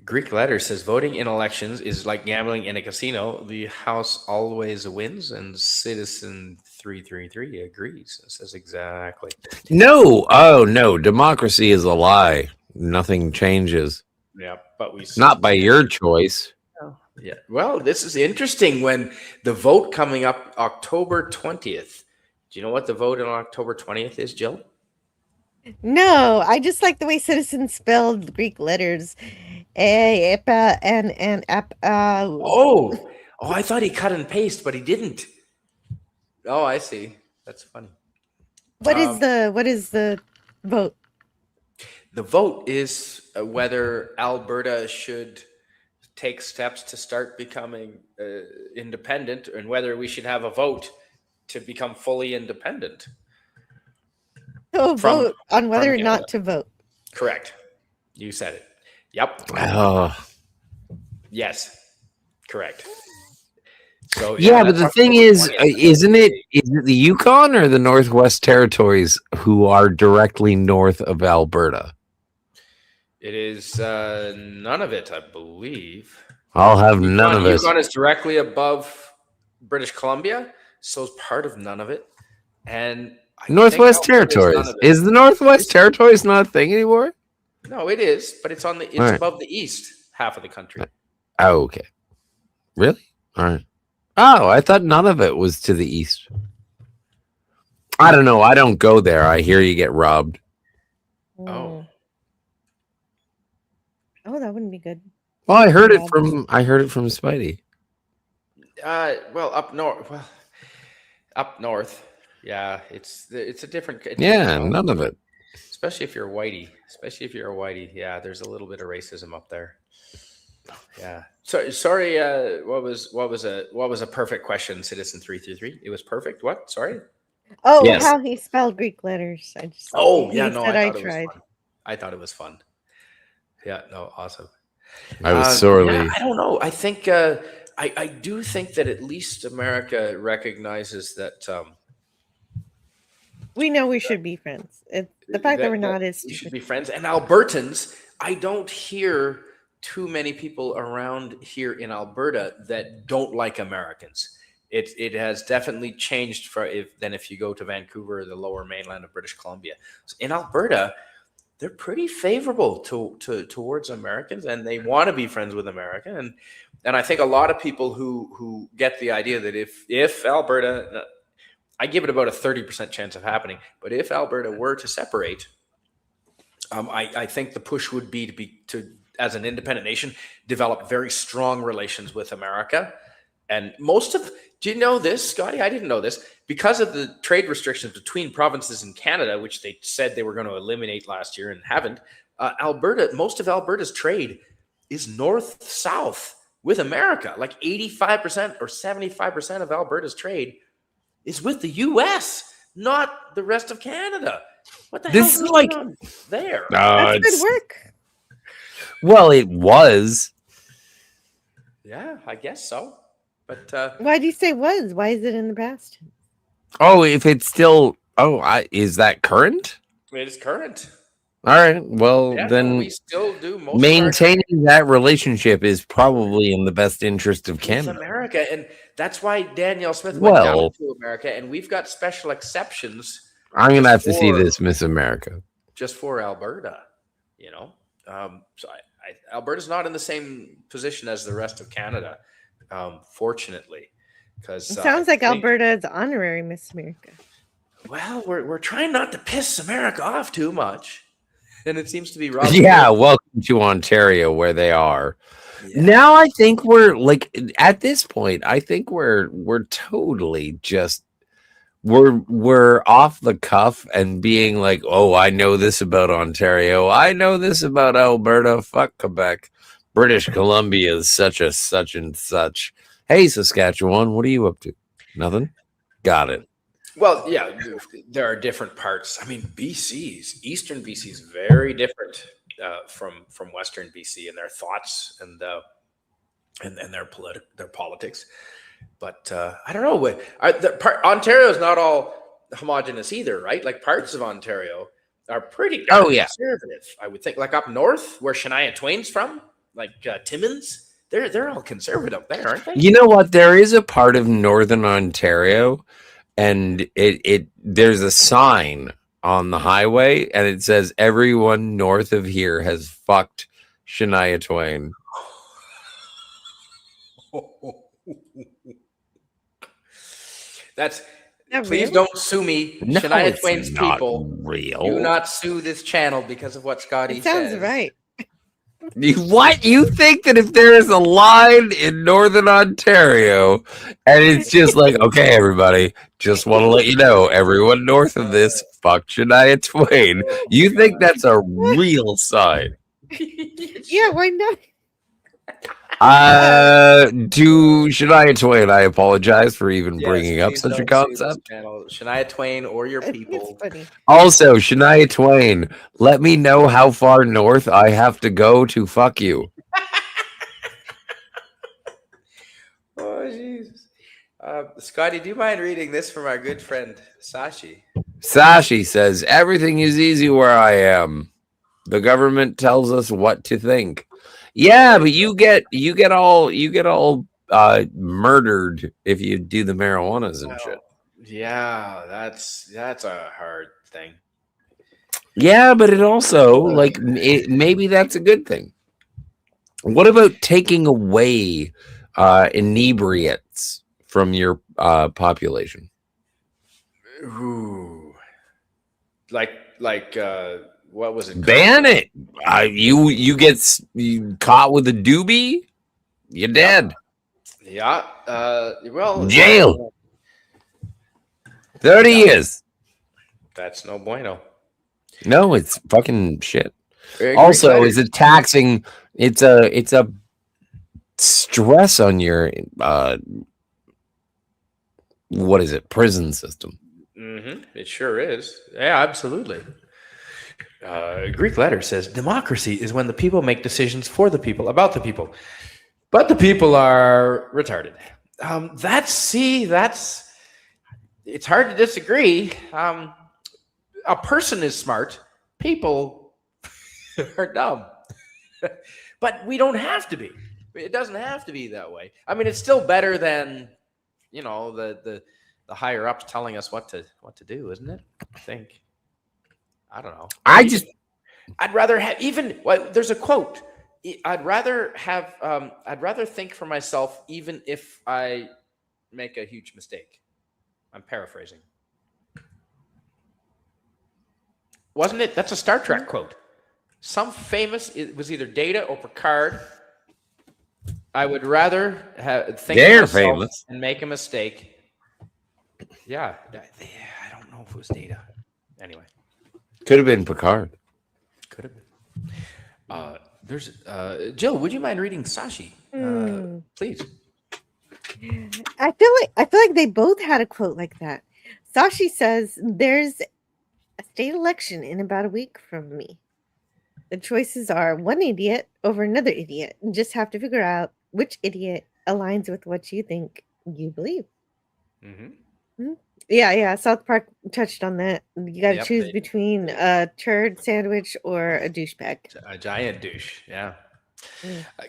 Greek letter says voting in elections is like gambling in a casino. The house always wins, and Citizen 333 agrees. It says exactly. No, oh no, democracy is a lie. Nothing changes. Yeah, but not by your choice. Yeah. Well, this is interesting. When the vote coming up October 20th. Do you know what the vote on October 20th is, Jill? No, I just like the way Citizens spelled Greek letters. I thought he cut and paste, but he didn't. Oh, I see. That's funny. What is the vote? The vote is whether Alberta should take steps to start becoming independent, and whether we should have a vote to become fully independent. So vote on whether or not to vote. Correct. You said it. Yep. Yes. Correct. So yeah, but the thing is, isn't it the Yukon or the Northwest Territories who are directly north of Alberta? It is none of it, I believe. I'll have none of it. Yukon is directly above British Columbia. so's part of none of it. And I Northwest think Alberta is none Territories. of it. Is the Northwest Territories not a thing anymore? No, it is, but it's on the All right. above the east half of the country. Oh, okay. Really? All right. Oh, I thought none of it was to the east. I don't know. I don't go there. I hear you get robbed. Oh. Oh, that wouldn't be good. Well, I heard it from Spidey. Well, up north. Well, up north. Yeah, it's a different. Yeah, none of it. Especially if you're a whitey. Yeah, there's a little bit of racism up there. Yeah. So sorry. What was a perfect question, Citizen 333? It was perfect. What? Sorry. Oh, Yes. how he spelled Greek letters. I just. Oh he yeah, no, said I I thought it was tried. fun. I thought it was fun. Yeah. No. Awesome. I was sorely. Yeah, I don't know. I think I do think that at least America recognizes that. We know we should be friends. The fact that we're not is we should stupid. be friends. And Albertans, I don't hear too many people around here in Alberta that don't like Americans. It has definitely changed than if you go to Vancouver or the lower mainland of British Columbia. So in Alberta, they're pretty favorable towards Americans, and they want to be friends with America. And I think a lot of people who get the idea that if Alberta, I give it about a 30% chance of happening, but if Alberta were to separate, I think the push would be to as an independent nation develop very strong relations with America. And do you know this, Scotty? I didn't know this. Because of the trade restrictions between provinces in Canada, which they said they were going to eliminate last year and haven't, most of Alberta's trade is north-south with America. Like 85% or 75% of Alberta's trade is with the U.S., not the rest of Canada. What the hell is going on there? That's good work. Well, it was. Yeah, I guess so. But why do you say was? Why is it in the past? Oh, if it's still. Oh, is that current? It is current. All right. Well, then we still do most maintaining that relationship is probably in the best interest of Canada, America, and that's why Danielle Smith went down to America, and we've got special exceptions. I'm gonna have to see this Miss America just for Alberta. So Alberta's not in the same position as the rest of Canada. Fortunately, because it sounds like Alberta is honorary Miss America. Well, we're trying not to piss America off too much, and it seems to be wrong. Yeah, welcome to Ontario, where they are. Yeah. Now I think we're like at this point. I think we're totally just we're off the cuff and being like, oh, I know this about Ontario. I know this about Alberta. Fuck Quebec. British Columbia is such and such. Hey, Saskatchewan, what are you up to? Nothing? Got it. Well, yeah, there are different parts. I mean, Eastern BC is very different from Western BC in their thoughts and their politics. But I don't know. Ontario is not all homogenous either, right? Like parts of Ontario are pretty conservative, I would think. Like up north, where Shania Twain's from. Like Timmins, they're all conservative there, aren't they? You know what? There is a part of Northern Ontario, and there's a sign on the highway, and it says everyone north of here has fucked Shania Twain. Please don't sue me. No, Shania Twain's people. Real. Do not sue this channel because of what Scotty says. Sounds right. What? You think that if there is a line in Northern Ontario and it's just like, okay, everybody, just want to let you know, everyone north of this, fuck Shania Twain. You think that's a real sign? Yeah, why not? To Shania Twain, I apologize for even bringing up such a concept. Shania Twain or your people. Also, Shania Twain, let me know how far north I have to go to fuck you. Oh, Jesus. Scotty, do you mind reading this from our good friend Sashi? Sashi says, everything is easy where I am. The government tells us what to think. Yeah, but you get all murdered if you do the marijuanas and shit. Yeah, that's a hard thing. Yeah, but it also maybe that's a good thing. What about taking away inebriates from your population? Ooh, like what was it? Ban it. You get caught with a doobie, you're dead. Yeah. Well, Jail. 30 years. That's no bueno. No, it's fucking shit. Also, is it taxing? It's a stress on your what is it? Prison system. It sure is. Yeah, absolutely. Greek letter says democracy is when the people make decisions for the people, about the people, but the people are retarded. That's it's hard to disagree. A person is smart. People are dumb. But we don't have to be. It doesn't have to be that way. I mean, it's still better than, the higher ups telling us what to do, isn't it? I think. I don't know. I'd rather have there's a quote. I'd rather think for myself even if I make a huge mistake. I'm paraphrasing. Wasn't it? That's a Star Trek quote. Some famous, it was either Data or Picard. I would rather think for myself famous and make a mistake. Yeah, I don't know if it was Data. Anyway. Could have been Picard. Could have been. There's Jill. Would you mind reading Sashi, please? I feel like they both had a quote like that. Sashi says, "There's a state election in about a week from me. The choices are one idiot over another idiot. You just have to figure out which idiot aligns with what you think you believe." Yeah. South Park touched on that. You got to choose between a turd sandwich or a douchebag. A giant douche. Yeah.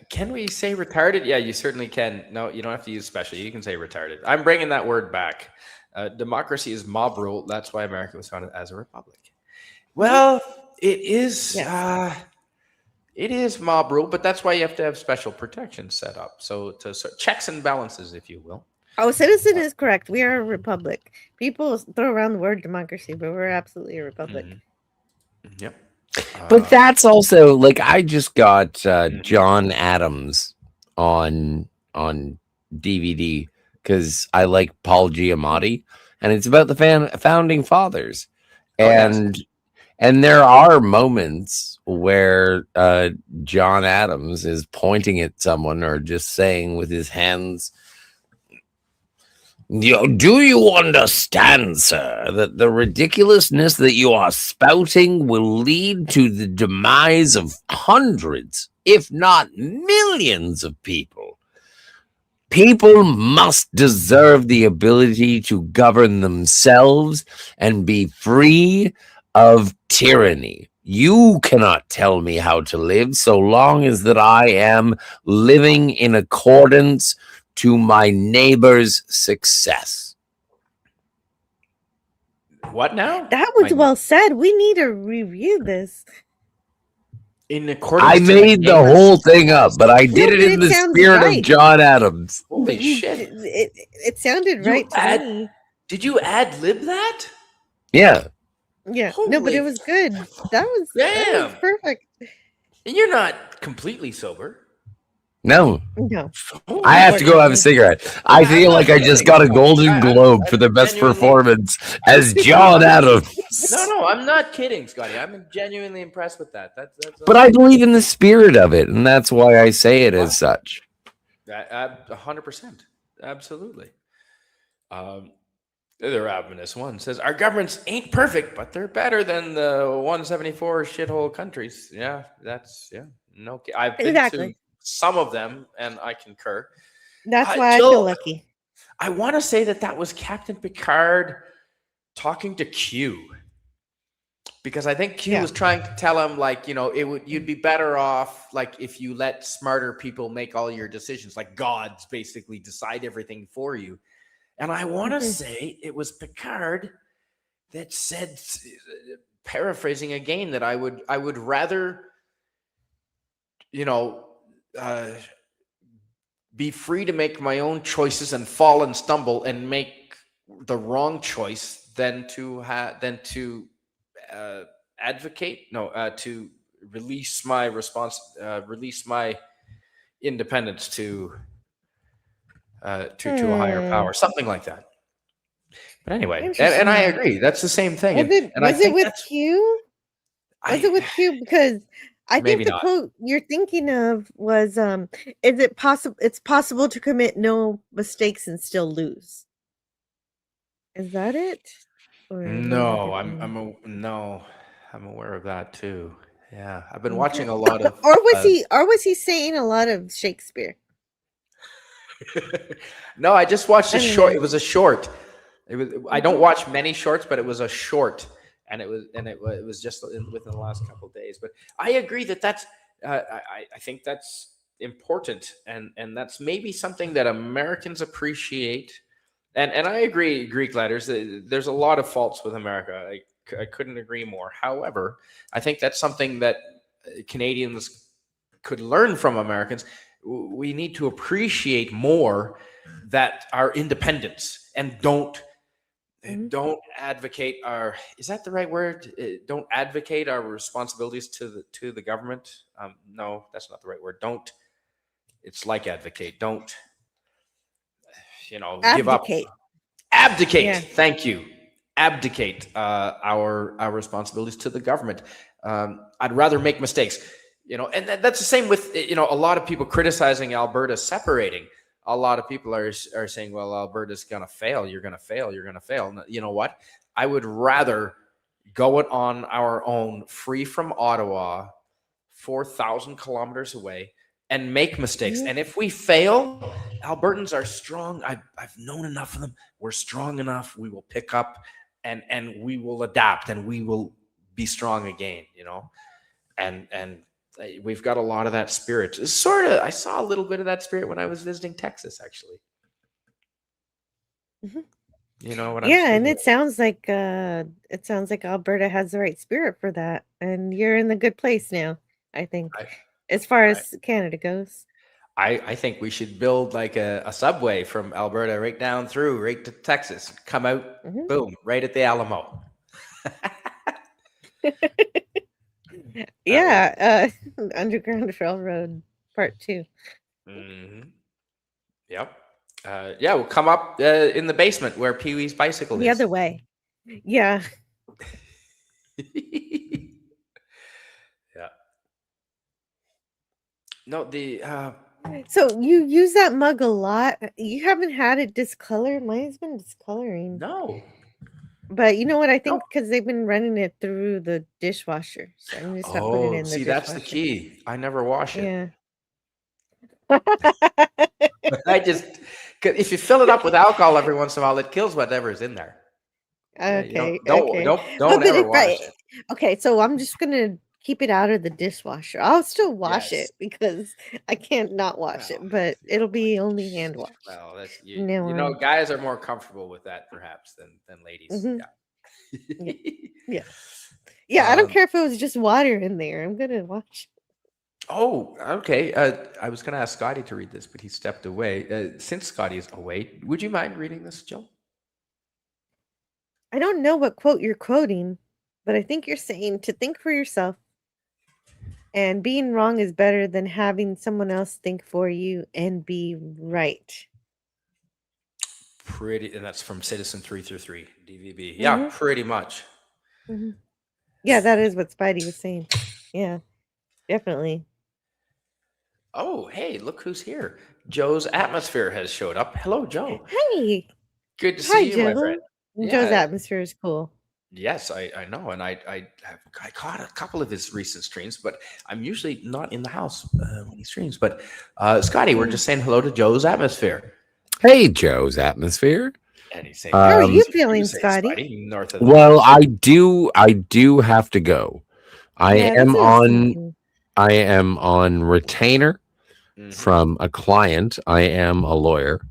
Can we say retarded? Yeah, you certainly can. No, you don't have to use special. You can say retarded. I'm bringing that word back. Democracy is mob rule. That's why America was founded as a republic. Well, it is. Yes. It is mob rule, but that's why you have to have special protections set up. So checks and balances, if you will. Oh, citizen is correct. We are a republic. People throw around the word democracy, but we're absolutely a republic. Yep. But that's also like I just got John Adams on DVD because I like Paul Giamatti, and it's about the founding fathers, and there are moments where John Adams is pointing at someone or just saying with his hands, "Do you understand, sir, that the ridiculousness that you are spouting will lead to the demise of hundreds, if not millions of people? People must deserve the ability to govern themselves and be free of tyranny. You cannot tell me how to live so long as that I am living in accordance to my neighbor's success." What now? That was well said. We need to review this. In accordance, I made the whole thing up, but I did it in the spirit of John Adams. Holy shit! It sounded right to me. Did you ad lib that? Yeah. Yeah. No, but it was good. That was perfect. And you're not completely sober. No. Oh, I have to go have a cigarette. I feel like I just got a Golden Globe for the best performance as John Adams. No, I'm not kidding, Scotty. I'm genuinely impressed with that. But I believe in the spirit of it, and that's why I say it as such. 100%. Absolutely. The Ravenous one says, our governments ain't perfect, but they're better than the 174 shithole countries. Yeah, no. I've been to some of them, and I concur. That's why I feel lucky. I want to say that was Captain Picard talking to Q. because I think Q was trying to tell him, like, you'd be better off, like, if you let smarter people make all your decisions, like gods basically decide everything for you. And I want to say it was Picard that said, paraphrasing again, that I would rather, be free to make my own choices and fall and stumble and make the wrong choice than to to release my release my independence to a higher power, something like that. But anyway, and I agree, that's the same thing. Was it with Q? Was it with Q? Because I think the quote you're thinking of was, "Is it possible? It's possible to commit no mistakes and still lose." Is that it? No, I'm aware of that too. Yeah, I've been watching a lot of. Or was he saying a lot of Shakespeare? No, I just watched a short. It was a short. I don't watch many shorts, but it was a short, and it was just within the last couple of days. But I agree that's. I think that's important, and that's maybe something that Americans appreciate. And I agree, Greek letters. There's a lot of faults with America. I couldn't agree more. However, I think that's something that Canadians could learn from Americans. We need to appreciate more that our independence, and don't advocate our. Is that the right word? Don't advocate our responsibilities to the government. No, that's not the right word. Don't. It's like advocate. Don't. Give up. Abdicate. Yeah. Thank you. Abdicate our responsibilities to the government. I'd rather make mistakes, and that's the same with, a lot of people criticizing Alberta separating. A lot of people are saying, well, Alberta's going to fail. You're going to fail. You're going to fail. And you know what? I would rather go it on our own, free from Ottawa, 4,000 kilometers away, and make mistakes. And if we fail, Albertans are strong. I've known enough of them. We're strong enough. We will pick up and we will adapt, and we will be strong again, and we've got a lot of that spirit. I saw a little bit of that spirit when I was visiting Texas, actually. You know what I'm saying? And it sounds like Alberta has the right spirit for that, and you're in the good place now, I think. As far as Canada goes, I think we should build like a subway from Alberta right down through, right to Texas. Come out, boom, right at the Alamo. Underground Railroad Part 2. Yep. We'll come up in the basement where Pee-wee's bicycle is. The other way. Yeah. No, so you use that mug a lot. You haven't had it discolored. Mine's been discoloring. No. But you know what? I think because they've been running it through the dishwasher. So I'm just not putting it in the dishwasher. That's the key. I never wash it. Yeah. If you fill it up with alcohol every once in a while, it kills whatever's in there. Okay. Don't ever wash it. Okay, so I'm just gonna keep it out of the dishwasher. I'll still wash it because I can't not wash it, but it'll be only hand wash. Well, that's guys are more comfortable with that perhaps than ladies. Yeah. I don't care if it was just water in there. I'm gonna wash. Oh, okay. I was gonna ask Scotty to read this, but he stepped away. Since Scotty's away, would you mind reading this, Jill? I don't know what quote you're quoting, but I think you're saying to think for yourself. And being wrong is better than having someone else think for you and be right. And that's from Citizen 333, DVB. Yeah, pretty much. Yeah, that is what Spidey was saying. Yeah, definitely. Oh, hey, look who's here. Joe's Atmosphere has showed up. Hello, Joe. Hey. Good to see you, Joe. my friend. Joe's Atmosphere is cool. Yes, I know, and I caught a couple of his recent streams, but I'm usually not in the house when he streams. But Scotty, we're just saying hello to Joe's Atmosphere. Hey, Joe's Atmosphere. Anything. How are you Um, feeling, Say, Scotty? north of the well, mountains. I do have to go. I Yeah, that's am what I was on thinking. I am on retainer Mhm. from a client. I am a lawyer,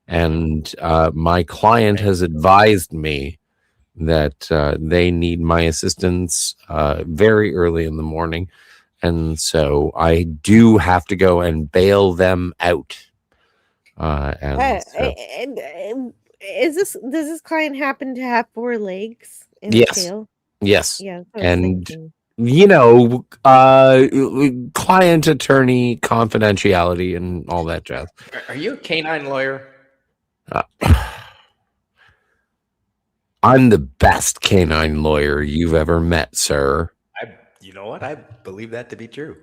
and my client Right. has advised me that they need my assistance very early in the morning, and so I do have to go and bail them out. And so, Does this client happen to have 4 legs and a yes, tail? yes, Yeah, that's what I was and thinking. client attorney confidentiality and all that jazz. Are you a canine lawyer? Uh, I'm the best canine lawyer you've ever met, sir. You know what? I believe that to be true.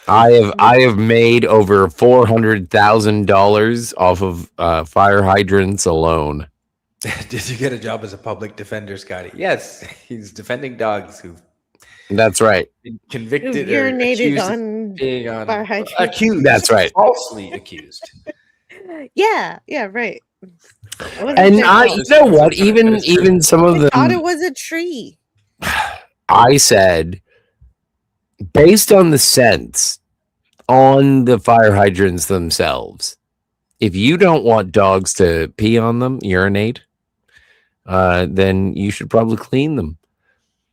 I have made over $400,000 off of fire hydrants alone. Did you get a job as a public defender, Scotty? Yes, he's defending dogs who've That's right. been Who've convicted or urinated accused of on being on fire hydrants. accused. That's right. Falsely accused. Yeah, right. It wasn't And their I, fault. you know what? Even some of They thought it them, was a tree. I said, based on the sense on the fire hydrants themselves, if you don't want dogs to pee on them, urinate, then you should probably clean them.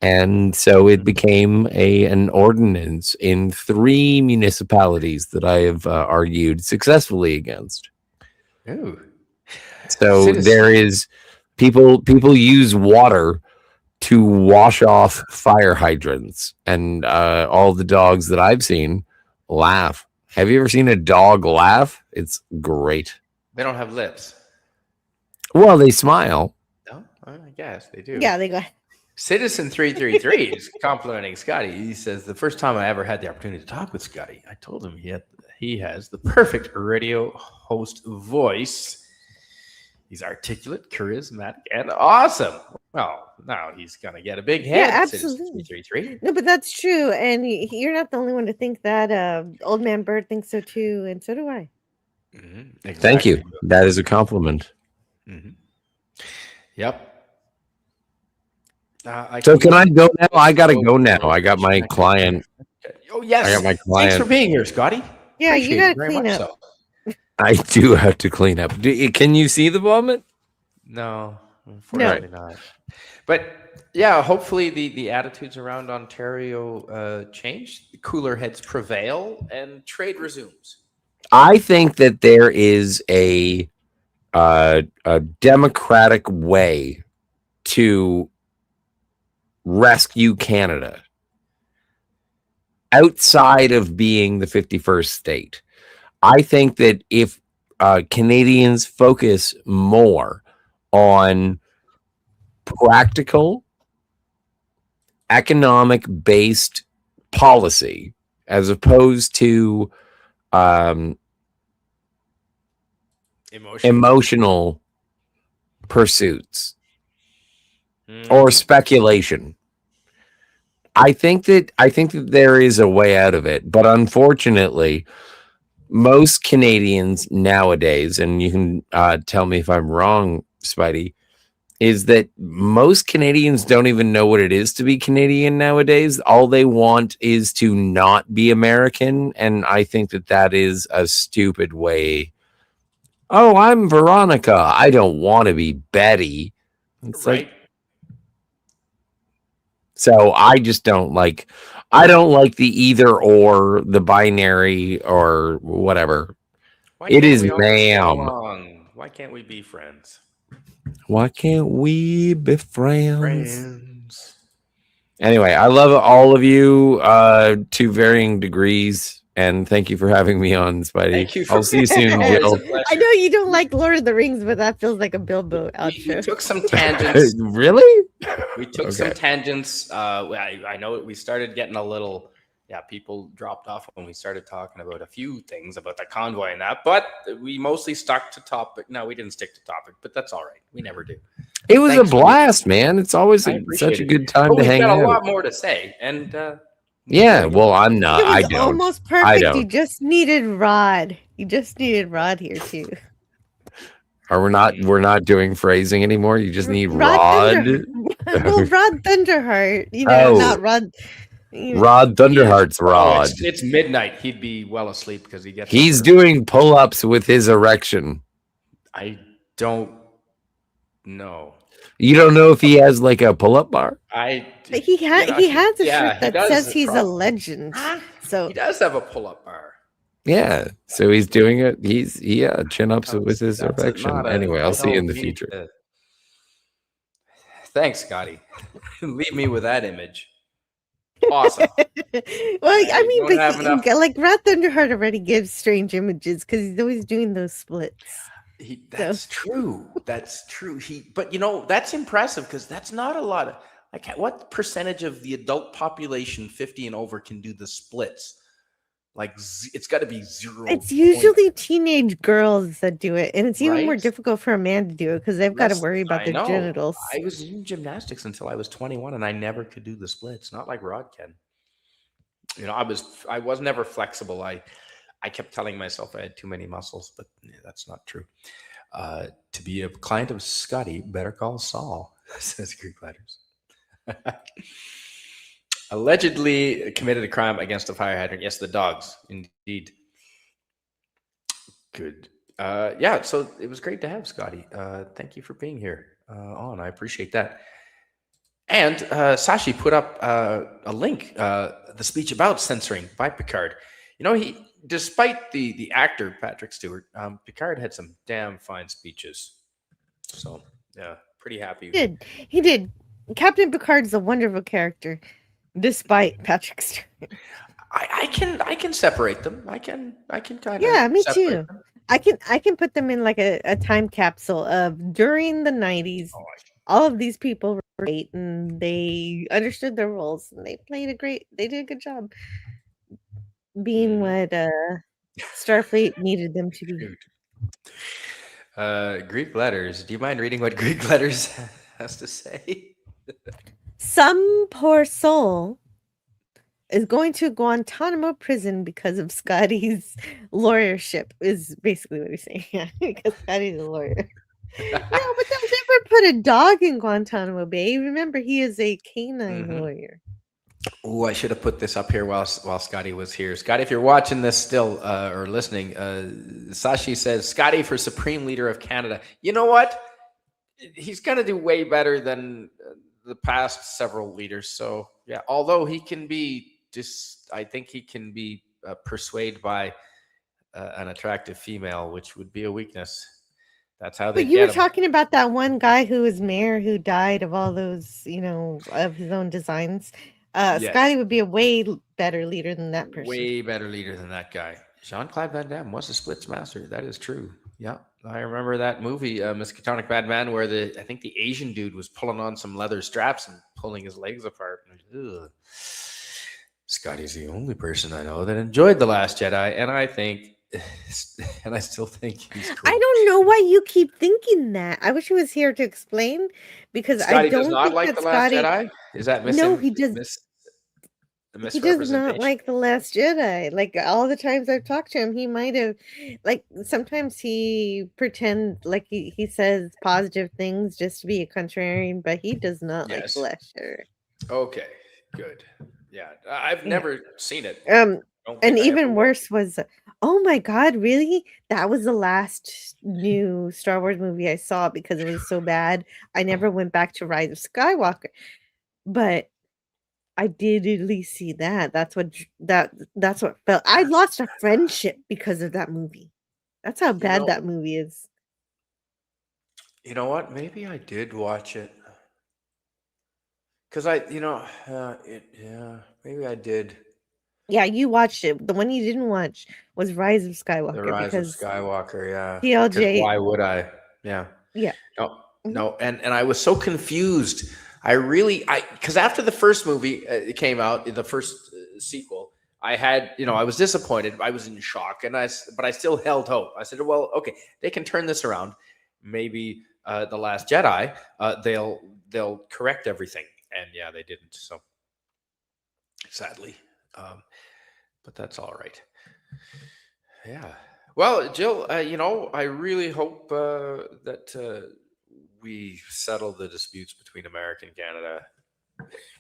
And so it became an ordinance in 3 municipalities that I have argued successfully against. Ooh. So Citizen. there is people use water to wash off fire hydrants, and all the dogs that I've seen laugh. Have you ever seen a dog laugh? It's great. They don't have lips. Well, they smile. No, I guess they do. Yeah, they go. Citizen 333 is complimenting Scotty. He says the first time I ever had the opportunity to talk with Scotty, I told him he has the perfect radio host voice. He's articulate, charismatic, and awesome. Well, now he's gonna get a big head. Yeah, Citizen absolutely. 333. No, but that's true, and you're not the only one to think that. Old man Bird thinks so too, and so do I. Mm-hmm. Exactly. Thank you. That is a compliment. Mm-hmm. Yep. So can I go now? I gotta go now. I got my client. Oh yes. I got my Thanks client. for being here, Scotty. Yeah, Appreciate you got it to very clean much up. so. I do have to clean up. Can you see the vomit? No, unfortunately not. But yeah, hopefully the attitudes around Ontario change, cooler heads prevail, and trade resumes. I think that there is a democratic way to rescue Canada outside of being the 51st state. I think that if Canadians focus more on practical, economic based policy as opposed to emotional pursuits or speculation. I think that there is a way out of it, but unfortunately, most Canadians nowadays, and you can tell me if I'm wrong, Spidey, is that most Canadians don't even know what it is to be Canadian nowadays. All they want is to not be American, and I think that is a stupid way. Oh, I'm Veronica. I don't want to be Betty. It's right. So I just don't like. I don't like the either or, the binary or whatever. It is ma'am. Why can't we be friends? Why can't we be friends? Anyway, I love all of you to varying degrees. And thank you for having me on, Spidey. Thank you. I'll see you soon, Jill. I know you don't like Lord of the Rings, but that feels like a Bilbo outfit. We took some tangents. Really? We took some tangents. I know we started getting a little. Yeah, people dropped off when we started talking about a few things about the convoy and that, but we mostly stuck to topic. No, we didn't stick to topic, but that's all right. We never do. It was a blast, man. It's always such a good time to hang out. We've got a lot more to say, and yeah. Well, I'm not. It was I don't. almost perfect. You just needed Rod. You just needed Rod here too. Or we're not doing phrasing anymore. You just need Rod Rod. well, Rod Thunderheart, Oh, not Rod. You know, Rod Thunderheart's Rod. It's midnight. He'd be well asleep because he gets. He's doing pull-ups with his erection. I don't know. You don't know if he has like a pull-up bar? he has a shirt that says he's a legend. So he does have a pull-up bar. Yeah, so he's doing it. Chin ups with his erection. Anyway, I'll see you in the future. Thanks, Scotty. Leave me with that image. Awesome. Well, I mean, but like Rod Thunderheart already gives strange images because he's always doing those splits. That's true. That's true. But that's impressive because that's not a lot of what percentage of the adult population 50 and over can do the splits? Like it's got to be 0. It's usually teenage girls that do it, and it's even more difficult for a man to do it because they've got to worry about their genitals. I was in gymnastics until I was 21, and I never could do the splits. Not like Rod can. I was never flexible. I kept telling myself I had too many muscles, but that's not true. To be a client of Scotty, better call Saul, says Greek letters. Allegedly committed a crime against a fire hydrant. Yes, the dogs, indeed. Good. So it was great to have Scotty. Thank you for being here on. I appreciate that. And Sashi put up a link, the speech about censoring by Picard. Despite the actor, Patrick Stewart, Picard had some damn fine speeches. So, yeah, pretty happy. He did. Captain Picard's a wonderful character. Despite Patrick Stewart, I can separate them. I can kind of. Yeah, me too. Them. I can put them in like a time capsule of during the 90s. All of these people were great and they understood their roles and they did a good job being what Starfleet needed them to be. Greek letters. Do you mind reading what Greek letters has to say? Some poor soul is going to Guantanamo prison because of Scotty's lawyership, is basically what he's saying. Yeah, because Scotty's a lawyer. No, but they'll never put a dog in Guantanamo Bay. Remember, he is a canine lawyer. Oh, I should have put this up here while Scotty was here. Scotty, if you're watching this still or listening, Sashi says, Scotty for Supreme Leader of Canada. You know what? He's going to do way better than the past several leaders. So, yeah, although he can be I think he can be persuaded by an attractive female, which would be a weakness. That's how they. But you were talking about that one guy who was mayor who died of all those, of his own designs. Yes. Scotty would be a way better leader than that person. Way better leader than that guy. Jean-Claude Van Damme was a splits master. That is true. Yeah, I remember that movie, Miskatonic Badman, where I think the Asian dude was pulling on some leather straps and pulling his legs apart. Ugh. Scotty's the only person I know that enjoyed The Last Jedi, and I still think he's cool. I don't know why you keep thinking that. I wish he was here to explain, because Scotty I don't does not think like that The Last Jedi? Is that No, he does. He does not like The Last Jedi. Like, all the times I've talked to him, he might have, like, sometimes he pretends like he says positive things just to be a contrarian, but he does not like The Last Jedi. Okay, good. Yeah, I've never seen it. And even worse was, oh my God, really? That was the last new Star Wars movie I saw because it was so bad. I never went back to Rise of Skywalker, but I did at least see that. That's what felt. I lost a friendship because of that movie. That's how bad that movie is. You know what? Maybe I did watch it. Because maybe I did. Yeah, you watched it. The one you didn't watch was Rise of Skywalker. The Rise of Skywalker, yeah. TLJ. Why would I? Yeah. Yeah. No, and I was so confused. Because after the first movie came out, in the first sequel, I was disappointed. I was in shock, but I still held hope. I said, well, okay, they can turn this around. Maybe The Last Jedi, they'll correct everything. And yeah, they didn't. So sadly, but that's all right. Yeah. Well, Jill, I really hope that we settle the disputes between America and Canada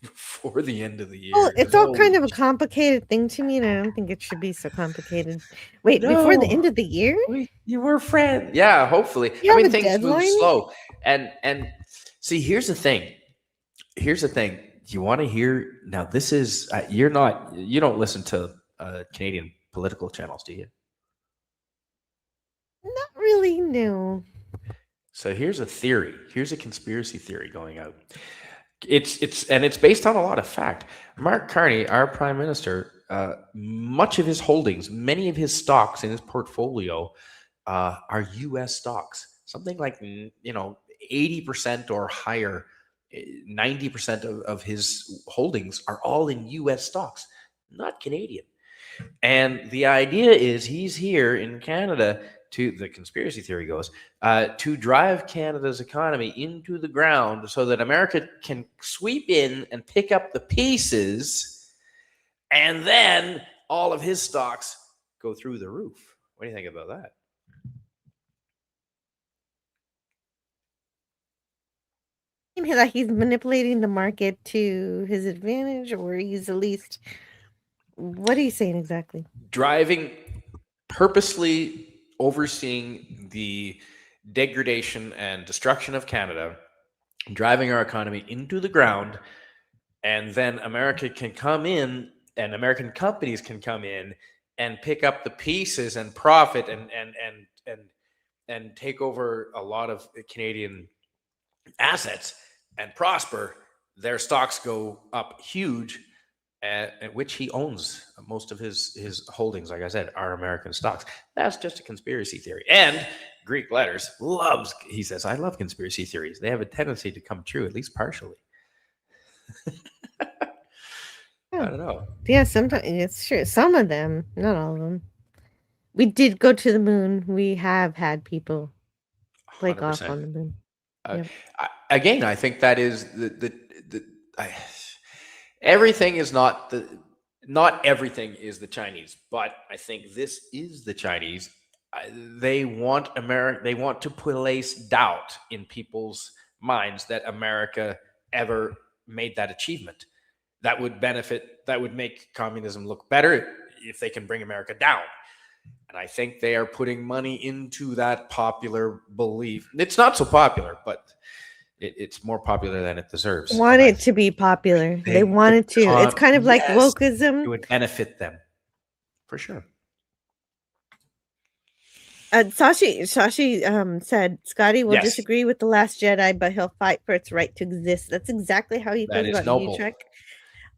before the end of the Well, year. it's all kind of a complicated thing to me, and I don't think it should be so complicated. Wait, before the end No, of the year? you were friends. Yeah, hopefully. You I have mean, a things move deadline? slow, and see, here's the thing. Here's the thing. Do you want to hear? Now, this is you don't listen to Canadian political channels, do you? Not really, no. So here's a theory. Here's a conspiracy theory going out. It's based on a lot of fact. Mark Carney, our prime minister, much of his holdings, many of his stocks in his portfolio are U.S. stocks. Something like 80% or higher, 90% of his holdings are all in U.S. stocks, not Canadian. And the idea is he's here in Canada the conspiracy theory goes, to drive Canada's economy into the ground so that America can sweep in and pick up the pieces, and then all of his stocks go through the roof. What do you think about that? That he's manipulating the market to his advantage, or he's at least. What are you saying exactly? Purposely overseeing the degradation and destruction of Canada, driving our economy into the ground, and then America can come in and American companies can come in and pick up the pieces and profit and take over a lot of Canadian assets and prosper. Their stocks go up huge, at which he owns most of his holdings. Like I said, are American stocks. That's just a conspiracy theory. And Greek letters he says, I love conspiracy theories. They have a tendency to come true, at least partially. I don't know. Yeah, sometimes it's true. Some of them, not all of them. We did go to the moon. We have had people break off 100%. on the moon. Yep. Again, I think that is everything is not everything is the Chinese, but I think this is the Chinese. They want They want to place doubt in people's minds that America ever made that achievement. That would make communism look better if they can bring America down. And I think they are putting money into that popular belief. It's not so popular, but it's more popular than it deserves. Want it to be popular. They want it to. It's kind of like wokeism. It would benefit them, for sure. Sashi said Scotty will disagree with The Last Jedi, but he'll fight for its right to exist. That's exactly how he feels about New Trek.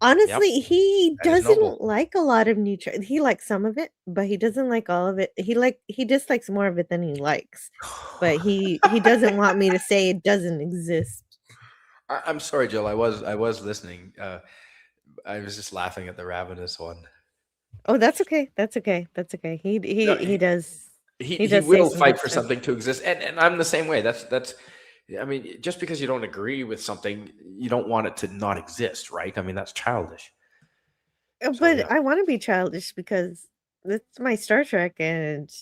Honestly, he doesn't like a lot of New Trek. He likes some of it, but he doesn't like all of it. He dislikes more of it than he likes. But he doesn't want me to say it doesn't exist. I'm sorry, Jill. I was listening. I was just laughing at the ravenous one. Oh, that's okay. That's okay. That's okay. He does. He will fight for something to exist, and I'm the same way. That's. I mean, just because you don't agree with something, you don't want it to not exist, right? I mean, that's childish. But I want to be childish because that's my Star Trek, and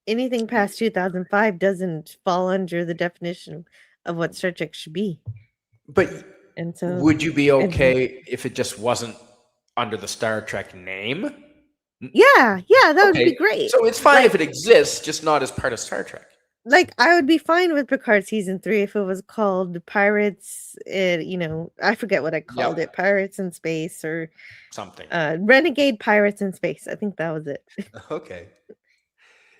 anything past 2005 doesn't fall under the definition of what Star Trek should be. But would you be okay if it just wasn't under the Star Trek name? Yeah, that would be great. So it's fine if it exists, just not as part of Star Trek. Like, I would be fine with Picard season 3 if it was called Pirates. I forget what I called it. Pirates in Space or something. Renegade Pirates in Space. I think that was it. Okay.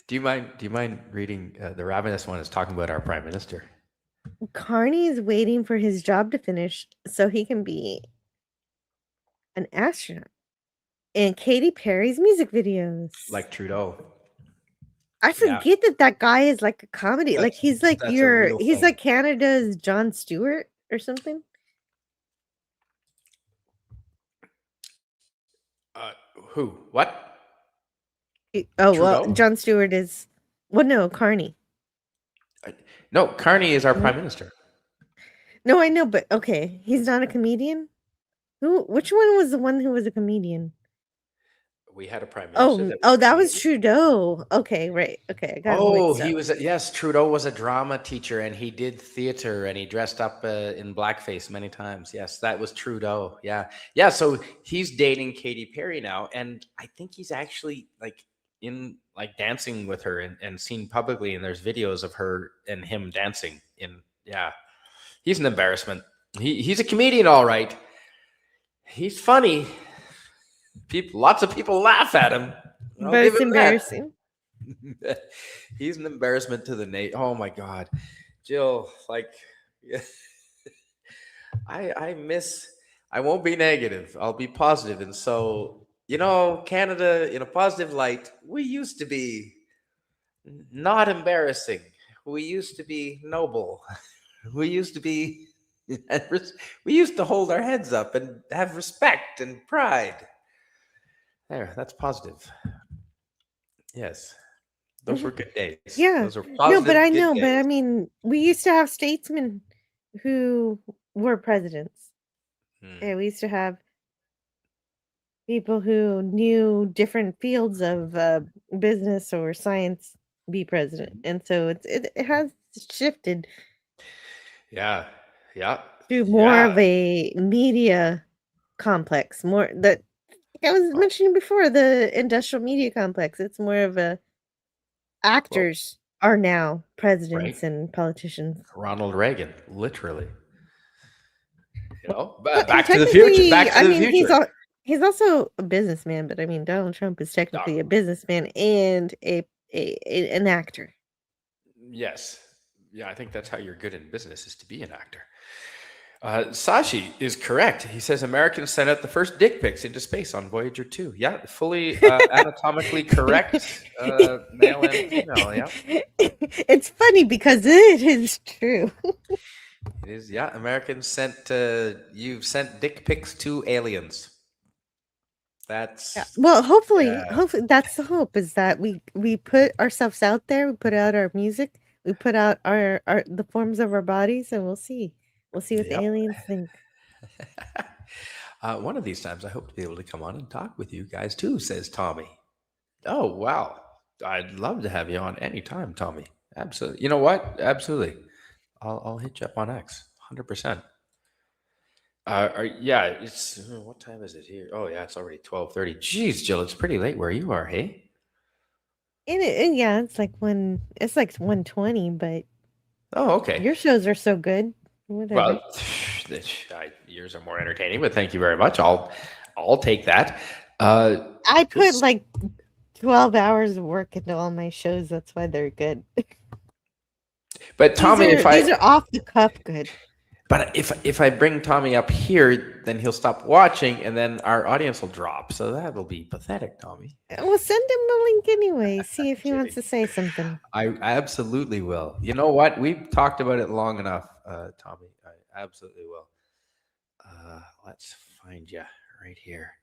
Do you mind reading the ravenous one is talking about our prime minister? Carney is waiting for his job to finish so he can be an astronaut in Katy Perry's music videos. Like Trudeau. I forget that guy is like a comedy. Like he's like he's like Canada's Jon Stewart or something. Who? What? Oh, well, Jon Stewart is. Well, no, Carney. No, Carney is our prime minister. No, I know, but okay, he's not a comedian. Which one was the one who was a comedian? we had a prime minister that was that was Canadian. Trudeau. Okay, right. Okay, I got 'em Oh, mixed he up. was yes. Trudeau was a drama teacher, and he did theater, and he dressed up in blackface many times. Yes, that was Trudeau. Yeah, yeah. So he's dating Katy Perry now, and I think he's actually like in like dancing with her and seen publicly. And there's videos of her and him dancing. In yeah, he's an embarrassment. He's a comedian, all right. He's funny. Lots of people laugh at him. I'll But give it's him that. embarrassing. He's an embarrassment to the nation. Oh my God, Jill. Like, yeah, I miss. I won't be negative. I'll be positive. And so, Canada in a positive light. We used to be not embarrassing. We used to be noble. We used to be. We used to hold our heads up and have respect and pride. There, that's positive. Yes. Those were good days. Yeah. Those were No, but positive, I good know, but I days. mean, we used to have statesmen who were presidents. Hmm. And we used to have people who knew different fields of business or science be president. And so it has shifted Yeah. Yeah. to more Yeah. of a media complex, more that like I was Oh, mentioning before, the industrial media complex. It's more of a well, actors are now right. presidents and politicians. Ronald Reagan, literally. Well, and Back to the future. technically, Back to I the mean, future. he's also a businessman, but I mean, Donald Trump is technically a Oh, businessman and an actor. yes. Yeah, I think that's how you're good in business is to be an actor. Sashi is correct. He says Americans sent out the first dick pics into space on Voyager 2. Yeah, fully anatomically correct, male and female. Yeah, It's funny because it is true. it is. Yeah, Americans you've sent dick pics to aliens. Yeah. That's Well, hopefully, yeah. hopefully that's the hope is that we put ourselves out there, we put out our music, we put out our the forms of our bodies, and we'll see. We'll see what the Yep. aliens think. One of these times, I hope to be able to come on and talk with you guys too, says Tommy. Oh, wow. I'd love to have you on anytime, Tommy. Absolutely. You know what? Absolutely. I'll hit you up on X. 100%. Yeah, it's what time is it here? Oh, yeah, it's already 12:30. Jeez, Jill, it's pretty late where you are, hey? And yeah, it's like 1:20, but Oh, okay. your shows are so good. Whatever. Well, yours are more entertaining, but thank you very much. I'll take that. I put This like 12 hours of work into all my shows. That's why they're good. But Tommy, These are off the cuff good. But if I bring Tommy up here, then he'll stop watching, and then our audience will drop. So that'll be pathetic, Tommy. Well, send him the link anyway. See if he wants to say something. I absolutely will. You know what? We've talked about it long enough, Tommy. I absolutely will. Let's find you right here.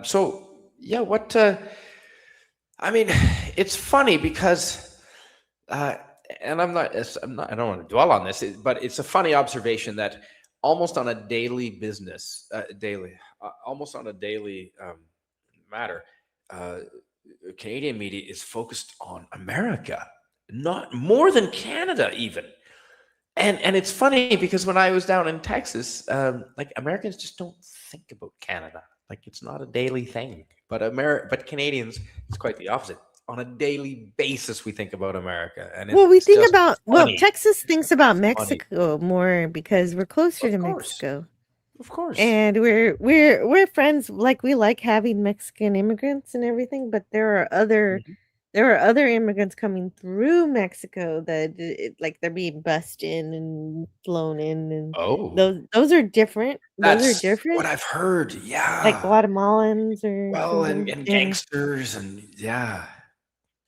So yeah, what? I mean, it's funny because. And I'm not, I don't want to dwell on this, but it's a funny observation that almost on a daily matter, Canadian media is focused on America, not more than Canada even. And it's funny because when I was down in Texas, like Americans just don't think about Canada. Like it's not a daily thing, but Canadians, it's quite the opposite. On a daily basis, we think about America, and we think just about funny. Texas thinks about It's Mexico more because we're closer to Mexico. Of course, and we're friends. Like we like having Mexican immigrants and everything, but there are other immigrants coming through Mexico that like they're being bussed in and flown in, and those are different. Those are different. What I've heard, yeah, like Guatemalans or something. and gangsters, and yeah.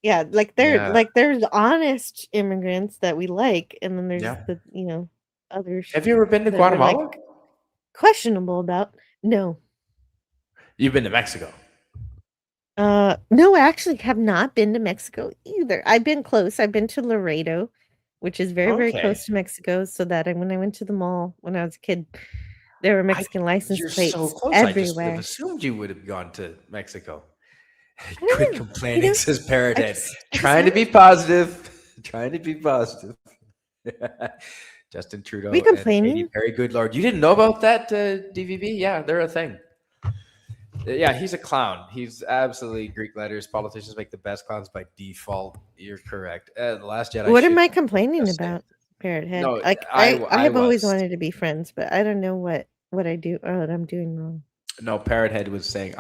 Yeah, like there's honest immigrants that we like, and then there's the others. Have you ever been to Guatemala? Like questionable about. No. You've been to Mexico? No, I actually have not been to Mexico either. I've been close. I've been to Laredo, which is very, very close to Mexico. So that when I went to the mall when I was a kid, There were Mexican license You're so plates close. I just would have everywhere. assumed you would have gone to Mexico. I Quit don't know. complaining, says Parrot I Head. just Trying to be haven't. positive. Trying to be positive. Justin Trudeau We and Katy complaining? Perry. Good Lord. You didn't know about that, DVB? Yeah, they're a thing. Yeah, he's a clown. He's absolutely Greek letters. Politicians make the best clowns by default. You're correct. The Last Jedi. What am should I complaining just say- about, Parrot Head? No, Like I I have always was. wanted to be friends, but I don't know what I do or what I'm doing wrong. No, Parrot Head was saying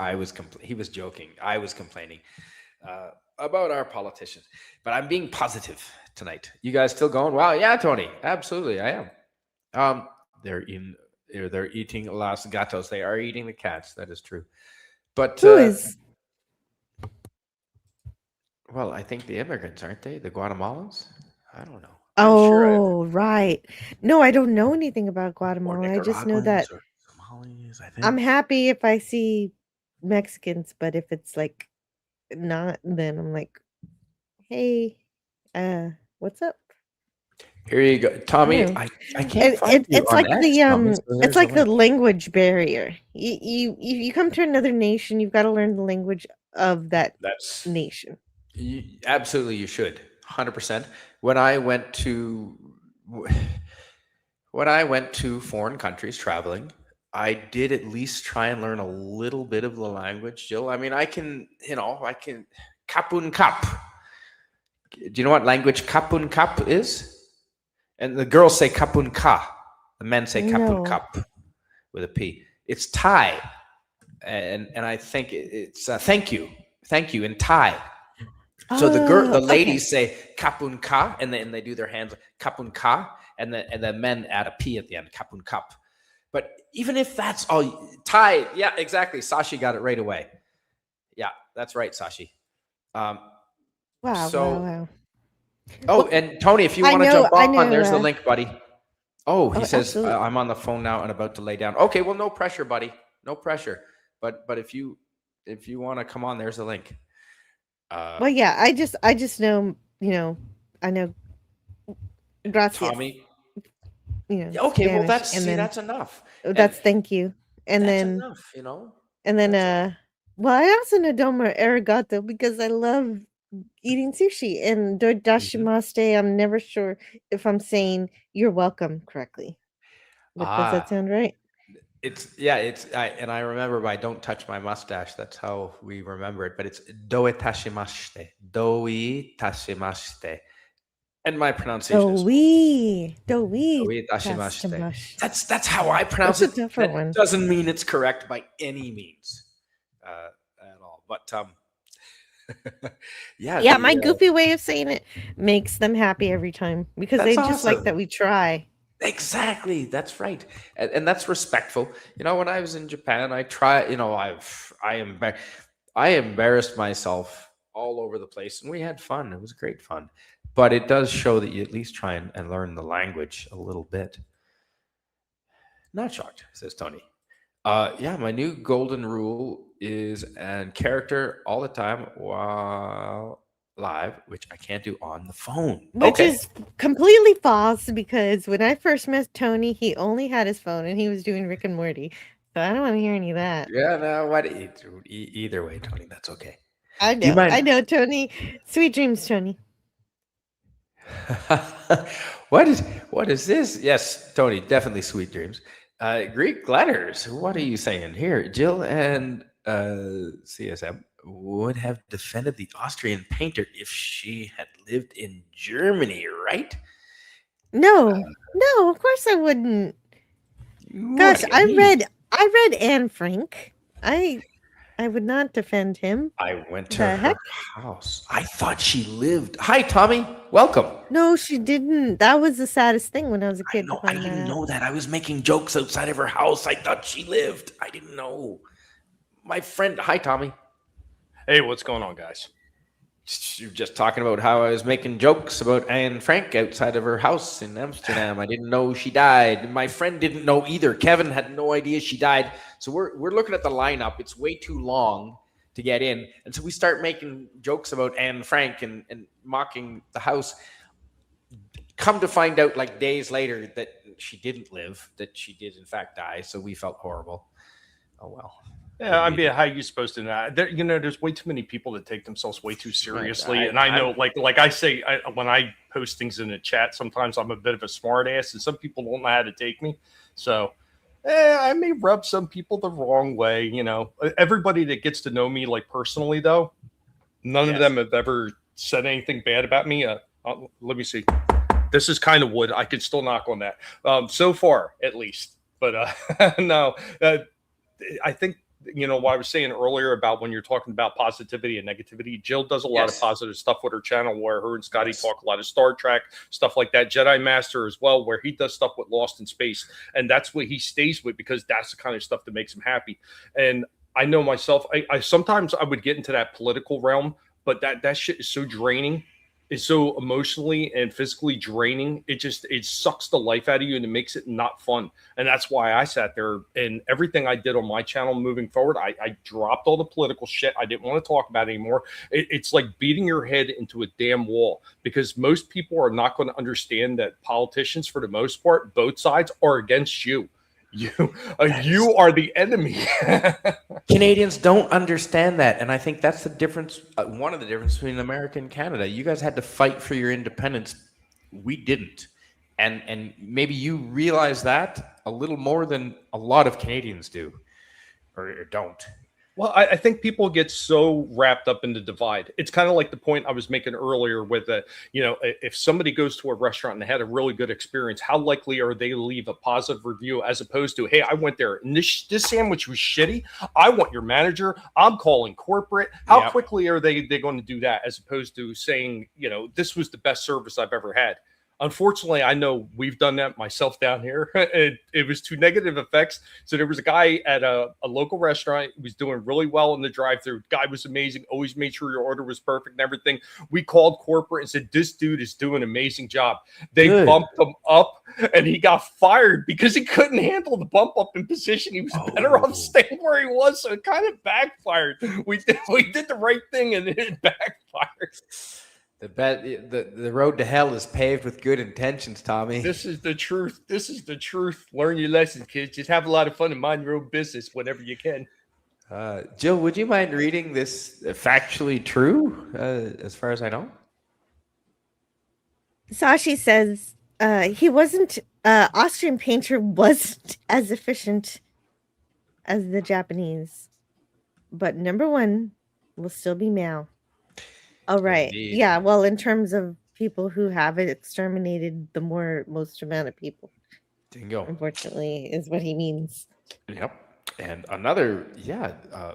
he was joking. I was complaining about our politicians, but I'm being positive tonight. You guys still going? Wow, yeah, Tony, absolutely, I am. They're eating Los Gatos. They are eating the cats. That is true. But Who is? well, I think the immigrants, aren't they? The Guatemalans? I don't know. Oh, right. No, I don't know anything about Or Guatemala. I just know that Nicaraguans or Somalis, I think. I'm happy if I see Mexicans, but if it's like not, then I'm like, hey, what's up? Here you go, Tommy. No. I can't find you It's on like X, Tommy, so it's there's like the link. language barrier. You come to another nation, you've got to learn the language of that That's nation. absolutely you should 100%. When I went to foreign countries traveling, I did at least try and learn a little bit of the language, Jill. I mean, I can kapun kap. Do you know what language kapun kap is? And the girls say kapun ka. The men say kapun No. kap with a P. It's Thai. And I think it's thank you in Thai. So the ladies say kapun ka, and they do their hands kapun ka, and the men add a P at the end, kapun kap. But even if that's all Thai, yeah, exactly. Sashi got it right away. Yeah, that's right, Sashi. Wow. Oh, and Tony, if you want to jump on, there's the link, buddy. Oh, he says I'm on the phone now and about to lay down. Okay, well, no pressure, buddy. No pressure. But if you want to come on, there's the link. Well, yeah, I just know, I know. Gracias. Tommy. Okay, Spanish, well, that's enough. That's thank you, and that's then enough, and then well, I also know domo arigato because I love eating sushi, and dodashimaste. I'm never sure if I'm saying you're welcome correctly. But does that sound right? I remember by don't touch my mustache. That's how we remember it. But it's doe tashimashite. And my pronunciation is Doe tashimashite. That's how I pronounce it. That doesn't mean it's correct by any means at all. But yeah, my goofy way of saying it makes them happy every time because they just like that we try. Exactly, that's right, and that's respectful. When I was in Japan, I embarrassed myself all over the place, and we had fun. It was great fun, but it does show that you at least try and learn the language a little bit. Not shocked, says Tony. Yeah, my new golden rule is and character all the time while live, which I can't do on the phone. Which is completely false because when I first met Tony, he only had his phone and he was doing Rick and Morty. So I don't want to hear any of that. Yeah, no, what? Either way, Tony, that's okay. I know, Tony. Sweet dreams, Tony. What is this? Yes, Tony, definitely sweet dreams. Greek letters. What are you saying here? Jill and CSM would have defended the Austrian painter if she had lived in Germany, right? No, of course I wouldn't. Gosh, I read Anne Frank. I would not defend him. I went to her house. I thought she lived. Hi, Tommy. Welcome. No, she didn't. That was the saddest thing when I was a kid. I didn't know that. I was making jokes outside of her house. I thought she lived. I didn't know. My friend. Hi, Tommy. Hey, what's going on, guys? You're just talking about how I was making jokes about Anne Frank outside of her house in Amsterdam. I didn't know she died. My friend didn't know either. Kevin had no idea she died. So we're looking at the lineup. It's way too long to get in. And so we start making jokes about Anne Frank and mocking the house. Come to find out like days later that she didn't live, that she did in fact die. So we felt horrible. Oh well. Yeah, I mean, how are you supposed to know? There's way too many people that take themselves way too seriously. And I know, like I say, when I post things in the chat, sometimes I'm a bit of a smart ass, and some people don't know how to take me. So I may rub some people the wrong way. Everybody that gets to know me, like personally, though, none of them have ever said anything bad about me. Let me see. This is kind of wood. I could still knock on that. So far, at least. But no, I think. What I was saying earlier about when you're talking about positivity and negativity, Jill does a lot of positive stuff with her channel where her and Scotty talk a lot of Star Trek, stuff like that. Jedi Master as well, where he does stuff with Lost in Space. And that's what he stays with because that's the kind of stuff that makes him happy. And I know myself, I sometimes I would get into that political realm, but that shit is so draining. It's so emotionally and physically draining. It sucks the life out of you and it makes it not fun. And that's why I sat there and everything I did on my channel moving forward, I dropped all the political shit. I didn't want to talk about it anymore. It's like beating your head into a damn wall because most people are not going to understand that politicians, for the most part, both sides are against you. You are the enemy. Canadians don't understand that, and I think that's the difference. One of the differences between America and Canada. You guys had to fight for your independence. We didn't, and maybe you realize that a little more than a lot of Canadians do, or don't. Well, I think people get so wrapped up in the divide. It's kind of like the point I was making earlier with if somebody goes to a restaurant and they had a really good experience, how likely are they to leave a positive review as opposed to, hey, I went there and this sandwich was shitty. I want your manager. I'm calling corporate. How quickly are they going to do that as opposed to saying, this was the best service I've ever had? Unfortunately, I know we've done that myself down here. It was to negative effects. So there was a guy at a local restaurant who was doing really well in the drive-thru. Guy was amazing. Always made sure your order was perfect and everything. We called corporate and said, this dude is doing an amazing job. They bumped him up and he got fired because he couldn't handle the bump up in position. He was better off staying where he was. So it kind of backfired. We did the right thing and it backfired. The road to hell is paved with good intentions, Tommy. This is the truth. Learn your lessons, kids. Just have a lot of fun and mind your own business whenever you can. Jill, would you mind reading this factually true, as far as I know? Sashi says he wasn't, Austrian painter wasn't as efficient as the Japanese, but number one will still be Mao. Oh, right. Indeed. Yeah. Well, in terms of people who have exterminated the most amount of people. Bingo. Unfortunately, is what he means. Yep. And another,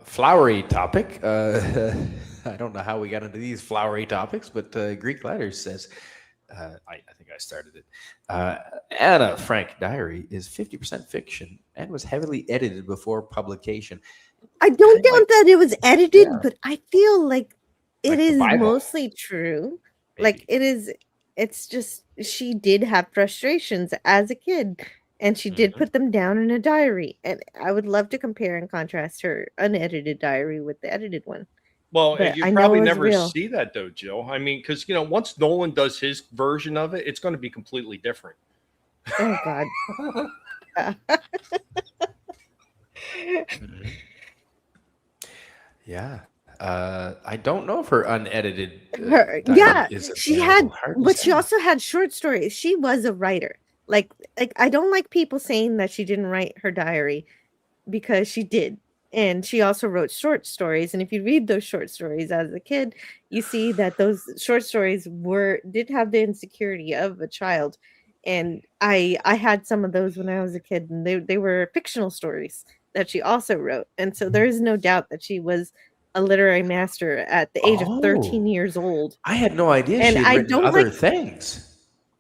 flowery topic. I don't know how we got into these flowery topics, but Greek Letters says, I think I started it. Anna Frank Diary is 50% fiction and was heavily edited before publication. I don't doubt that it was edited, but I feel like it is mostly true. Maybe. Like it's just she did have frustrations as a kid and she did put them down in a diary. And I would love to compare and contrast her unedited diary with the edited one. Well, you probably never see that though, Jill. I mean, because once Nolan does his version of it, it's going to be completely different. Oh God. Yeah. I don't know if her unedited. She had, but she also had short stories. She was a writer. Like I don't like people saying that she didn't write her diary because she did. And she also wrote short stories. And if you read those short stories as a kid, you see that those short stories did have the insecurity of a child. And I had some of those when I was a kid, and they were fictional stories that she also wrote. And so there is no doubt that she was a literary master at the age of 13 years old. I had no idea she had written other things.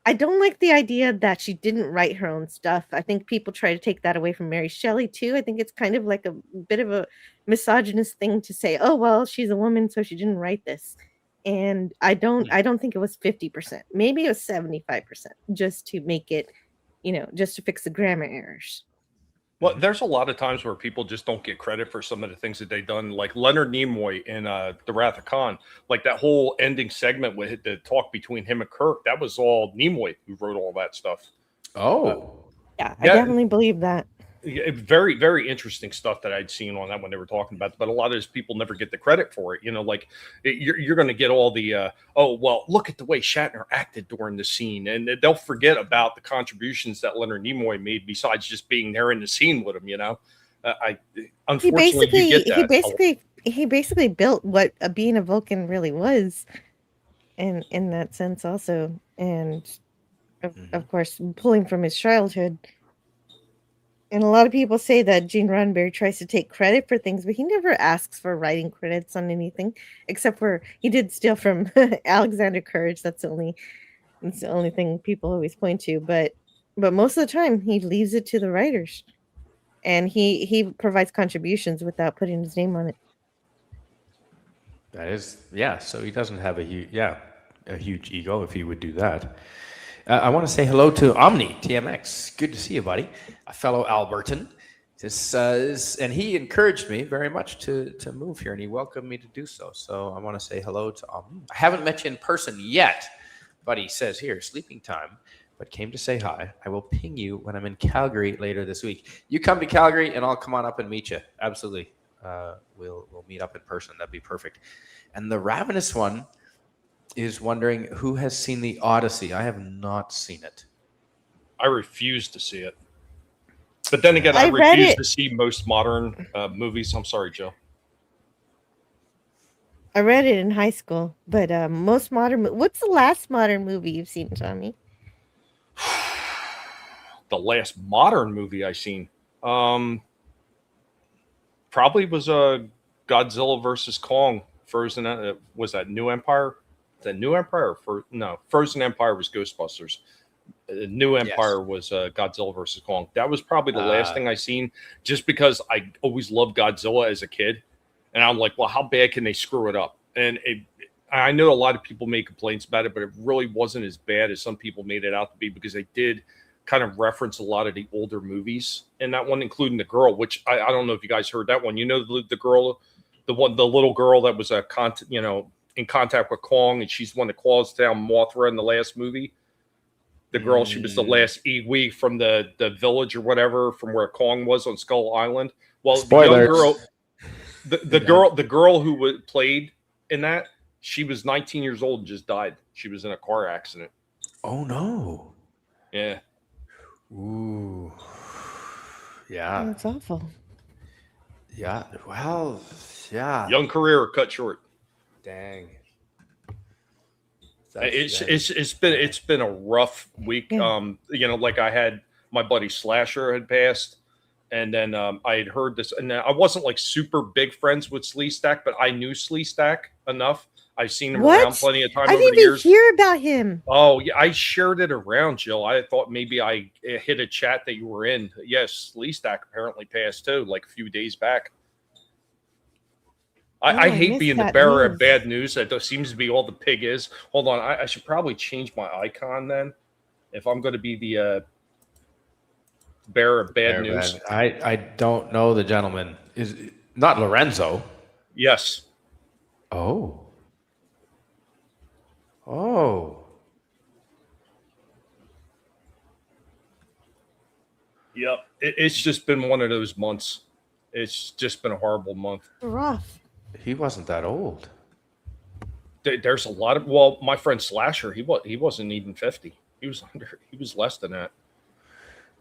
I don't like the idea that she didn't write her own stuff. I think people try to take that away from Mary Shelley too. I think it's kind of like a bit of a misogynist thing to say, oh, well, she's a woman, so she didn't write this. And I don't think it was 50%. Maybe it was 75% just to make it, just to fix the grammar errors. Well, there's a lot of times where people just don't get credit for some of the things that they've done, like Leonard Nimoy in The Wrath of Khan. Like that whole ending segment with the talk between him and Kirk, that was all Nimoy who wrote all that stuff. Oh, Yeah, I definitely believe that. Very, very interesting stuff that I'd seen on that when they were talking about it. But a lot of those people never get the credit for it. Like you're going to get all the, oh, well, look at the way Shatner acted during the scene. And they'll forget about the contributions that Leonard Nimoy made besides just being there in the scene with him, Unfortunately, you get that. He basically built what being a Vulcan really was. And in that sense also. And of course, pulling from his childhood. And a lot of people say that Gene Roddenberry tries to take credit for things, but he never asks for writing credits on anything, except for he did steal from Alexander Courage. That's the only thing people always point to. But most of the time, he leaves it to the writers, and he provides contributions without putting his name on it. That is, yeah. So he doesn't have a huge ego if he would do that. I want to say hello to Omni TMX. Good to see you, buddy. A fellow Albertan. And he encouraged me very much to move here, and he welcomed me to do so. So I want to say hello to Omni. I haven't met you in person yet, but he says here, sleeping time, but came to say hi. I will ping you when I'm in Calgary later this week. You come to Calgary, and I'll come on up and meet you. Absolutely. We'll meet up in person. That'd be perfect. And the Ravenous one is wondering who has seen the Odyssey. I have not seen it. I refuse to see it. But then again, I refuse to see most modern movies. I'm sorry, Joe. I read it in high school, but most modern. What's the last modern movie you've seen, Tommy? The last modern movie I've seen probably was Godzilla versus Kong. Frozen. Was that New Empire? The New Empire? Frozen Empire was Ghostbusters. New Empire was Godzilla versus Kong. That was probably the last thing I seen, just because I always loved Godzilla as a kid, and I'm like, well, how bad can they screw it up? And I know a lot of people make complaints about it, but it really wasn't as bad as some people made it out to be, because they did kind of reference a lot of the older movies in that one, including the girl, which I don't know if you guys heard that one. The girl, the little girl that was in contact with Kong, and she's the one that claws down Mothra in the last movie. The girl, she was the last Iwi from the village or whatever, from where Kong was on Skull Island. Well, Spoilers. the girl who played in that, she was 19 years old and just died. She was in a car accident. Oh no! Yeah. Ooh. Yeah. Oh, that's awful. Yeah. Well. Yeah. Young career cut short. Dang. It's been a rough week. Like I had my buddy Slasher had passed, and then I had heard this, and I wasn't like super big friends with Sleestack, but I knew Sleestack enough. I've seen him around plenty of time over the years. I didn't even hear about him. Oh yeah, I shared it around, Jill. I thought maybe I hit a chat that you were in. Yes, Sleestack apparently passed too, like a few days back. I hate being the bearer of bad news. That seems to be all the pig is. Hold on, I should probably change my icon then, if I'm going to be the bearer of bad news. I don't know the gentleman. Is not Lorenzo? Yes. Oh. Yep. It's just been one of those months. It's just been a horrible month. Rough. He wasn't that old. There's a lot of, well, my friend Slasher, he wasn't even 50. He was less than that.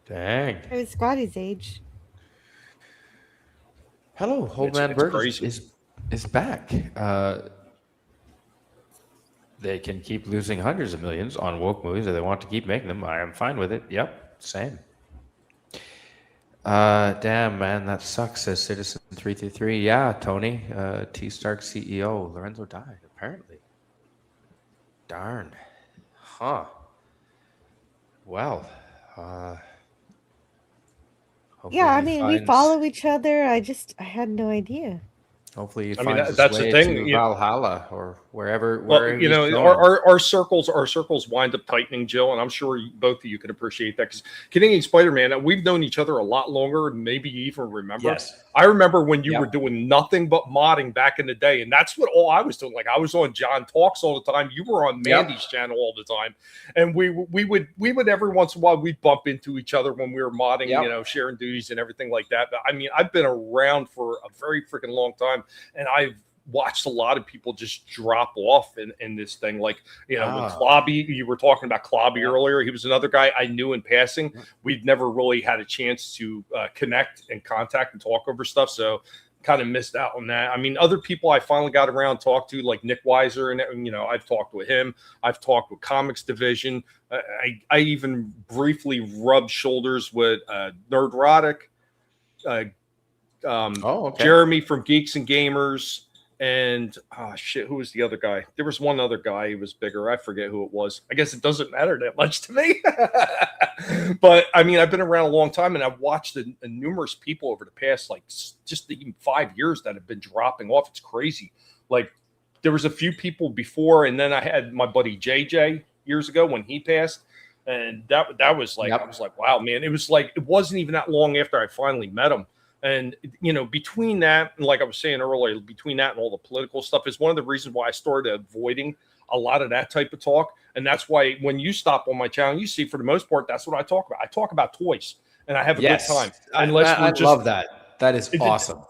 Dang. It was Scotty's age. Hello, Old Man Bird is back. They can keep losing hundreds of millions on woke movies if they want to keep making them. I am fine with it. Yep, same. Damn, man, that sucks, says Citizen333. Yeah, Tony, T-Stark CEO. Lorenzo died, apparently. Darn. Huh. Well, yeah, I mean, we follow each other. I had no idea. Hopefully, he I mean, finds his that's the way thing. to Valhalla or wherever. Well, Wherever you know, he's going. our circles wind up tightening, Jill, and I'm sure both of you can appreciate that because Canadian Spider-Man, we've known each other a lot longer than maybe you even remember. Yes. I remember when you Yep. were doing nothing but modding back in the day, and that's what all I was doing. Like I was on John Talks all the time. You were on Yep. Mandy's channel all the time, and we would every once in a while we'd bump into each other when we were modding, Yep. you know, sharing duties and everything like that. But I mean, I've been around for a very freaking long time, and I've watched a lot of people just drop off in this thing. Like, you know, with Klobby, you were talking about Klobby earlier. He was another guy I knew in passing. We'd never really had a chance to connect and contact and talk over stuff. So kind of missed out on that. I mean, other people I finally got around to talk to, like Nick Weiser, and you know, I've talked with him. I've talked with Comics Division. I even briefly rubbed shoulders with Nerdrotic, Jeremy from Geeks and Gamers. And who was the other guy? There was one other guy who was bigger. I forget who it was. I guess it doesn't matter that much to me. But I mean, I've been around a long time, and I've watched numerous people over the past, like, just even 5 years that have been dropping off. It's crazy. Like, there was a few people before, and then I had my buddy JJ years ago when he passed, and that was like, I was like, wow, man. It was like, it wasn't even that long after I finally met him. And, you know, between that, and like I was saying earlier, between that and all the political stuff is one of the reasons why I started avoiding a lot of that type of talk. And that's why when you stop on my channel, you see, for the most part, that's what I talk about. I talk about toys, and I have a good time. I love that. That is awesome.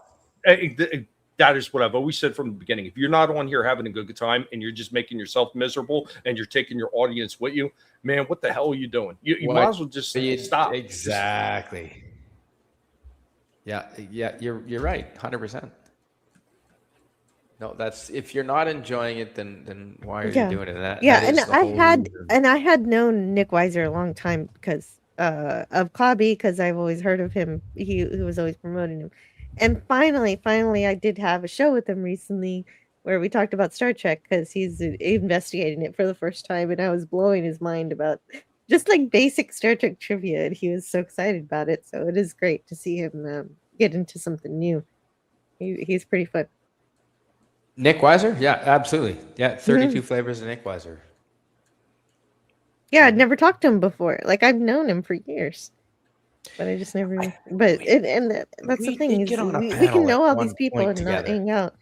That is what I've always said from the beginning. If you're not on here having a good time and you're just making yourself miserable and you're taking your audience with you, man, what the hell are you doing? You might as well just stop. Exactly. Yeah, you're right, 100%. No, that's, if you're not enjoying it, then why are you doing it? And I had known Nick Weiser a long time because of Klobby, because I've always heard of him. He was always promoting him. And finally, I did have a show with him recently where we talked about Star Trek because he's investigating it for the first time, and I was blowing his mind about just like basic Star Trek trivia, and he was so excited about it. So it is great to see him get into something new. He's pretty fun. Nick Weiser? Yeah, absolutely. Yeah, 32 flavors of Nick Weiser. Yeah, I'd never talked to him before. Like, I've known him for years, but I just never. That's the thing. Is we can know all these people and not hang out.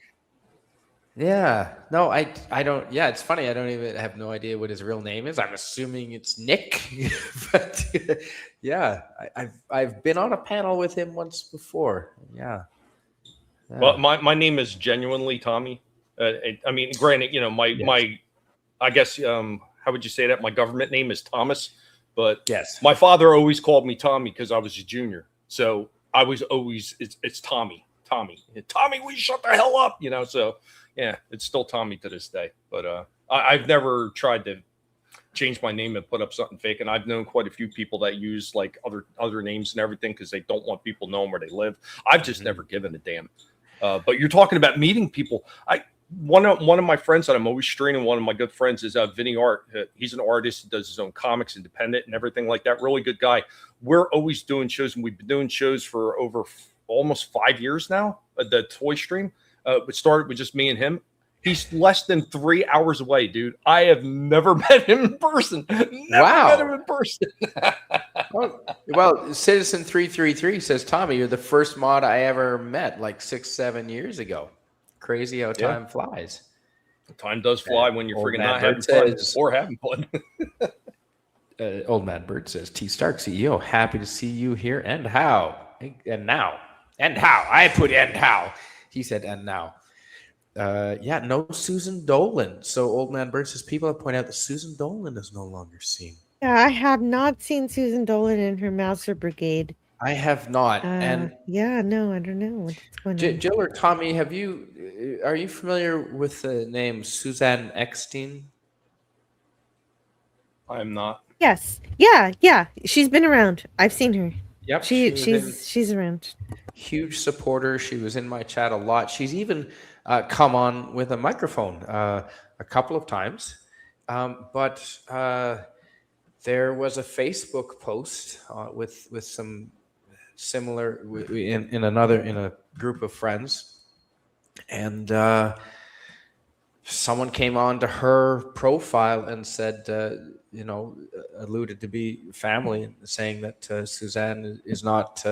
Yeah. No, I don't. Yeah, it's funny. I don't even have no idea what his real name is. I'm assuming it's Nick. But yeah, I've been on a panel with him once before. Yeah. Well, my name is genuinely Tommy. I mean, granted, you know, my I guess how would you say that? My government name is Thomas, but my father always called me Tommy because I was a junior. So I was always it's Tommy. Tommy, will you shut the hell up? You know, so yeah, it's still Tommy to this day. But I've never tried to change my name and put up something fake. And I've known quite a few people that use like other names and everything because they don't want people knowing where they live. I've just never given a damn. But you're talking about meeting people. One of my friends that I'm always straining, one of my good friends is Vinny Art. He's an artist. He does his own comics, independent and everything like that. Really good guy. We're always doing shows, and we've been doing shows for over almost 5 years now. The toy stream, it started with just me and him. He's less than 3 hours away, dude. I have never met him in person. Met him in person. Well, Citizen 333 says, Tommy, you're the first mod I ever met like 6-7 years ago. Crazy how time flies. Time does fly when you're freaking not having fun or having fun. Old Man Bird says, T Stark CEO, happy to see you here. And how? And now. And how? I put and how. He said, and now. No Susan Dolan. So Old Man Bird says, people have pointed out that Susan Dolan is no longer seen. Yeah, I have not seen Susan Dolan in her Mouser Brigade. I have not. No, I don't know what's going on. Jill or Tommy, are you familiar with the name Suzanne Eckstein? I'm not. Yes. Yeah. She's been around. I've seen her. Yep. She's around. Huge supporter. She was in my chat a lot. She's even come on with a microphone a couple of times. But there was a Facebook post with some similar in a group of friends And someone came on to her profile and said, alluded to be family, saying that Suzanne is not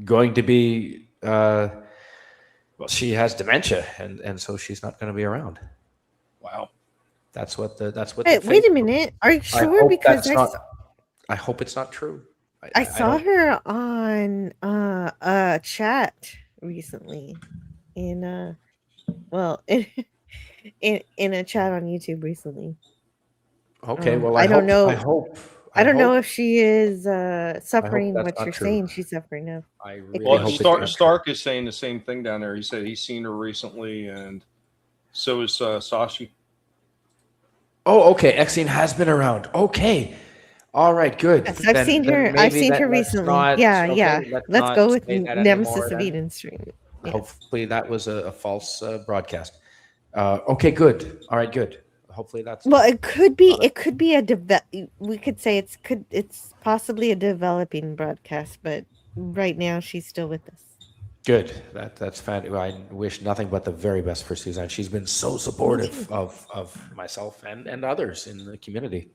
going to be. Well, she has dementia, and so she's not going to be around. Wow, that's what the Hey, wait a minute. Are you sure? Because I hope it's not true. I saw her on a chat recently in in a chat on YouTube recently. Okay, well, I don't know. I don't know hope if she is suffering that's what not you're true. saying she's suffering of. I really well, hope it's not true. Stark is saying the same thing down there. He said he's seen her recently, and so is Sashi. Oh, okay. Exene has been around. Okay. All right, good. Yes, I've seen her. I've seen her recently. Yeah. Let's go with Nemesis of Eden stream. Yes. Hopefully that was a false broadcast. Okay, good. All right, good. Hopefully that's well. It could be. It could be a we could say it's possibly a developing broadcast, but right now she's still with us. Good. That's fantastic. I wish nothing but the very best for Suzanne. She's been so supportive of myself and others in the community.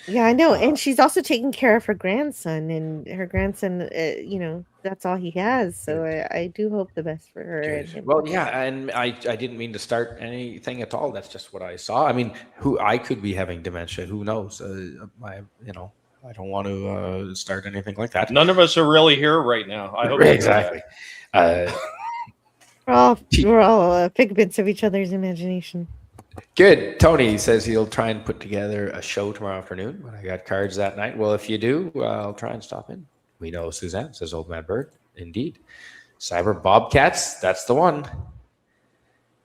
Yeah, I know. And she's also taking care of her grandson, and her grandson, that's all he has. So I do hope the best for her. And him. Well, yeah, and I didn't mean to start anything at all. That's just what I saw. I mean, I could be having dementia. Who knows? I don't want to start anything like that. None of us are really here right now. I hope exactly. We're all figments of each other's imagination. Good. Tony says he'll try and put together a show tomorrow afternoon when I got cards that night. Well, if you do, I'll try and stop in. We know Suzanne, says Old Man Bird. Indeed. Cyber Bobcats, that's the one.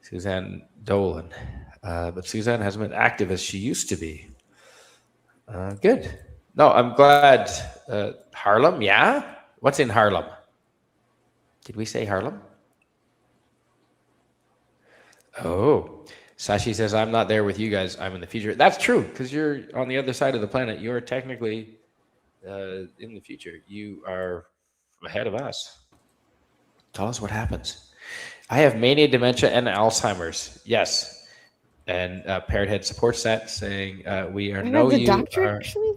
Suzanne Dolan. But Suzanne hasn't been active as she used to be. Good. No, I'm glad. Harlem, yeah? What's in Harlem? Did we say Harlem? Oh. Sashi says, I'm not there with you guys. I'm in the future. That's true, because you're on the other side of the planet. You're technically in the future. You are ahead of us. Tell us what happens. I have mania, dementia, and Alzheimer's. Yes. And Parrothead supports that, saying, we are no you. Actually?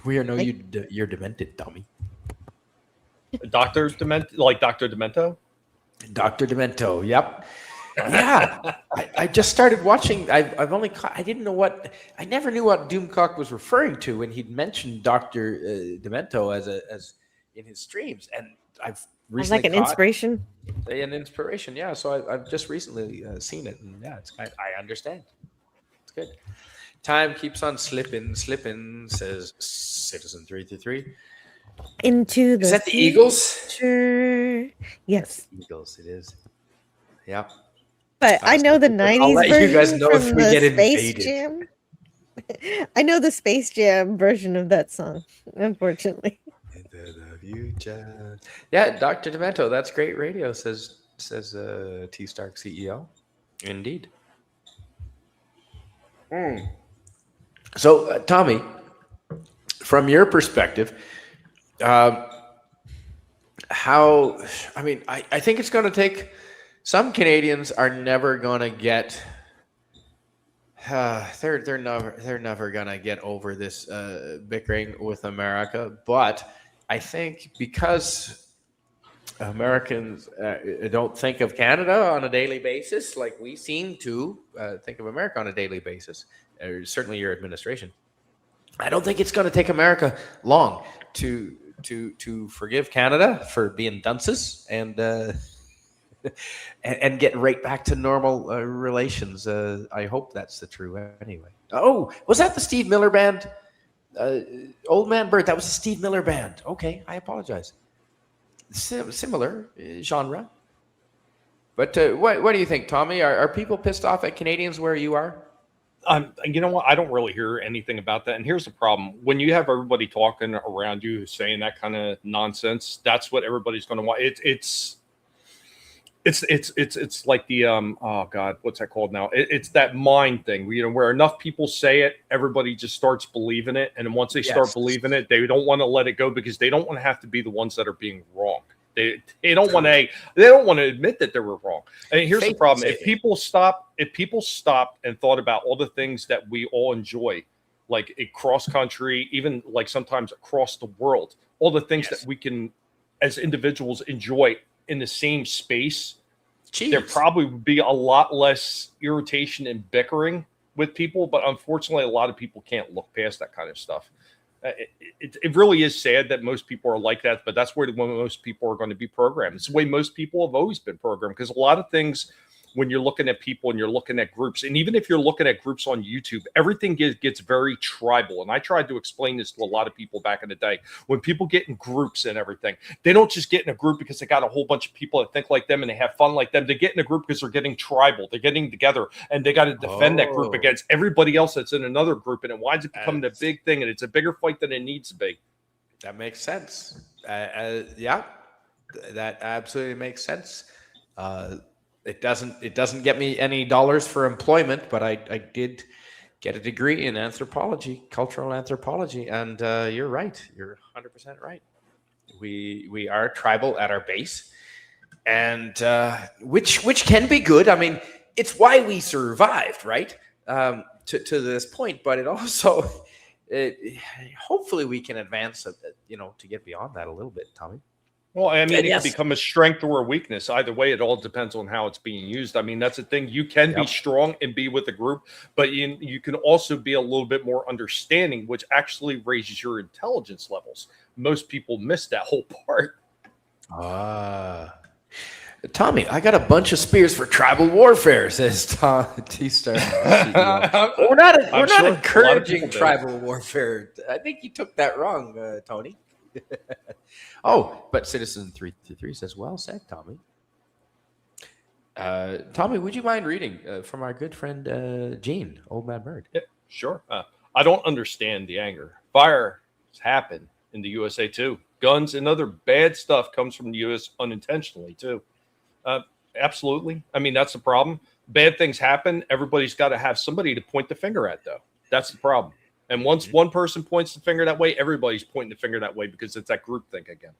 We are no you're demented, dummy. Dr. Demento, like Dr. Demento? Dr. Demento, yep. Yeah, I just started watching. I didn't know what. I never knew what Doomcock was referring to when he'd mentioned Dr. Demento as in his streams, and I've recently like an inspiration. An inspiration, yeah. So I've just recently seen it, and yeah, I understand. It's good. Time keeps on slipping, says Citizen 333. Into the Is that the Eagles? Yes, the Eagles. It is. Yeah. But I know the 90s I'll let version you guys know from if we the get Space invaded. Jam. I know the Space Jam version of that song, unfortunately. Yeah, Dr. Demento, that's great radio, says T Stark CEO. Indeed. So, Tommy, from your perspective, I think it's going to take. Some Canadians are never going to get. They're never going to get over this bickering with America. But I think because Americans don't think of Canada on a daily basis, like we seem to think of America on a daily basis, or certainly your administration. I don't think it's going to take America long to forgive Canada for being dunces and get right back to normal relations. I hope that's the true anyway. Oh, was that the Steve Miller Band? Old Man Bird, that was the Steve Miller Band. Okay, I apologize. Similar genre. But what do you think, Tommy? Are people pissed off at Canadians where you are? You know what? I don't really hear anything about that. And here's the problem. When you have everybody talking around you saying that kind of nonsense, that's what everybody's going to want. It's like the oh God, what's that called now? It's that mind thing, where enough people say it, everybody just starts believing it, and then once they start believing it, they don't want to let it go because they don't want to have to be the ones that are being wrong. They don't want to admit that they were wrong. I mean, here's the problem: if people stopped and thought about all the things that we all enjoy, like a cross country, even like sometimes across the world, all the things that we can, as individuals, enjoy in the same space, there probably would be a lot less irritation and bickering with people. But unfortunately, a lot of people can't look past that kind of stuff. It really is sad that most people are like that, but that's where most people are going to be programmed. It's the way most people have always been programmed, because a lot of things, when you're looking at people and you're looking at groups, and even if you're looking at groups on YouTube, everything gets very tribal. And I tried to explain this to a lot of people back in the day. When people get in groups and everything, they don't just get in a group because they got a whole bunch of people that think like them and they have fun like them. They get in a group because they're getting tribal. They're getting together and they got to defend that group against everybody else that's in another group. And it winds up becoming a big thing. And it's a bigger fight than it needs to be. That makes sense. Yeah, that absolutely makes sense. It doesn't get me any dollars for employment, but I did get a degree in anthropology, cultural anthropology, and you're right. You're 100% right. We are tribal at our base, and which can be good. I mean, it's why we survived, right? To this point, but it also hopefully we can advance, to get beyond that a little bit, Tommy. Well, I mean, it can become a strength or a weakness. Either way, it all depends on how it's being used. I mean, that's the thing. You can be strong and be with a group, but you can also be a little bit more understanding, which actually raises your intelligence levels. Most people miss that whole part. Tommy, I got a bunch of spears for tribal warfare, says Tom T-Star. We're not encouraging tribal warfare. I think you took that wrong, Tony. But Citizen 333 says, well said, Tommy. Tommy, would you mind reading from our good friend Gene, Old Man Bird? Yeah, sure. I don't understand the anger. Fires happen in the USA too. Guns and other bad stuff comes from the U.S. unintentionally too. Absolutely. I mean, that's the problem. Bad things happen. Everybody's got to have somebody to point the finger at, though. That's the problem. And once one person points the finger that way, everybody's pointing the finger that way, because it's that group think again.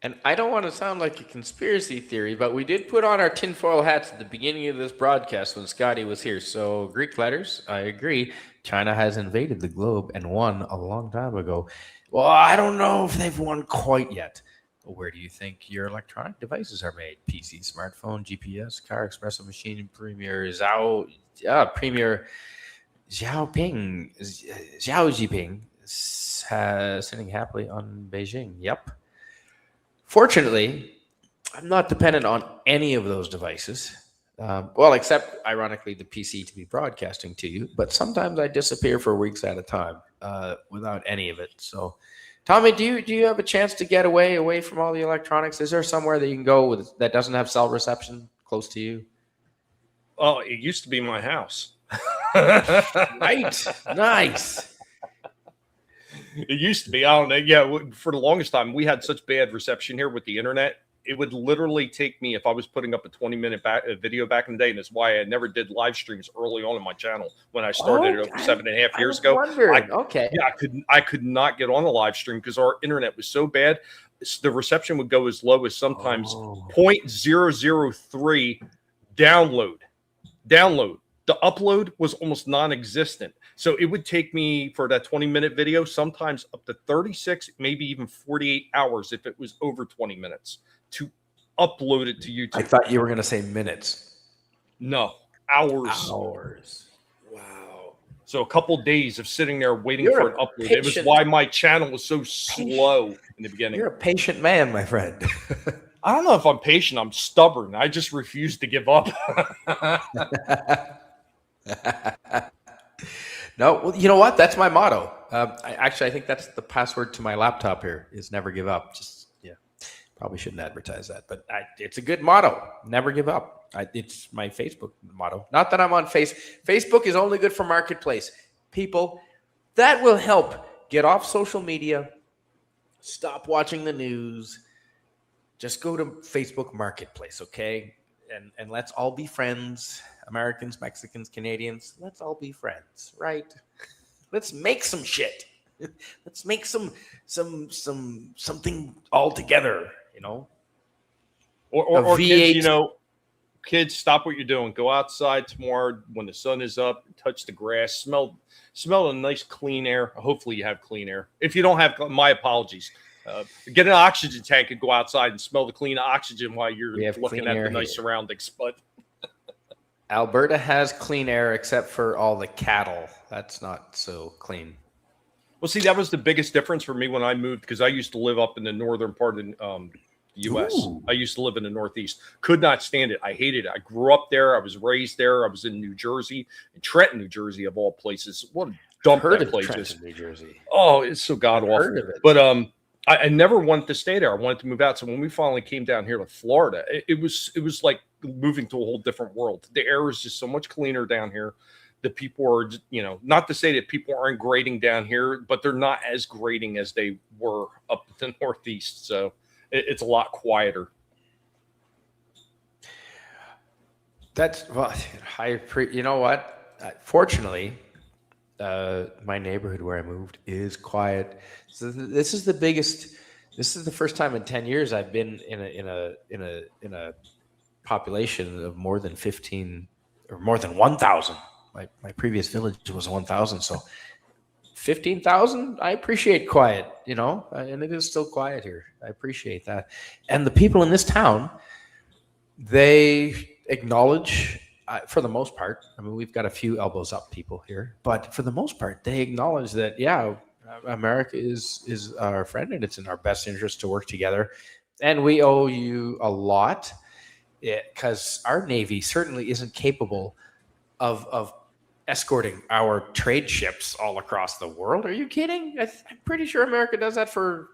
And I don't want to sound like a conspiracy theory, but we did put on our tinfoil hats at the beginning of this broadcast when Scotty was here. So Greek letters, I agree. China has invaded the globe and won a long time ago. Well, I don't know if they've won quite yet. Where do you think your electronic devices are made? PC, smartphone, GPS, car, espresso machine, Premier Xi Jinping sitting happily on Beijing. Yep. Fortunately, I'm not dependent on any of those devices. Except, ironically, the PC to be broadcasting to you. But sometimes I disappear for weeks at a time without any of it. So, Tommy, do you have a chance to get away from all the electronics? Is there somewhere that you can go that doesn't have cell reception close to you? Oh, it used to be my house. Right. Nice. It used to be. I don't know. Yeah, for the longest time, we had such bad reception here with the internet. It would literally take me, if I was putting up a 20-minute video back in the day, and that's why I never did live streams early on in my channel when I started it over 7.5 years ago. I could not get on the live stream because our internet was so bad. The reception would go as low as sometimes 0.003 download. The upload was almost non-existent. So it would take me, for that 20-minute video, sometimes up to 36, maybe even 48 hours if it was over 20 minutes to upload it to YouTube. I thought you were going to say minutes. No, hours. Wow. So a couple of days of sitting there waiting for an upload. It was why my channel was so slow in the beginning. You're a patient man, my friend. I don't know if I'm patient. I'm stubborn. I just refuse to give up. No, well, you know what? That's my motto. I think that's the password to my laptop here is never give up. Probably shouldn't advertise that, but it's a good motto. Never give up. It's my Facebook motto. Not that I'm on Facebook is only good for marketplace. People, that will help get off social media. Stop watching the news. Just go to Facebook Marketplace, okay? And let's all be friends. Americans, Mexicans, Canadians, let's all be friends, right? Let's make some shit. Let's make something all together. you know. Or V8. kids, you know, kids, stop what you're doing. Go outside tomorrow when the sun is up. Touch the grass. Smell a nice clean air. Hopefully, you have clean air. If you don't have, my apologies. Get an oxygen tank and go outside and smell the clean oxygen while you're looking at the nice surroundings. But Alberta has clean air except for all the cattle. That's not so clean. Well, see, that was the biggest difference for me when I moved, because I used to live up in the northern part of the U.S. Ooh. I used to live in the Northeast. Could not stand it. I hated it. I grew up there. I was raised there. I was in New Jersey, in Trenton, New Jersey, of all places. What a dump that place is. New Jersey. Oh, it's so god awful. But I never wanted to stay there. I wanted to move out. So when we finally came down here to Florida, it was like moving to a whole different world. The air is just so much cleaner down here. The people are, you know, not to say that people aren't grading down here, but they're not as grading as they were up in the Northeast. So it's a lot quieter. That's, well, you know what? Fortunately, my neighborhood where I moved is quiet. So this is the first time in 10 years I've been in a population of more than 15 or more than 1,000. My previous village was 1,000, so 15,000. I appreciate quiet, you know, and it is still quiet here. I appreciate that. And the people in this town, they acknowledge, for the most part, I mean, we've got a few elbows up people here, but for the most part, they acknowledge that, yeah, America is our friend, and it's in our best interest to work together. And we owe you a lot, because our Navy certainly isn't capable of escorting our trade ships all across the world. Are you kidding? I'm pretty sure America does that for,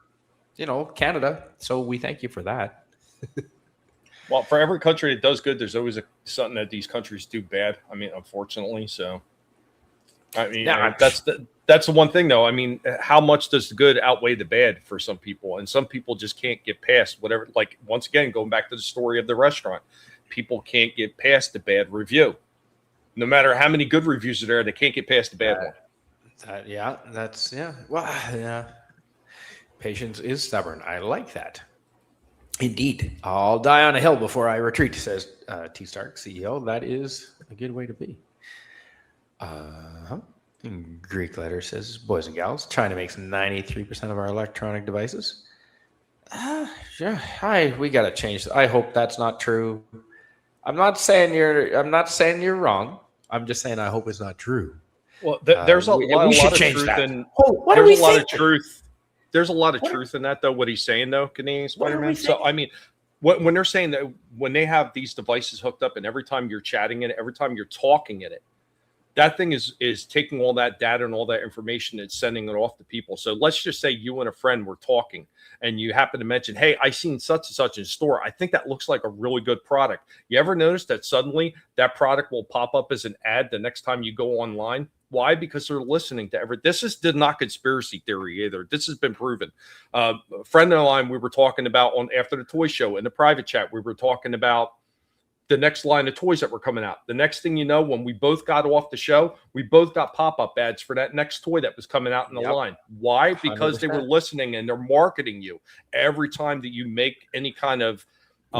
you know, Canada. So we thank you for that. Well, for every country that does good, there's always something that these countries do bad. I mean, unfortunately. So, I mean, that's the one thing, though. I mean, how much does the good outweigh the bad for some people? And some people just can't get past whatever. Like, once again, going back to the story of the restaurant, people can't get past the bad review. No matter how many good reviews are there, they can't get past the bad one. Well, yeah. Patience is stubborn. I like that. Indeed. I'll die on a hill before I retreat, says T. Stark, CEO. That is a good way to be. Greek letter says, boys and gals, China makes 93% of our electronic devices. Yeah, we got to change that. I hope that's not true. I'm not saying you're wrong. I'm just saying I hope it's not true. Well, there's a lot of truth in. There's a lot of truth in that, though. What he's saying, though, Canadian Spider-Man. So I mean, when they're saying that, when they have these devices hooked up, and every time you're chatting in it, every time you're talking in it, that thing is taking all that data and all that information and sending it off to people. So let's just say you and a friend were talking, and you happen to mention, hey, I seen such and such in store. I think that looks like a really good product. You ever notice that suddenly that product will pop up as an ad the next time you go online? Why? Because they're listening to this is not conspiracy theory either. This has been proven. A friend of mine, we were talking about after the toy show in the private chat, we were talking about the next line of toys that were coming out. The next thing you know, when we both got off the show, we both got pop-up ads for that next toy that was coming out in the line. Why? Because 100%. They were listening, and they're marketing you every time that you make any kind of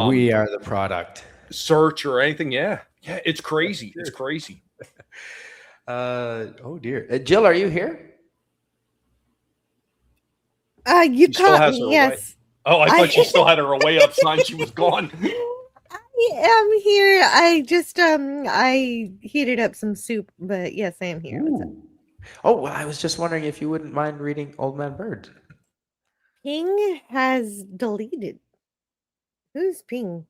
we are the product search or anything. Yeah, it's crazy. It's crazy. Oh dear. Jill, are you here? You caught me. Yes. Oh, I thought she still had her away up sign. She was gone. I am here. I just I heated up some soup, but yes, I am here. Oh, well, I was just wondering if you wouldn't mind reading Old Man Bird. Ping has deleted. Who's Ping?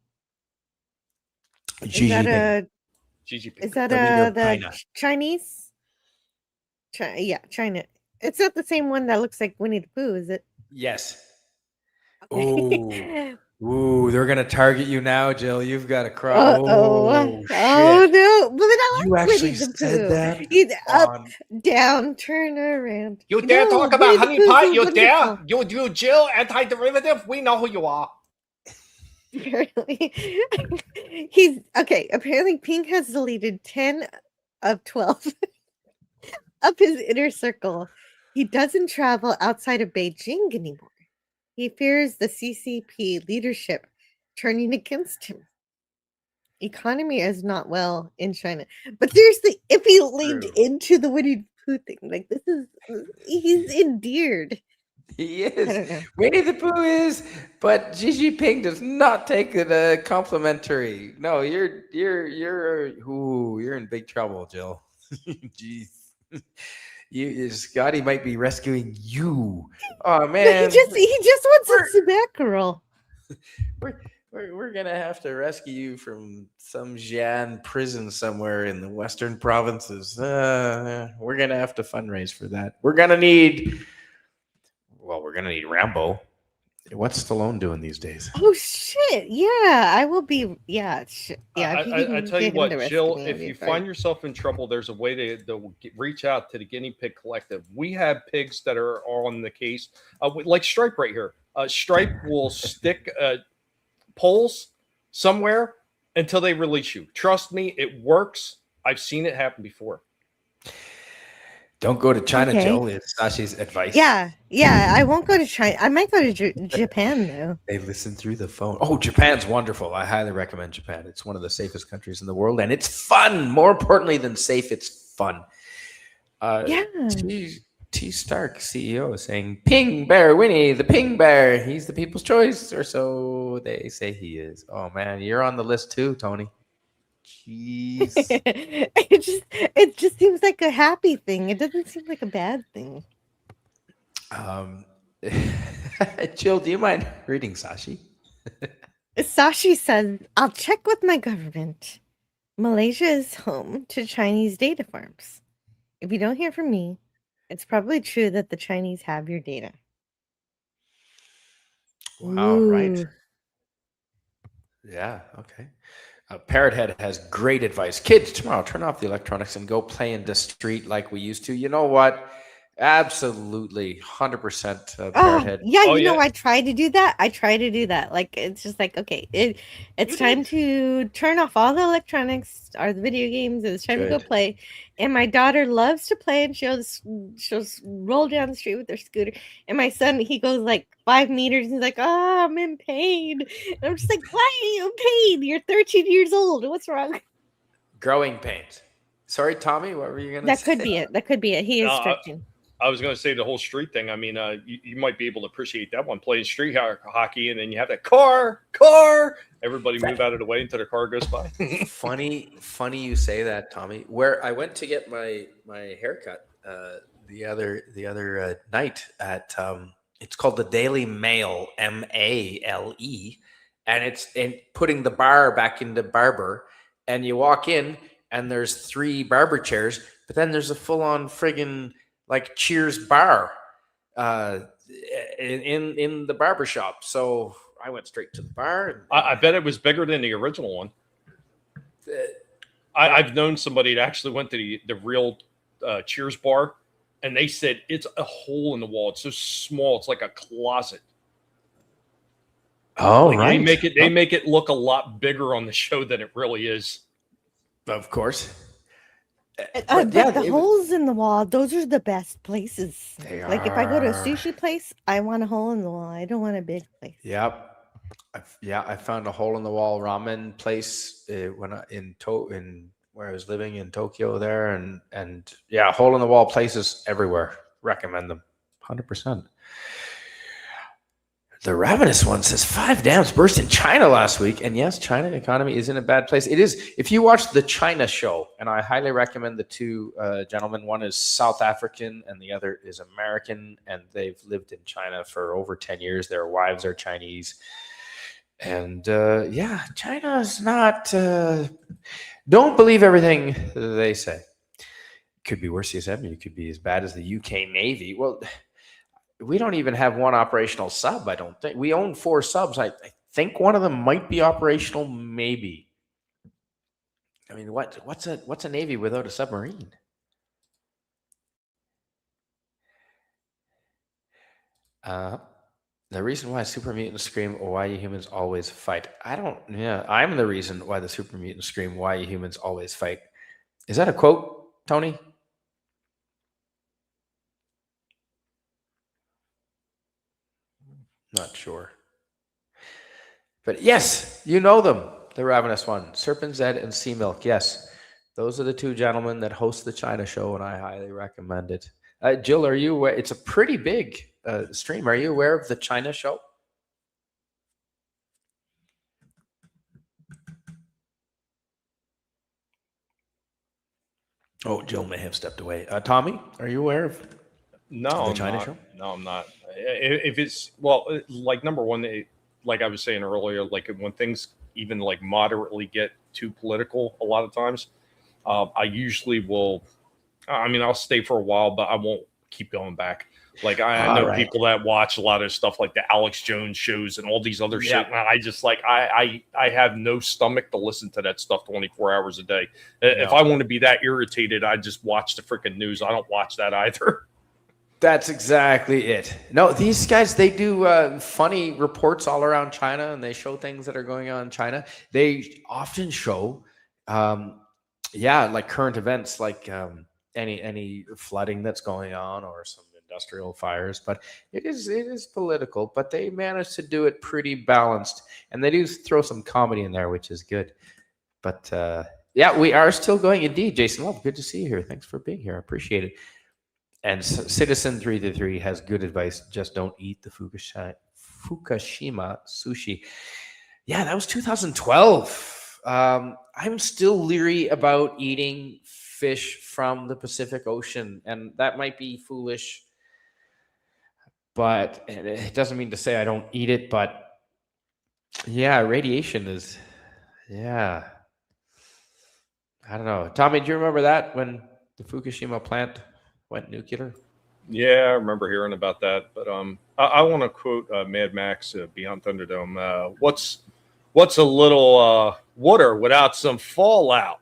Is that the Chinese? China. It's not the same one that looks like Winnie the Pooh, is it? Yes. Okay. Ooh, they're gonna target you now, Jill. You've got to cry. Oh no! But I like you actually said that. Up, down, turn around. You dare talk about honey pie? You dare? You Jill, anti-derivative? We know who you are. Apparently, he's okay. Apparently, Pink has deleted 10 of 12 of his inner circle. He doesn't travel outside of Beijing anymore. He fears the CCP leadership turning against him. Economy is not well in China. But seriously, if he leaned True. into the Winnie the Pooh thing, like he's endeared. He I is. don't know. Winnie the Pooh is, but Xi Jinping does not take it complimentary. No, you're in big trouble, Jill. Jeez. Scotty might be rescuing you. Oh But man, he just wants we're- a Batgirl. we're gonna have to rescue you from some Xi'an prison somewhere in the western provinces. We're gonna have to fundraise for that. We're gonna need Rambo. What's Stallone doing these days? Oh shit! Yeah, I will be. Yeah, yeah. If you I can tell you get him to what, rescue Jill, me, if I'll be you fine. find yourself in trouble, there's a way to reach out to the Guinea Pig Collective. We have pigs that are on the case, like Stripe right here. Stripe will stick poles somewhere until they release you. Trust me, it works. I've seen it happen before. Don't go to China, Okay. Jill. It's Sashi's advice. Yeah. I won't go to China. I might go to Japan though. They listen through the phone. Oh, Japan's wonderful. I highly recommend Japan. It's one of the safest countries in the world, and it's fun. More importantly than safe, it's fun. Yeah. T. Stark, CEO, is saying, "Ping Bear, Winnie, the Ping Bear. He's the people's choice, or so they say he is." Oh man, you're on the list too, Tony. Jeez. it just seems like a happy thing. It doesn't seem like a bad thing. Jill, do you mind reading Sashi? Sashi says, "I'll check with my government. Malaysia is home to Chinese data farms. If you don't hear from me, it's probably true that the Chinese have your data." Wow, right. Ooh. Yeah, okay. Parrothead has great advice. Kids, tomorrow, turn off the electronics and go play in the street like we used to. You know what? Absolutely, 100% Oh, Parrothead. yeah, Oh, you know, yeah. I try to do that. Like, it's just like, okay, it's You time did. to turn off all the electronics or the video games. It's time to go Good. play. And my daughter loves to play, and she'll roll down the street with her scooter. And my son, he goes like 5 meters, and he's like, "Oh, I'm in pain." And I'm just like, "Why are you in pain? You're 13 years old. What's wrong?" Growing pains. Sorry, Tommy, what were you going to That say? could be it. That could be it. He is stretching. I was going to say the whole street thing. I mean, you might be able to appreciate that one, playing street hockey, and then you have that car. Everybody move out of the way until their car goes by. Funny you say that, Tommy. Where I went to get my haircut the other night at it's called the Daily Mail, MALE, and it's putting the bar back into barber, and you walk in and there's 3 barber chairs, but then there's a full-on friggin' like Cheers bar in the barber shop. So I went straight to the bar. And, I bet it was bigger than the original one. I've known somebody that actually went to the real Cheers bar, and they said it's a hole in the wall. It's so small. It's like a closet. oh, Like, right. They make it look a lot bigger on the show than it really is. Of course. But the holes in the wall, those are the best places. They Like if I go to a are. sushi place, I want a hole in the wall. I don't want a big place. Yep. I found a hole in the wall ramen place when in where I was living in Tokyo there, and yeah, hole in the wall places everywhere. Recommend them, 100%. The Ravenous one says 5 dams burst in China last week, and yes, China economy is in a bad place. It is. If you watch the China show, and I highly recommend the 2 gentlemen. One is South African, and the other is American, and they've lived in China for over 10 years. Their wives are Chinese. And yeah, China is not. Don't believe everything they say. Could be worse, CSM. It could be as bad as the UK Navy. Well, we don't even have one operational sub. I don't think we own 4 subs. I think one of them might be operational. Maybe. I mean, what's a Navy without a submarine? The reason why super mutants scream, "Why you humans always fight?" I'm the reason why the super mutants scream, "Why you humans always fight?" Is that a quote, Tony? Not sure. But yes, you know them. The Ravenous One, Serpent Zed and Sea Milk. Yes, those are the two gentlemen that host the China show, and I highly recommend it. Jill, are you aware? It's a pretty big stream. Are you aware of the China show? Oh, Jill may have stepped away. Tommy, are you aware of the China show? No, I'm not. If it's like number one, like I was saying earlier, like when things even like moderately get too political, a lot of times, I usually will. I mean, I'll stay for a while, but I won't keep going back. Like I know people that watch a lot of stuff like the Alex Jones shows and all these other shit. And I just like I have no stomach to listen to that stuff 24 hours a day. If I want to be that irritated, I just watch the freaking news. I don't watch that either. That's exactly it. No, these guys, they do funny reports all around China, and they show things that are going on in China. They often show, like current events, like any flooding that's going on or some industrial fires. But it is political, but they manage to do it pretty balanced, and they do throw some comedy in there, which is good. But we are still going. Indeed, Jason Love, good to see you here. Thanks for being here. I appreciate it. And Citizen333 has good advice. Just don't eat the Fukushima sushi. Yeah, that was 2012. I'm still leery about eating fish from the Pacific Ocean, and that might be foolish, but it doesn't mean to say I don't eat it. But yeah, radiation is, I don't know. Tommy, do you remember that when the Fukushima plant went nuclear? Yeah, I remember hearing about that. But I want to quote Mad Max Beyond Thunderdome. What's a little water without some fallout?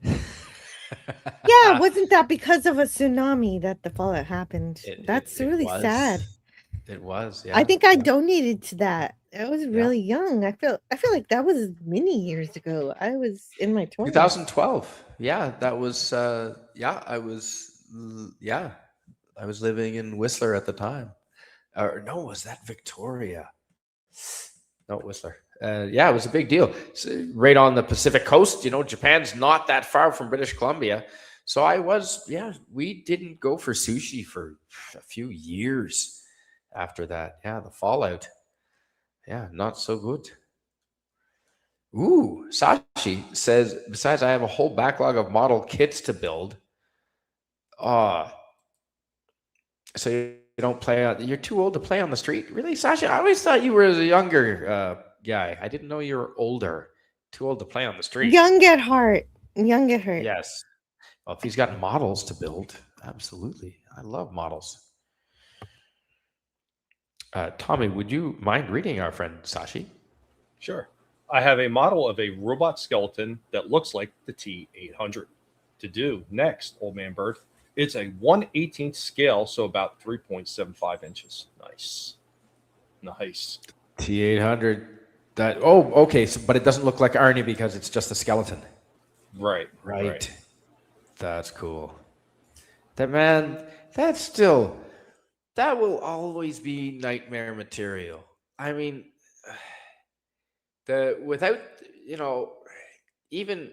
Yeah, wasn't that because of a tsunami that the fallout happened? That's really sad. It was. Yeah, I think I donated to that. I was really young. I feel like that was many years ago. I was in my 20s. 2012. Yeah, that was. I was living in Whistler at the time. Or no, was that Victoria? No, Whistler. It was a big deal. So right on the Pacific coast. Japan's not that far from British Columbia. So we didn't go for sushi for a few years after that. Yeah, the fallout. Yeah, not so good. Ooh, Sashi says, besides, I have a whole backlog of model kits to build. So you don't play you're too old to play on the street? Really, Sashi? I always thought you were a younger guy. I didn't know you were older. Too old to play on the street. Young at heart. Yes. Well, if he's got models to build, absolutely. I love models. Tommy, would you mind reading our friend Sashi? Sure. I have a model of a robot skeleton that looks like the T-800. To do next, Old Man Bird. It's a 1/18 scale, so about 3.75 inches. Nice. T-800. Okay. So, but it doesn't look like Arnie because it's just a skeleton. Right. That's cool. That will always be nightmare material. I mean, even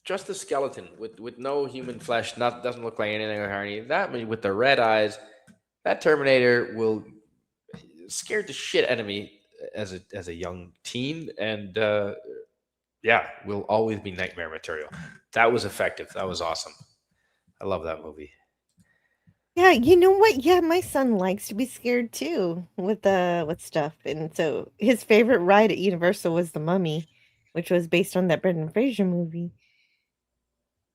just the skeleton with no human flesh, doesn't look like anything like Arnie. That with the red eyes, that Terminator will scare the shit out of me as a young teen, and will always be nightmare material. That was effective. That was awesome. I love that movie. Yeah, you know what? Yeah, my son likes to be scared too with stuff, and so his favorite ride at Universal was The Mummy, which was based on that Brendan Fraser movie.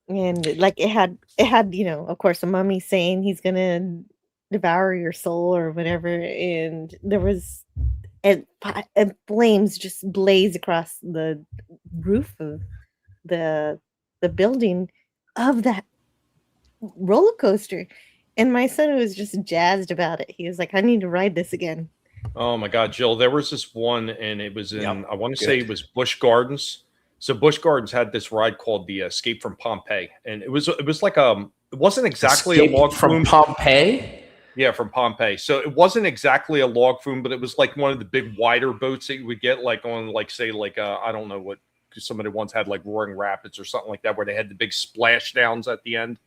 And like it had of course, a mummy saying he's gonna devour your soul or whatever, and there was and flames just blaze across the roof of the building of that roller coaster. And my son was just jazzed about it. He was like, I need to ride this again. Oh my God, Jill, there was this one, and it was in, I want to say it was Busch Gardens. So Busch Gardens had this ride called the Escape from Pompeii. And it was like, it wasn't exactly Escape a log from flume. Pompeii? Yeah, from Pompeii. So it wasn't exactly a log flume, but it was like one of the big wider boats that you would get, like on, like say, like I don't know what, because somebody once had like Roaring Rapids or something like that, where they had the big splashdowns at the end,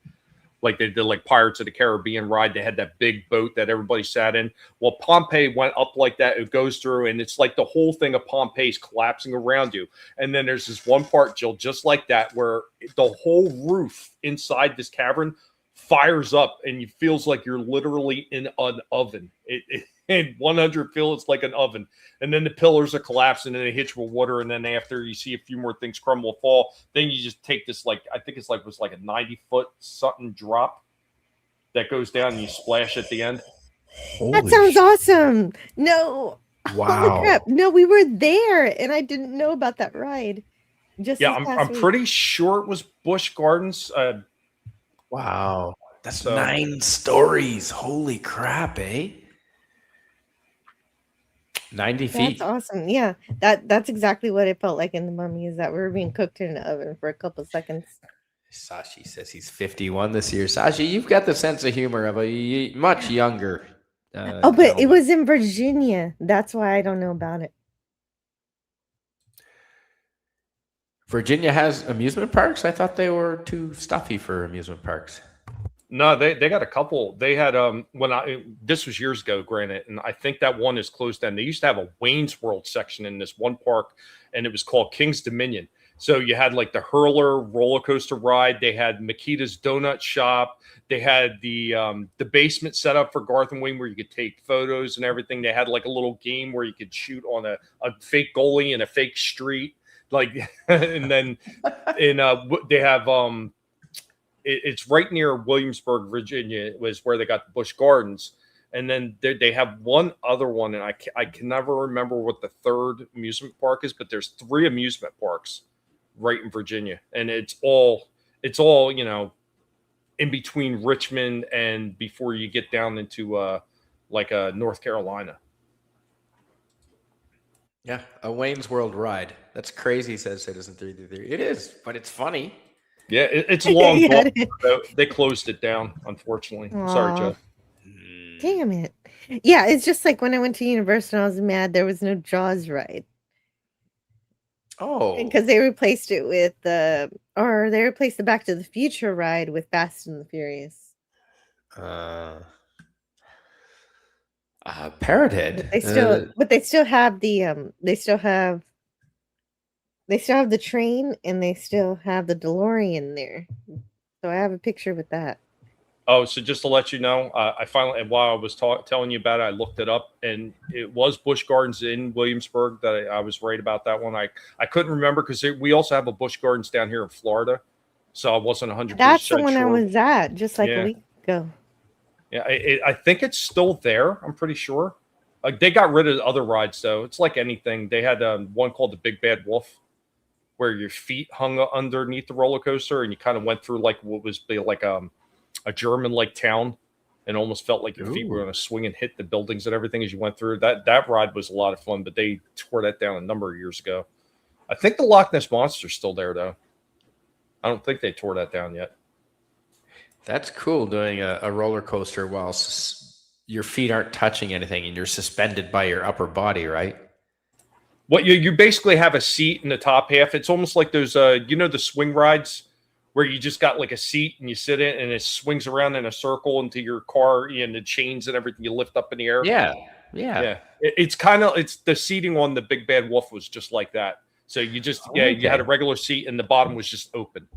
like they did like Pirates of the Caribbean ride. They had that big boat that everybody sat in. Well, Pompeii went up like that. It goes through, and it's like the whole thing of Pompeii is collapsing around you. And then there's this one part, Jill, just like that, where the whole roof inside this cavern fires up, and it feels like you're literally in an oven. And 100 feels like an oven. And then the pillars are collapsing, and they hit you with water. And then after you see a few more things crumble and fall, then you just take this, like, I think it's like, was like a 90-foot something drop that goes down, and you splash at the end. That sounds awesome. No. Wow. Holy crap. No, we were there, and I didn't know about that ride. Just Yeah, I'm pretty sure it was Busch Gardens. Wow. That's 9 stories. Holy crap, eh? 90 feet. That's awesome. Yeah, that's exactly what it felt like in The Mummy, is that we were being cooked in an oven for a couple seconds. Sashi says he's 51 this year. Sashi, you've got the sense of humor of a much younger. But it was in Virginia. That's why I don't know about it. Virginia has amusement parks? I thought they were too stuffy for amusement parks. No, they got a couple. They had this was years ago, granted, and I think that one is closed down. They used to have a Wayne's World section in this one park, and it was called King's Dominion. So you had like the Hurler roller coaster ride. They had Makita's Donut Shop. They had the basement set up for Garth and Wayne, where you could take photos and everything. They had like a little game where you could shoot on a fake goalie in a fake street, like, and then they have it's right near Williamsburg, Virginia, was where they got the Busch Gardens. And then they have one other one, and I can never remember what the third amusement park is, but there's 3 amusement parks right in Virginia. And it's all, you know, in between Richmond and before you get down into North Carolina. Yeah, a Wayne's World ride. That's crazy, says Citizen 333. It is, but it's funny. Yeah, it's a long walk. They closed it down, unfortunately. Aww. Sorry, Joe. Damn it. Yeah, it's just like when I went to Universal, I was mad there was no Jaws ride. Oh. Because they replaced it with they replaced the Back to the Future ride with Fast and the Furious. Parrothead. But they still have the they still have the train, and they still have the DeLorean there. So I have a picture with that. Oh, so just to let you know, I finally, while I was telling you about it, I looked it up, and it was Busch Gardens in Williamsburg. That I was right about that one. I couldn't remember because we also have a Busch Gardens down here in Florida, so I wasn't 100%. That's the one I was at just like a week ago. Yeah, I think it's still there. I'm pretty sure. They got rid of other rides though. It's like anything. They had one called the Big Bad Wolf, where your feet hung underneath the roller coaster, and you kind of went through like what was like a German like town, and almost felt like your feet were going to swing and hit the buildings and everything as you went through. That ride was a lot of fun, but they tore that down a number of years ago. I think the Loch Ness Monster's still there though. I don't think they tore that down yet. That's cool, doing a roller coaster while your feet aren't touching anything and you're suspended by your upper body, right? What you basically have a seat in the top half. It's almost like those the swing rides where you just got like a seat and you sit in and it swings around in a circle into your car, and the chains and everything you lift up in the air. Yeah. It's the seating on the Big Bad Wolf was just like that. So you just you had a regular seat and the bottom was just open.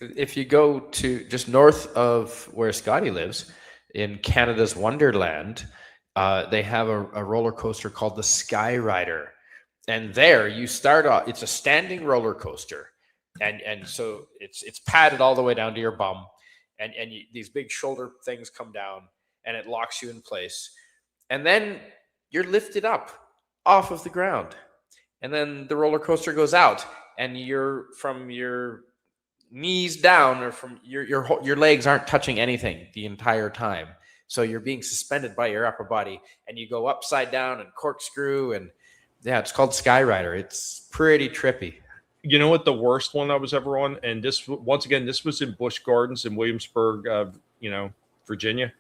If you go to just north of where Scotty lives, in Canada's Wonderland, they have a roller coaster called the Sky Rider. And there you start off, it's a standing roller coaster. And so it's padded all the way down to your bum. And these big shoulder things come down, and it locks you in place. And then you're lifted up off of the ground. And then the roller coaster goes out, and you're from your knees down, or from your legs aren't touching anything the entire time. So you're being suspended by your upper body, and you go upside down and corkscrew, and it's called Sky Rider. It's pretty trippy. You know what the worst one I was ever on, and this was in Busch Gardens in Williamsburg, Virginia.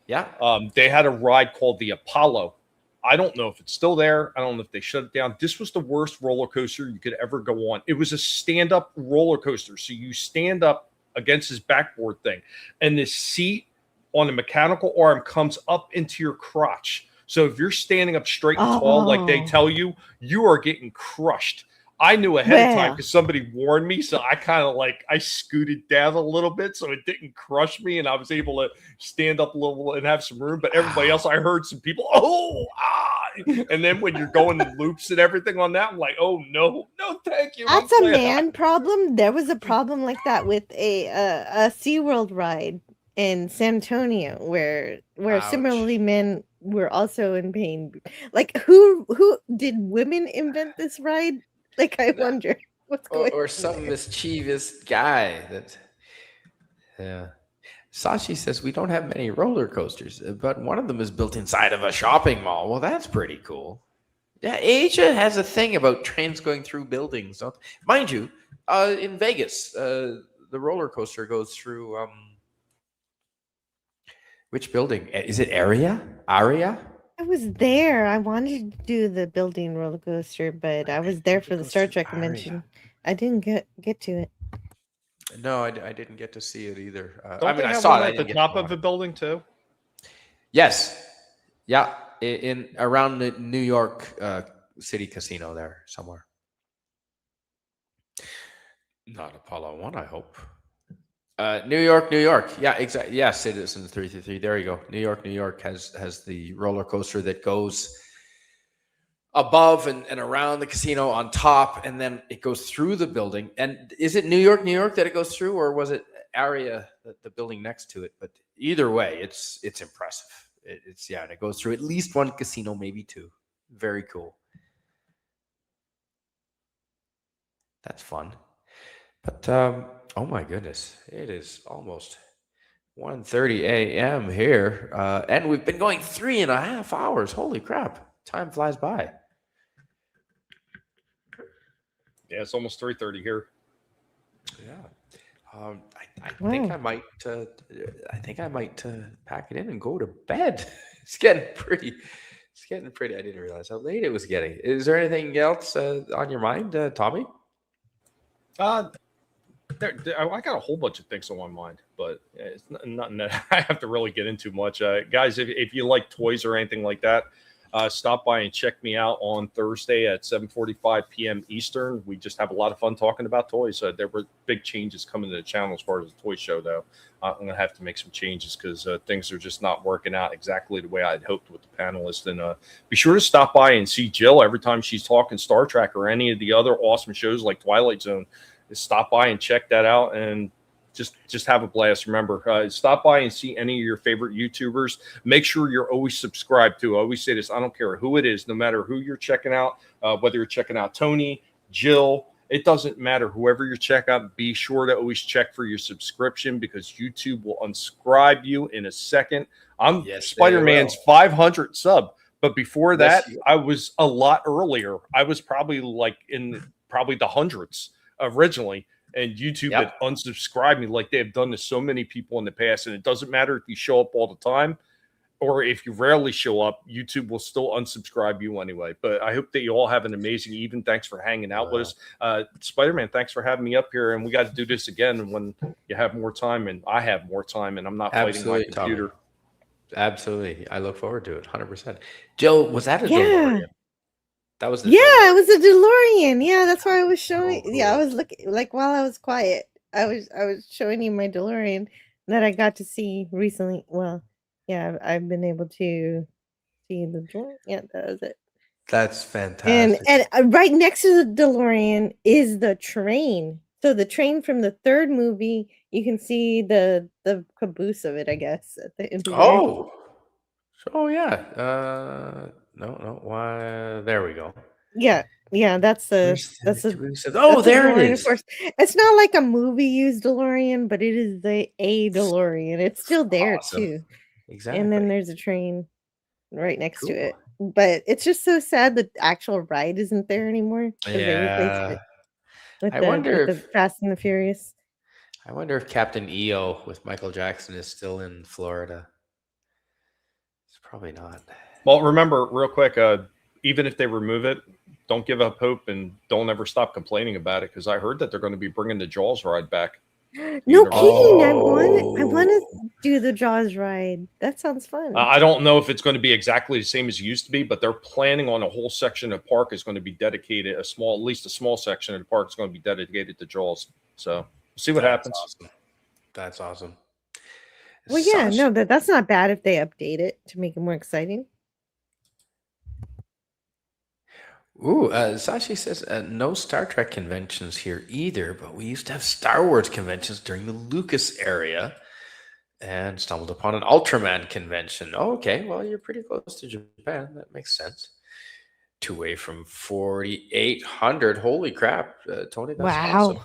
Yeah. They had a ride called the Apollo. I don't know if it's still there. I don't know if they shut it down. This was the worst roller coaster you could ever go on. It was a stand-up roller coaster. So you stand up against this backboard thing, and this seat on a mechanical arm comes up into your crotch. So if you're standing up straight and tall, like they tell you, you are getting crushed. I knew ahead of time because somebody warned me. So I kind of I scooted down a little bit so it didn't crush me. And I was able to stand up a little and have some room. But everybody else, I heard some people, and then when you're going in loops and everything on that, I'm like, oh, no, thank you. That's a man problem. There was a problem like that with a SeaWorld ride in San Antonio where similarly men were also in pain. Like who did women invent this ride? Like I wonder what's going on. Or some mischievous guy that Sashi says we don't have many roller coasters, but one of them is built inside of a shopping mall. Well, that's pretty cool. Yeah, Asia has a thing about trains going through buildings. Mind you, in Vegas, the roller coaster goes through which building? Is it Aria? I was there. I wanted to do the building roller coaster, but I was there for the Star Trek convention. I didn't get to it. No, I didn't get to see it either. I saw it at the top of the building too. Yes, yeah, in around the New York City Casino there somewhere. Not Apollo 1, I hope. New York. Yeah, exactly. Yeah, Citizen 333. There you go. New York has the roller coaster that goes above and around the casino on top, and then it goes through the building. And is it New York that it goes through, or was it Aria, the building next to it? But either way, it's impressive. And it goes through at least one casino, maybe two. Very cool. That's fun. But oh my goodness, it is almost 1:30 a.m. here, and we've been going 3.5 hours. Holy crap, time flies by. Yeah, it's almost 3:30 here. Yeah, I think I might. I think I might pack it in and go to bed. It's getting pretty. I didn't realize how late it was getting. Is there anything else on your mind, Tommy? I got a whole bunch of things on my mind, but it's nothing that I have to really get into much. Guys, if you like toys or anything like that, stop by and check me out on Thursday at 7:45 p.m. Eastern. We just have a lot of fun talking about toys. There were big changes coming to the channel as far as the toy show, though. I'm going to have to make some changes because things are just not working out exactly the way I'd hoped with the panelists. And be sure to stop by and see Jill every time she's talking Star Trek or any of the other awesome shows like Twilight Zone. Stop by and check that out and just have a blast. Remember, stop by and see any of your favorite YouTubers. Make sure you're always subscribed to. I always say this, I don't care who it is, no matter who you're checking out, whether you're checking out Tony, Jill, it doesn't matter. Whoever you're checking out, be sure to always check for your subscription because YouTube will unscribe you in a second. I'm Spider-Man's 500 sub, but before that, I was a lot earlier. I was probably in the hundreds originally, and YouTube had unsubscribed me like they have done to so many people in the past. And it doesn't matter if you show up all the time or if you rarely show up, YouTube will still unsubscribe you anyway. But I hope that you all have an amazing evening. Thanks for hanging out with us. Spider-Man, thanks for having me up here, and we got to do this again when you have more time and I have more time and I'm not fighting my computer. Tommy. Absolutely. I look forward to it 100%. Jill, was that a DeLorean? That was it was a DeLorean. Yeah, that's why I was showing. Cool. Yeah, I was looking while I was quiet. I was showing you my DeLorean that I got to see recently. Well, yeah, I've been able to see the DeLorean. Yeah, that was it. That's fantastic. And right next to the DeLorean is the train. So the train from the third movie, you can see the caboose of it, I guess. At the end. No. Why? There we go. Yeah. That's the. There it is. It's not like a movie used DeLorean, but it is a DeLorean. It's still there too. Exactly. And then there's a train right next to it. But it's just so sad the actual ride isn't there anymore. They replaced it with the Fast and the Furious. I wonder if Captain EO with Michael Jackson is still in Florida. probably not. Well, remember, real quick, even if they remove it, don't give up hope and don't ever stop complaining about it, because I heard that they're going to be bringing the Jaws ride back. No kidding. I Oh. want to do the Jaws ride. That sounds fun. I don't know if it's going to be exactly the same as it used to be, but they're planning on a whole section of the park is going to be dedicated, at least a small section of the park is going to be dedicated to Jaws. So see what happens. Awesome. That's awesome. Well, yeah, no, that's not bad if they update it to make it more exciting. Ooh, Sashi says no Star Trek conventions here either, but we used to have Star Wars conventions during the Lucas area and stumbled upon an Ultraman convention. Oh, okay, well, you're pretty close to Japan. That makes sense. 2 away from 4,800. Holy crap, Tony, that's awesome.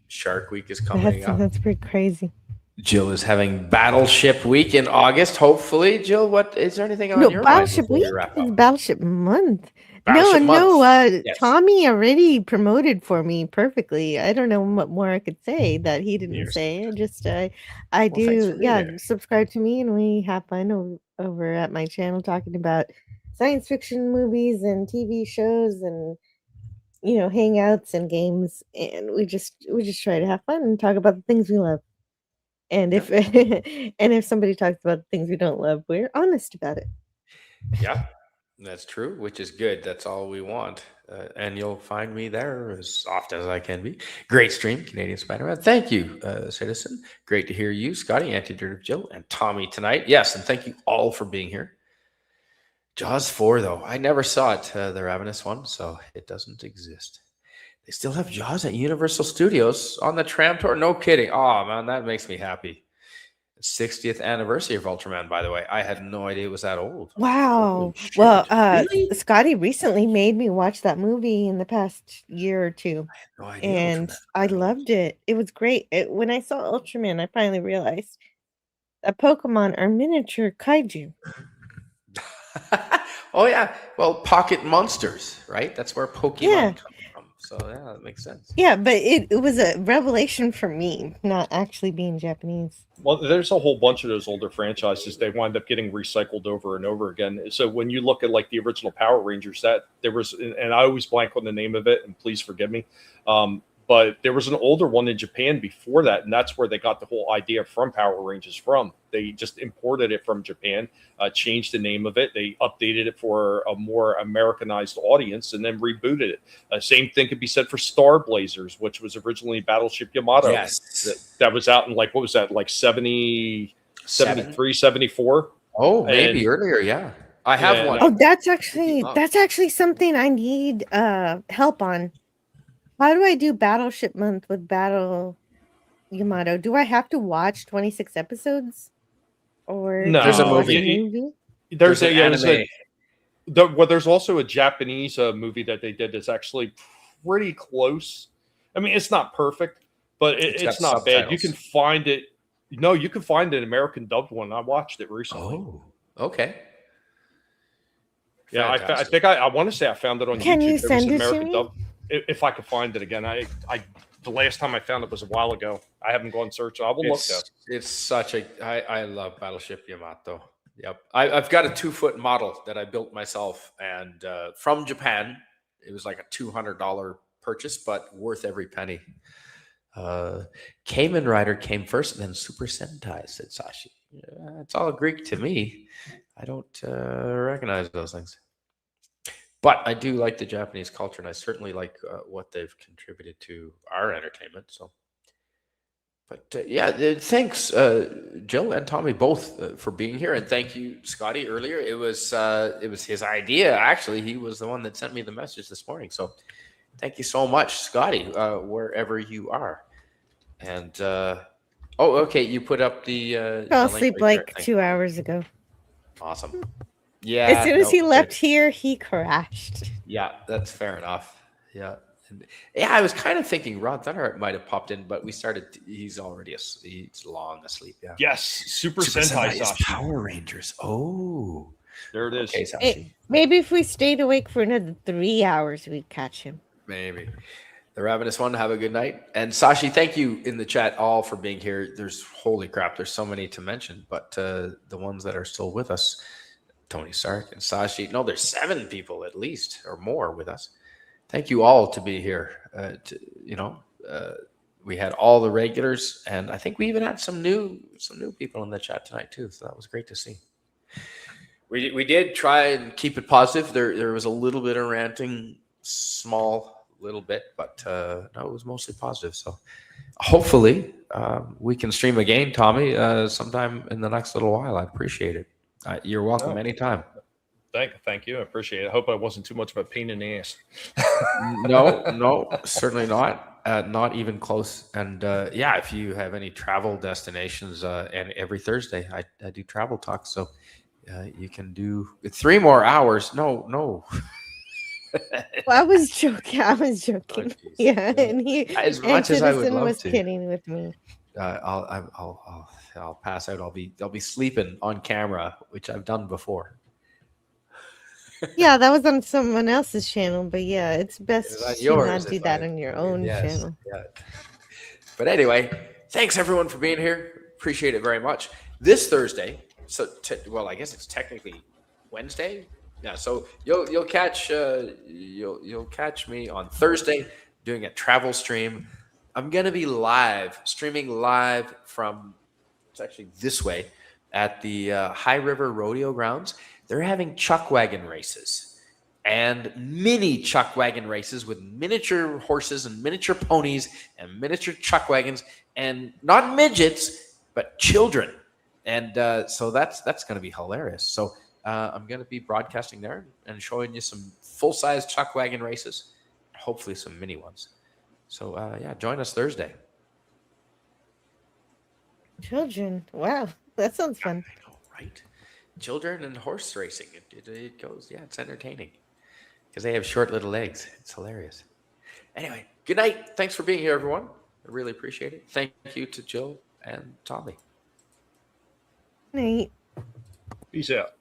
Shark Week is coming up. That's pretty crazy. Jill is having Battleship Week in August, hopefully. Jill, what is there anything on your Battleship mind? Week? It's Battleship Month. Battleship Month. Yes. Tommy already promoted for me perfectly. I don't know what more I could say that he didn't say. Just I do, subscribe to me and we have fun over at my channel talking about science fiction movies and TV shows and hangouts and games, and we just try to have fun and talk about the things we love. And if and if somebody talks about things we don't love, we're honest about it. Yeah, that's true, which is good. That's all we want. And you'll find me there as often as I can be. Great stream, Canadian Spider-Man. Thank you, Citizen. Great to hear you, Scotty, Antidirt of Jill, and Tommy tonight. Yes, and thank you all for being here. Jaws 4, though. I never saw it, the Ravenous one, so it doesn't exist. They still have Jaws at Universal Studios on the tram tour. No kidding. Oh, man, that makes me happy. 60th anniversary of Ultraman, by the way. I had no idea it was that old. Wow. Well, really? Scotty recently made me watch that movie in the past year or two. I had no idea. And I loved it. It was great. When I saw Ultraman, I finally realized that Pokemon are miniature kaiju. Oh, yeah. Well, pocket monsters, right? That's where Pokemon come from. So, yeah, that makes sense. Yeah, but it was a revelation for me, not actually being Japanese. Well, there's a whole bunch of those older franchises. They wind up getting recycled over and over again. So when you look at like the original Power Rangers, that there was, and I always blank on the name of it, and please forgive me. But there was an older one in Japan before that, and that's where they got the whole idea from Power Rangers from. They just imported it from Japan, changed the name of it. They updated it for a more Americanized audience, and then rebooted it. Same thing could be said for Star Blazers, which was originally Battleship Yamato. Yes. That was out in like, what was that, like 70, 73, 74? Oh, maybe earlier, yeah. I have one. Oh, that's actually something I need help on. How do I do Battleship Month with Battle Yamato? Do I have to watch 26 episodes? Or no, there's a movie. There's an anime. There's also a Japanese movie that they did that's actually pretty close. I mean, it's not perfect, but it's not bad. You can find it. No, you can find an American dubbed one. I watched it recently. Oh, okay. Yeah, I think I want to say I found it on YouTube. Can you send it to me? Dub. If I could find it again, the last time I found it was a while ago. I haven't gone search. I will look though. It's such I love Battleship Yamato. Yep, I've got a 2-foot model that I built myself, and from Japan. It was like a $200 purchase, but worth every penny. Kamen Rider came first, and then Super Sentai, said Sashi. Yeah, it's all Greek to me. I don't recognize those things. But I do like the Japanese culture, and I certainly like what they've contributed to our entertainment. So, but thanks, Jill and Tommy, both for being here, and thank you, Scotty. Earlier, it was his idea. Actually, he was the one that sent me the message this morning. So, thank you so much, Scotty, wherever you are. And okay, you put up the. Fell asleep like 2 hours ago. Awesome. Yeah. As soon as he left here, he crashed. Yeah, that's fair enough. Yeah. I was kind of thinking Rod Thunderheart might have popped in, but he's already he's long asleep. Yeah. Yes, Super Sentai Sashi. Power Rangers. Oh, there it is. Okay, Sashi. Maybe if we stayed awake for another 3 hours, we'd catch him. Maybe. The Ravenous One, have a good night. And Sashi, thank you in the chat all for being here. Holy crap, there's so many to mention, but the ones that are still with us. Tony Sark and Sashi. No, there's 7 people at least or more with us. Thank you all to be here. We had all the regulars, and I think we even had some new people in the chat tonight too. So that was great to see. We did try and keep it positive. There was a little bit of ranting, small little bit, but no, it was mostly positive. So hopefully we can stream again, Tommy, sometime in the next little while. I appreciate it. You're welcome anytime. Thank you. I appreciate it. I hope I wasn't too much of a pain in the ass. No, certainly not. Not even close. And yeah, if you have any travel destinations, and every Thursday I do travel talk, so you can do 3 more hours. No. Well, I was joking. Oh, Yeah, and as much as I would Citizen love was to. kidding with me. I'll pass out. I'll be sleeping on camera, which I've done before. Yeah, that was on someone else's channel, but yeah, it's best It was on to yours, not do if that I- on your own yes, channel. yeah. But anyway, thanks everyone for being here. Appreciate it very much. This Thursday, I guess it's technically Wednesday. Yeah, so you'll catch you'll catch me on Thursday doing a travel stream. I'm gonna be streaming live from, it's actually this way, at the High River Rodeo Grounds. They're having chuck wagon races and mini chuck wagon races with miniature horses and miniature ponies and miniature chuck wagons, and not midgets, but children. And so that's going to be hilarious. So I'm going to be broadcasting there and showing you some full-size chuck wagon races, hopefully some mini ones. So yeah, join us Thursday. Children, wow, that sounds fun. I know, right? Children and horse racing. It goes, yeah, it's entertaining because they have short little legs. It's hilarious. Anyway, good night. Thanks for being here, everyone. I really appreciate it. Thank you to Jill and Tommy. Night. Peace out.